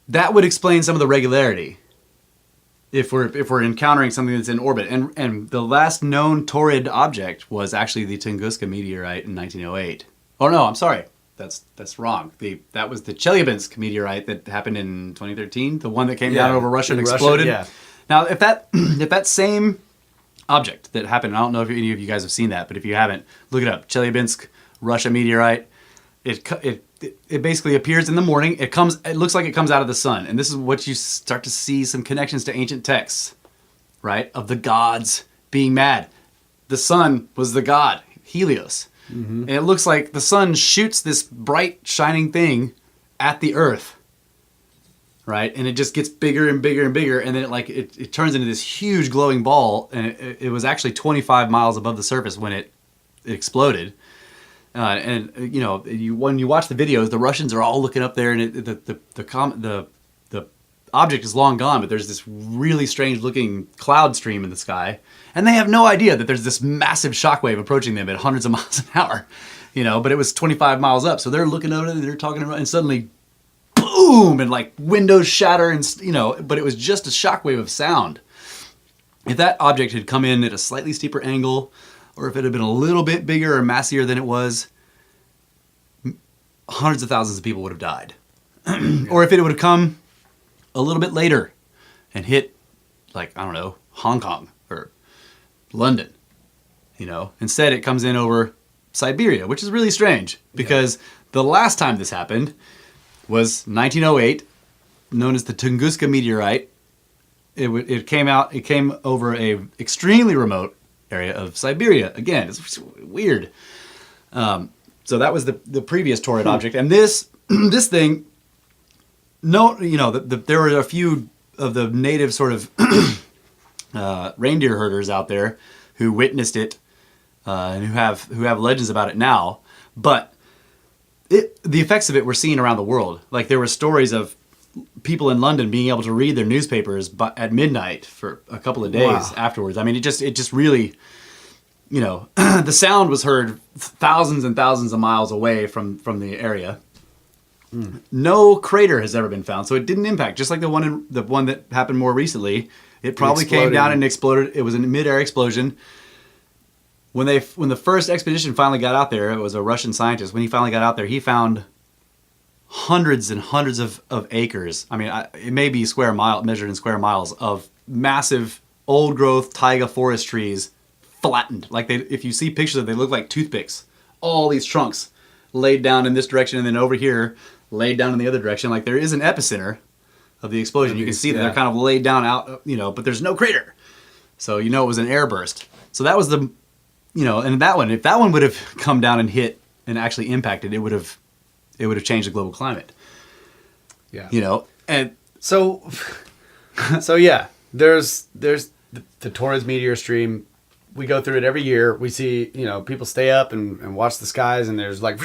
that would explain some of the regularity if we're encountering something that's in orbit. And the last known torrid object was actually the Tunguska meteorite in 1908. Oh no, I'm sorry. That's wrong. That was the Chelyabinsk meteorite that happened in 2013, the one that came down over Russia and exploded. Yeah. Now, if that same object that happened, I don't know if any of you guys have seen that, but if you haven't, look it up. Chelyabinsk, Russia meteorite. It basically appears in the morning. It looks like it comes out of the sun, and this is what you start to see some connections to ancient texts, right? Of the gods being mad. The sun was the god, Helios. and it looks like the sun shoots this bright, shining thing at the Earth, right? And it just gets bigger and bigger and bigger, and then it turns into this huge glowing ball, and it was actually 25 miles above the surface when it exploded. And you know, when you watch the videos, the Russians are all looking up there, and the object is long gone, but there's this really strange looking cloud stream in the sky, and they have no idea that there's this massive shockwave approaching them at hundreds of miles an hour, you know, but it was 25 miles up. So they're looking over it, and they're talking about, and suddenly boom, and like windows shatter, and you know, but it was just a shockwave of sound. If that object had come in at a slightly steeper angle, or if it had been a little bit bigger or massier than it was, hundreds of thousands of people would have died. Or if it would have come a little bit later and hit, like, I don't know, Hong Kong or London, you know. Instead, it comes in over Siberia, which is really strange, because the last time this happened was 1908, known as the Tunguska meteorite. It came over a extremely remote area of Siberia. Again, it's weird. So that was the previous Taurid object, and this thing. No, you know, there were a few of the native sort of reindeer herders out there who witnessed it and who have legends about it now. But the effects of it were seen around the world. Like, there were stories of people in London being able to read their newspapers at midnight for a couple of days afterwards. I mean, it just really, you know, the sound was heard thousands and thousands of miles away from the area. No crater has ever been found, so it didn't impact. Just like the one that happened more recently, it probably came down and exploded. It was a mid-air explosion. When the first expedition finally got out there, it was a Russian scientist. When he finally got out there, he found hundreds and hundreds of acres. I mean, it may be measured in square miles of massive old-growth taiga forest trees, flattened. Like, if you see pictures of them, they look like toothpicks. All these trunks laid down in this direction, and then over here laid down in the other direction. Like, there is an epicenter of the explosion. You can see that they're kind of laid down out, you know, but there's no crater. So you know it was an air burst. So that was and if that one would have come down and hit and actually impacted, it would have changed the global climate. Yeah. You know, and so yeah, there's the Taurus meteor stream. We go through it every year. We see, you know, people stay up and watch the skies, and there's like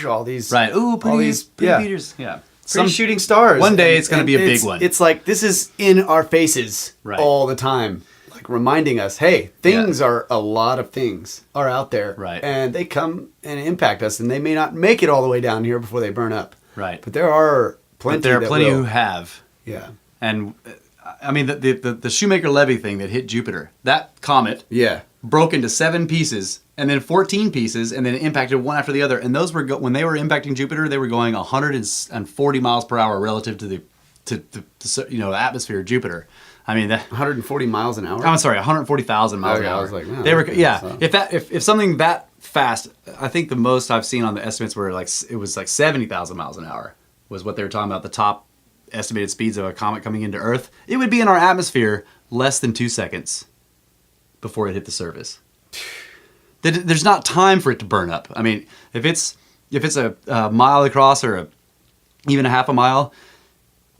all these pretty meteors. Yeah. Some shooting stars. One day it's going to be a big one. It's like, this is in our faces all the time, like reminding us, hey, a lot of things are out there, and they come and impact us, and they may not make it all the way down here before they burn up. Right. But there are plenty. Who have. Yeah. And I mean, the Shoemaker-Levy thing that hit Jupiter, that comet. Yeah. Broke into 7 pieces, and then 14 pieces, and then impacted one after the other. And those were when they were impacting Jupiter, they were going 140 miles per hour relative to the atmosphere of Jupiter. I mean, 140 miles an hour. I'm sorry, 140,000 miles an hour. I was like, no, they were if something that fast, I think the most I've seen on the estimates were like it was like 70,000 miles an hour was what they were talking about. The top estimated speeds of a comet coming into Earth. It would be in our atmosphere less than 2 seconds before it hit the surface. There's not time for it to burn up. I mean, if it's a mile across or even a half a mile,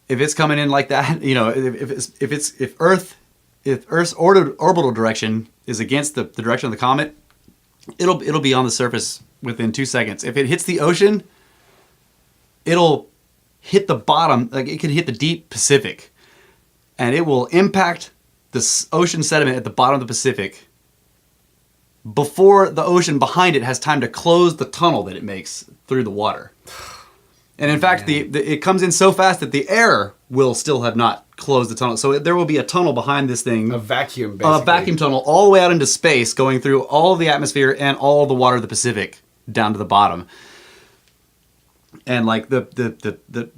if it's coming in like that, you know, if Earth's orbital direction is against the direction of the comet, it'll be on the surface within 2 seconds. If it hits the ocean, it'll hit the bottom, like it could hit the deep Pacific, and it will impact the ocean sediment at the bottom of the Pacific before the ocean behind it has time to close the tunnel that it makes through the water. And in fact, it comes in so fast that the air will still have not closed the tunnel. So there will be a tunnel behind this thing. A vacuum, basically. A vacuum tunnel all the way out into space, going through all of the atmosphere and all the water of the Pacific down to the bottom. And like the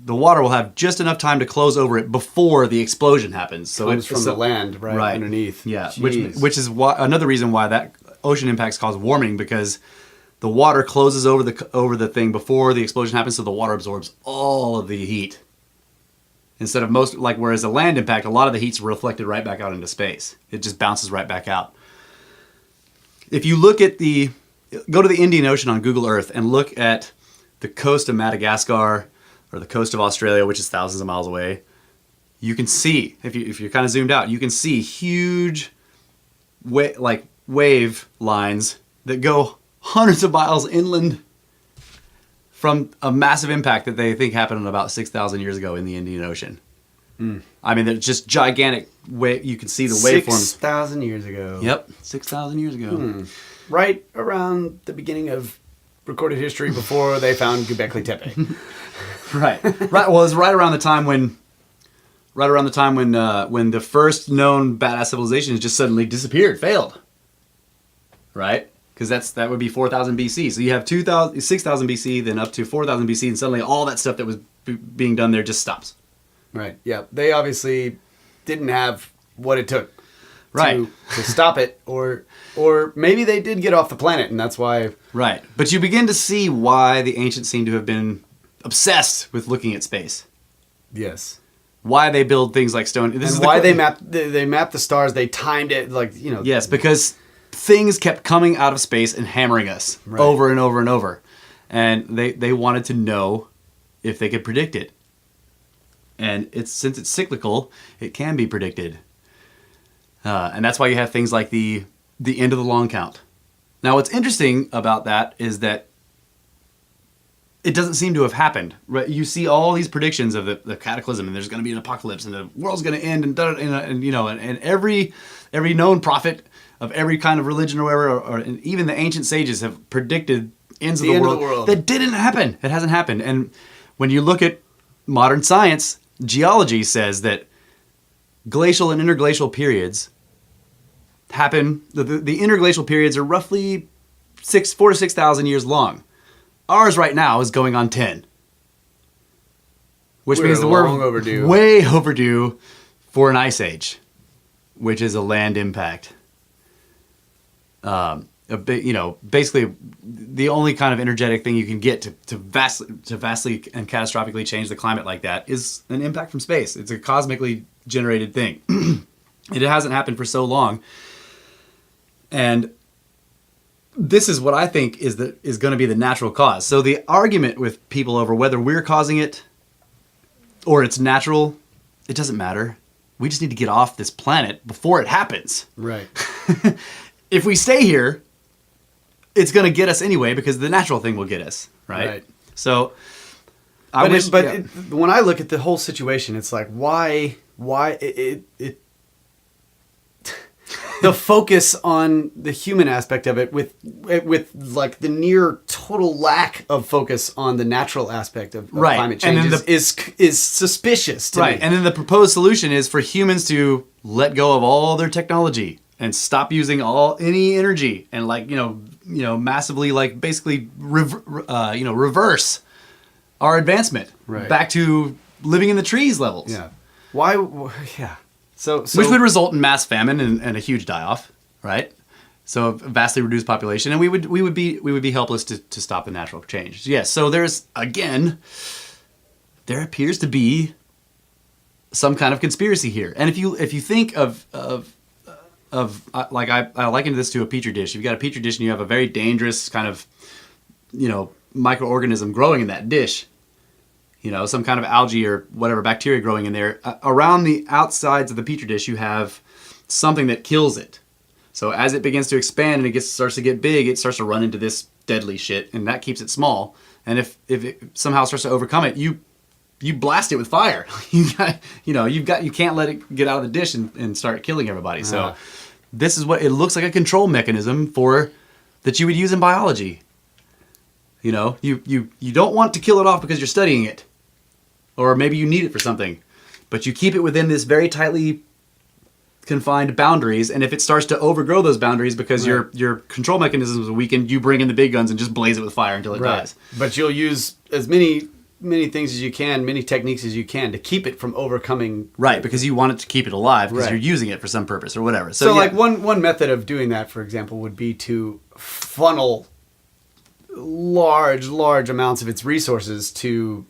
water will have just enough time to close over it before the explosion happens. So it's from the land right underneath. Yeah, which is another reason why that ocean impacts cause warming, because the water closes over the thing before the explosion happens, so the water absorbs all of the heat. Instead of whereas a land impact, a lot of the heat's reflected right back out into space. It just bounces right back out. If you look at go to the Indian Ocean on Google Earth and look at the coast of Madagascar or the coast of Australia, which is thousands of miles away. You can see, if you're kind of zoomed out, you can see huge wave lines that go hundreds of miles inland from a massive impact that they think happened about 6,000 years ago in the Indian Ocean. I mean, they're just gigantic. You can see the waveforms. 6,000 years ago. Yep, 6,000 years ago. Right around the beginning of recorded history before they found Göbekli Tepe. Right. Well, it was right around the time when the first known badass civilizations just suddenly disappeared, failed. Right? Because that would be 4,000 BC. So you have 6,000 BC, then up to 4,000 BC, and suddenly all that stuff that was being done there just stops. Right. Yeah. They obviously didn't have what it took to stop it, or maybe they did get off the planet, and that's why. Right. But you begin to see why the ancients seem to have been obsessed with looking at space. Yes. Why they build things like stone. This is why they mapped the stars. They timed it Yes, because things kept coming out of space and hammering us over and over and over, and they wanted to know if they could predict it. And since it's cyclical, it can be predicted. And that's why you have things like the end of the long count. Now, what's interesting about that is that it doesn't seem to have happened. Right? You see all these predictions of the cataclysm, and there's going to be an apocalypse, and the world's going to end, and every known prophet of every kind of religion or whatever, and even the ancient sages have predicted ends of the world. That didn't happen. It hasn't happened. And when you look at modern science, geology says that glacial and interglacial periods happen. The interglacial periods are roughly 4,000 to 6,000 years long. Ours right now is going on 10, which means that we're way overdue for an ice age, which is a land impact. Basically, the only kind of energetic thing you can get to vastly and catastrophically change the climate like that is an impact from space. It's a cosmically generated thing. It hasn't happened for so long, and this is what I think is going to be the natural cause. So the argument with people over whether we're causing it or it's natural, it doesn't matter. We just need to get off this planet before it happens. Right. If we stay here, it's going to get us anyway because the natural thing will get us, right? So, when I look at the whole situation, it's like why the focus on the human aspect of it with like the near total lack of focus on the natural aspect of climate change is suspicious to me. And then the proposed solution is for humans to let go of all their technology and stop using any energy and massively basically reverse our advancement back to living in the trees levels. Yeah. Why? Yeah. So which would result in mass famine and a huge die-off, right? So a vastly reduced population, and we would be helpless to stop the natural change. Yes. So there appears to be some kind of conspiracy here, and if you think of like I likened this to a petri dish. If you've got a petri dish and you have a very dangerous kind of microorganism growing in that dish. Some kind of algae or whatever bacteria growing in there. Around the outsides of the petri dish, you have something that kills it. So as it begins to expand and starts to get big, it starts to run into this deadly shit, and that keeps it small. And if it somehow starts to overcome it, you blast it with fire. You can't let it get out of the dish and start killing everybody. So this is what it looks like, a control mechanism that you would use in biology. You don't want to kill it off because you're studying it. Or maybe you need it for something. But you keep it within this very tightly confined boundaries, and if it starts to overgrow those boundaries because your control mechanisms are weakened, you bring in the big guns and just blaze it with fire until it dies. But you'll use as many things as you can, many techniques as you can to keep it from overcoming. Right, because you want it to keep it alive because you're using it for some purpose or whatever. So one method of doing that, for example, would be to funnel large amounts of its resources to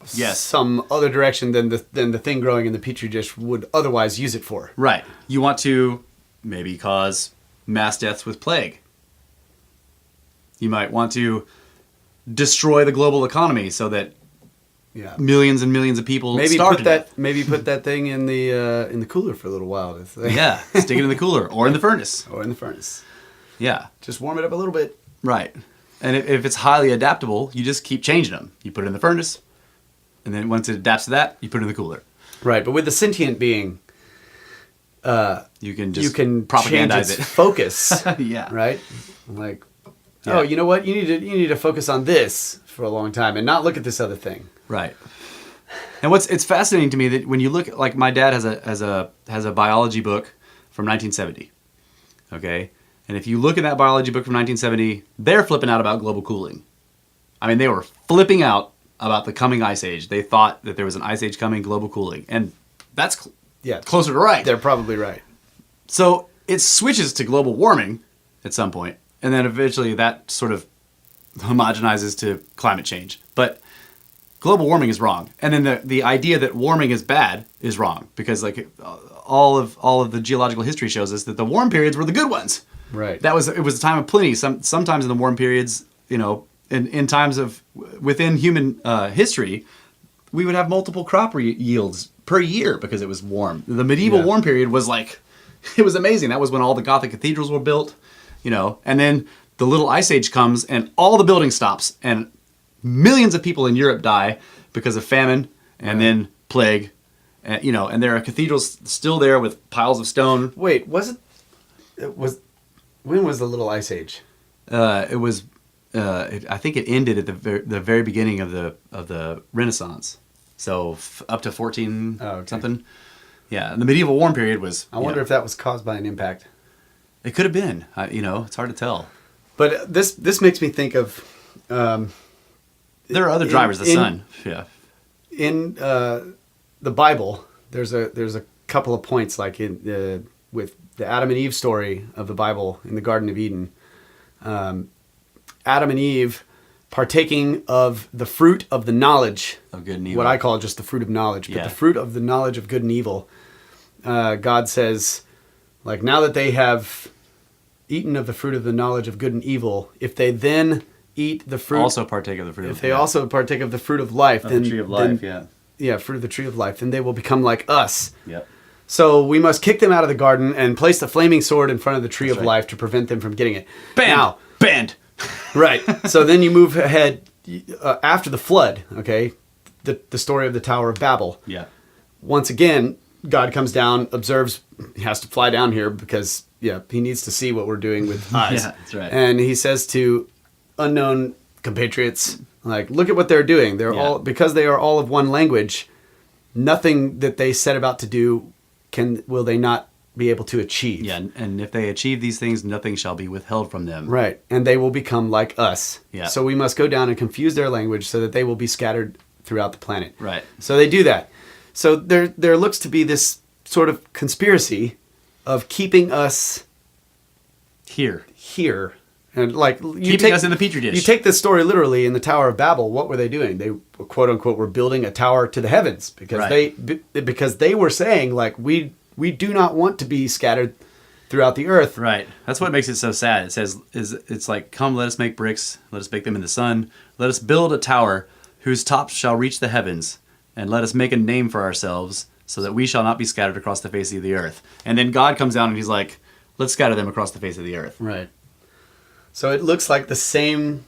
some other direction than the thing growing in the petri dish would otherwise use it for. Right. You want to maybe cause mass deaths with plague. You might want to destroy the global economy so that millions and millions of people starve to death. Maybe put that thing in the cooler for a little while. Yeah, stick it in the cooler or in the furnace. Yeah. Just warm it up a little bit. Right. And if it's highly adaptable, you just keep changing them. You put it in the furnace, and then once it adapts to that, you put it in the cooler. Right, but with the sentient being, you can just change its focus. Yeah. Right? Like, oh, you know what? You need to focus on this for a long time and not look at this other thing. Right. And it's fascinating to me that when you look, like my dad has a biology book from 1970. Okay? And if you look at that biology book from 1970, they're flipping out about global cooling. I mean, they were flipping out about the coming ice age. They thought that there was an ice age coming, global cooling. And that's closer to right. They're probably right. So it switches to global warming at some point, and then eventually that sort of homogenizes to climate change. But global warming is wrong. And then the idea that warming is bad is wrong, because like all of the geological history shows us that the warm periods were the good ones. Right. It was a time of plenty. Sometimes in the warm periods, in times of within human history, we would have multiple crop yields per year because it was warm. The medieval warm period was like, it was amazing. That was when all the Gothic cathedrals were built, and then the little ice age comes and all the building stops and millions of people in Europe die because of famine and then plague, and there are cathedrals still there with piles of stone. Wait, when was the little ice age? It was. I think it ended at the very beginning of the Renaissance, so up to 14 something. Yeah, and the medieval warm period was. I wonder if that was caused by an impact. It could have been. It's hard to tell. But this makes me think of. There are other drivers. The sun. Yeah. In the Bible, there's a couple of points like with the Adam and Eve story of the Bible in the Garden of Eden. Adam and Eve partaking of the fruit of the knowledge of good and evil. What I call just the fruit of knowledge, but the fruit of the knowledge of good and evil. God says, like, now that they have eaten of the fruit of the knowledge of good and evil, if they then eat the fruit, also partake of the fruit. If they also partake of the fruit of life, then the tree of life, fruit of the tree of life, then they will become like us. Yep. So we must kick them out of the garden and place the flaming sword in front of the tree of life to prevent them from getting it. Banned. Right. So then you move ahead after the flood. Okay, the story of the Tower of Babel. Yeah. Once again, God comes down, observes. He has to fly down here because he needs to see what we're doing with eyes. Yeah, that's right. And he says to unknown compatriots, like, look at what they're doing. They're all, because they are all of one language. Nothing that they set about to do will they not be able to achieve. Yeah, and if they achieve these things, nothing shall be withheld from them. Right, and they will become like us. Yeah. So we must go down and confuse their language so that they will be scattered throughout the planet. Right. So they do that. So there looks to be this sort of conspiracy of keeping us here. And like keeping us in the petri dish. You take this story literally. In the Tower of Babel, what were they doing? They quote unquote were building a tower to the heavens because they were saying, like, we do not want to be scattered throughout the earth. Right. That's what makes it so sad. It says it's like, come, let us make bricks, let us bake them in the sun, let us build a tower whose tops shall reach the heavens, and let us make a name for ourselves so that we shall not be scattered across the face of the earth. And then God comes down and he's like, let's scatter them across the face of the earth. Right. So it looks like the same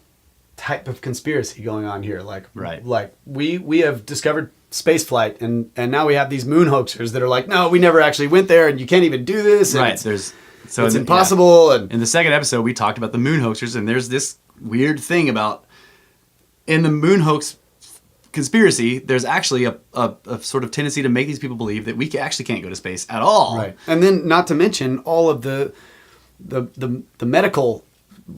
type of conspiracy going on here. Like, like we have discovered space flight, and now we have these moon hoaxers that are like, no, we never actually went there, and you can't even do this. And right. it's impossible. Yeah. And in the second episode, we talked about the moon hoaxers, and there's this weird thing about in the moon hoax conspiracy, there's actually a sort of tendency to make these people believe that we actually can't go to space at all. Right. And then not to mention all of the medical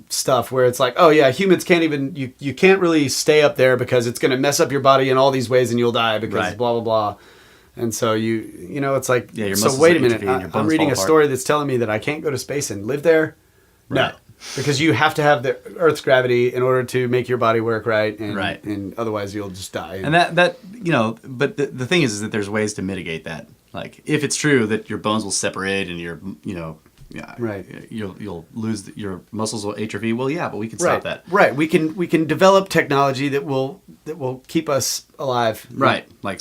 stuff where it's like, oh yeah, humans can't even, you can't really stay up there because it's going to mess up your body in all these ways and you'll die because blah, blah, blah. And so it's like, so wait a minute, I'm reading a story that's telling me that I can't go to space and live there. Right. No, because you have to have the Earth's gravity in order to make your body work right. And otherwise you'll just die. And that but the thing is that there's ways to mitigate that. Like, if it's true that your bones will separate and your, yeah, Right. You'll lose your muscles will atrophy. Well, yeah, but we can stop that. Right. We can develop technology that will keep us alive. Right. Like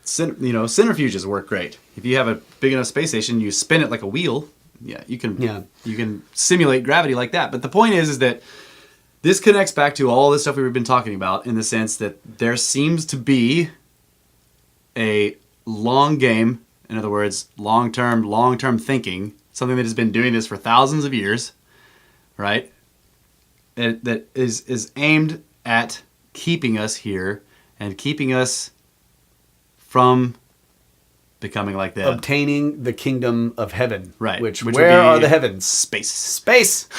centrifuges work great. If you have a big enough space station, you spin it like a wheel. Yeah, you can simulate gravity like that. But the point is that this connects back to all the stuff we've been talking about in the sense that there seems to be a long game. In other words, long-term thinking, something that has been doing this for thousands of years, right? That is aimed at keeping us here and keeping us from becoming like them. Obtaining the kingdom of heaven. Right. Which where are the heavens? Space.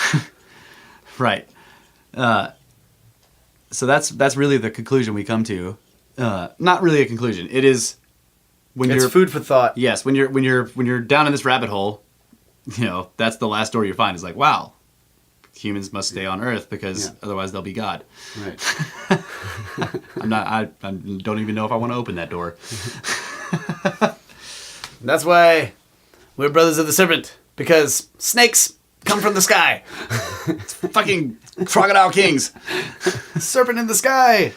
Right. So that's really the conclusion we come to. Not really a conclusion. It is it's food for thought. Yes, when you're down in this rabbit hole, that's the last door you find. It's like, wow, humans must stay on Earth because otherwise they'll be God. Right. I don't even know if I want to open that door. That's why we're brothers of the Serpent, because snakes come from the sky. Fucking crocodile kings. Serpent in the sky.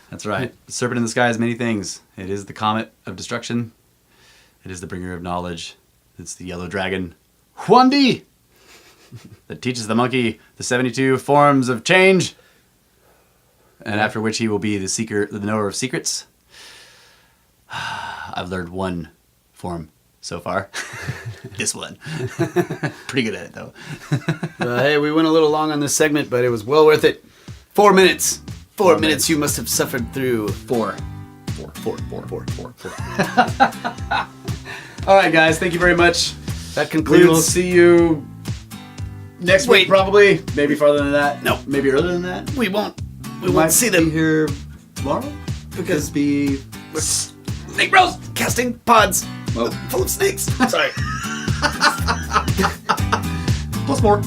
That's right. The serpent in the sky is many things. It is the comet of destruction. It is the bringer of knowledge. It's the yellow dragon, Huandi, that teaches the monkey the 72 forms of change, and after which he will be the knower of secrets. I've learned one form so far. This one. Pretty good at it, though. Hey, we went a little long on this segment, but it was well worth it. 4 minutes. 4 minutes you must have suffered through. Four. All right, guys. Thank you very much. That concludes. We will see you next week, probably. Maybe farther than that. No. Maybe earlier than that. We won't see them here tomorrow. Because we're SnakeBros casting pods full of snakes. Sorry. Plus more.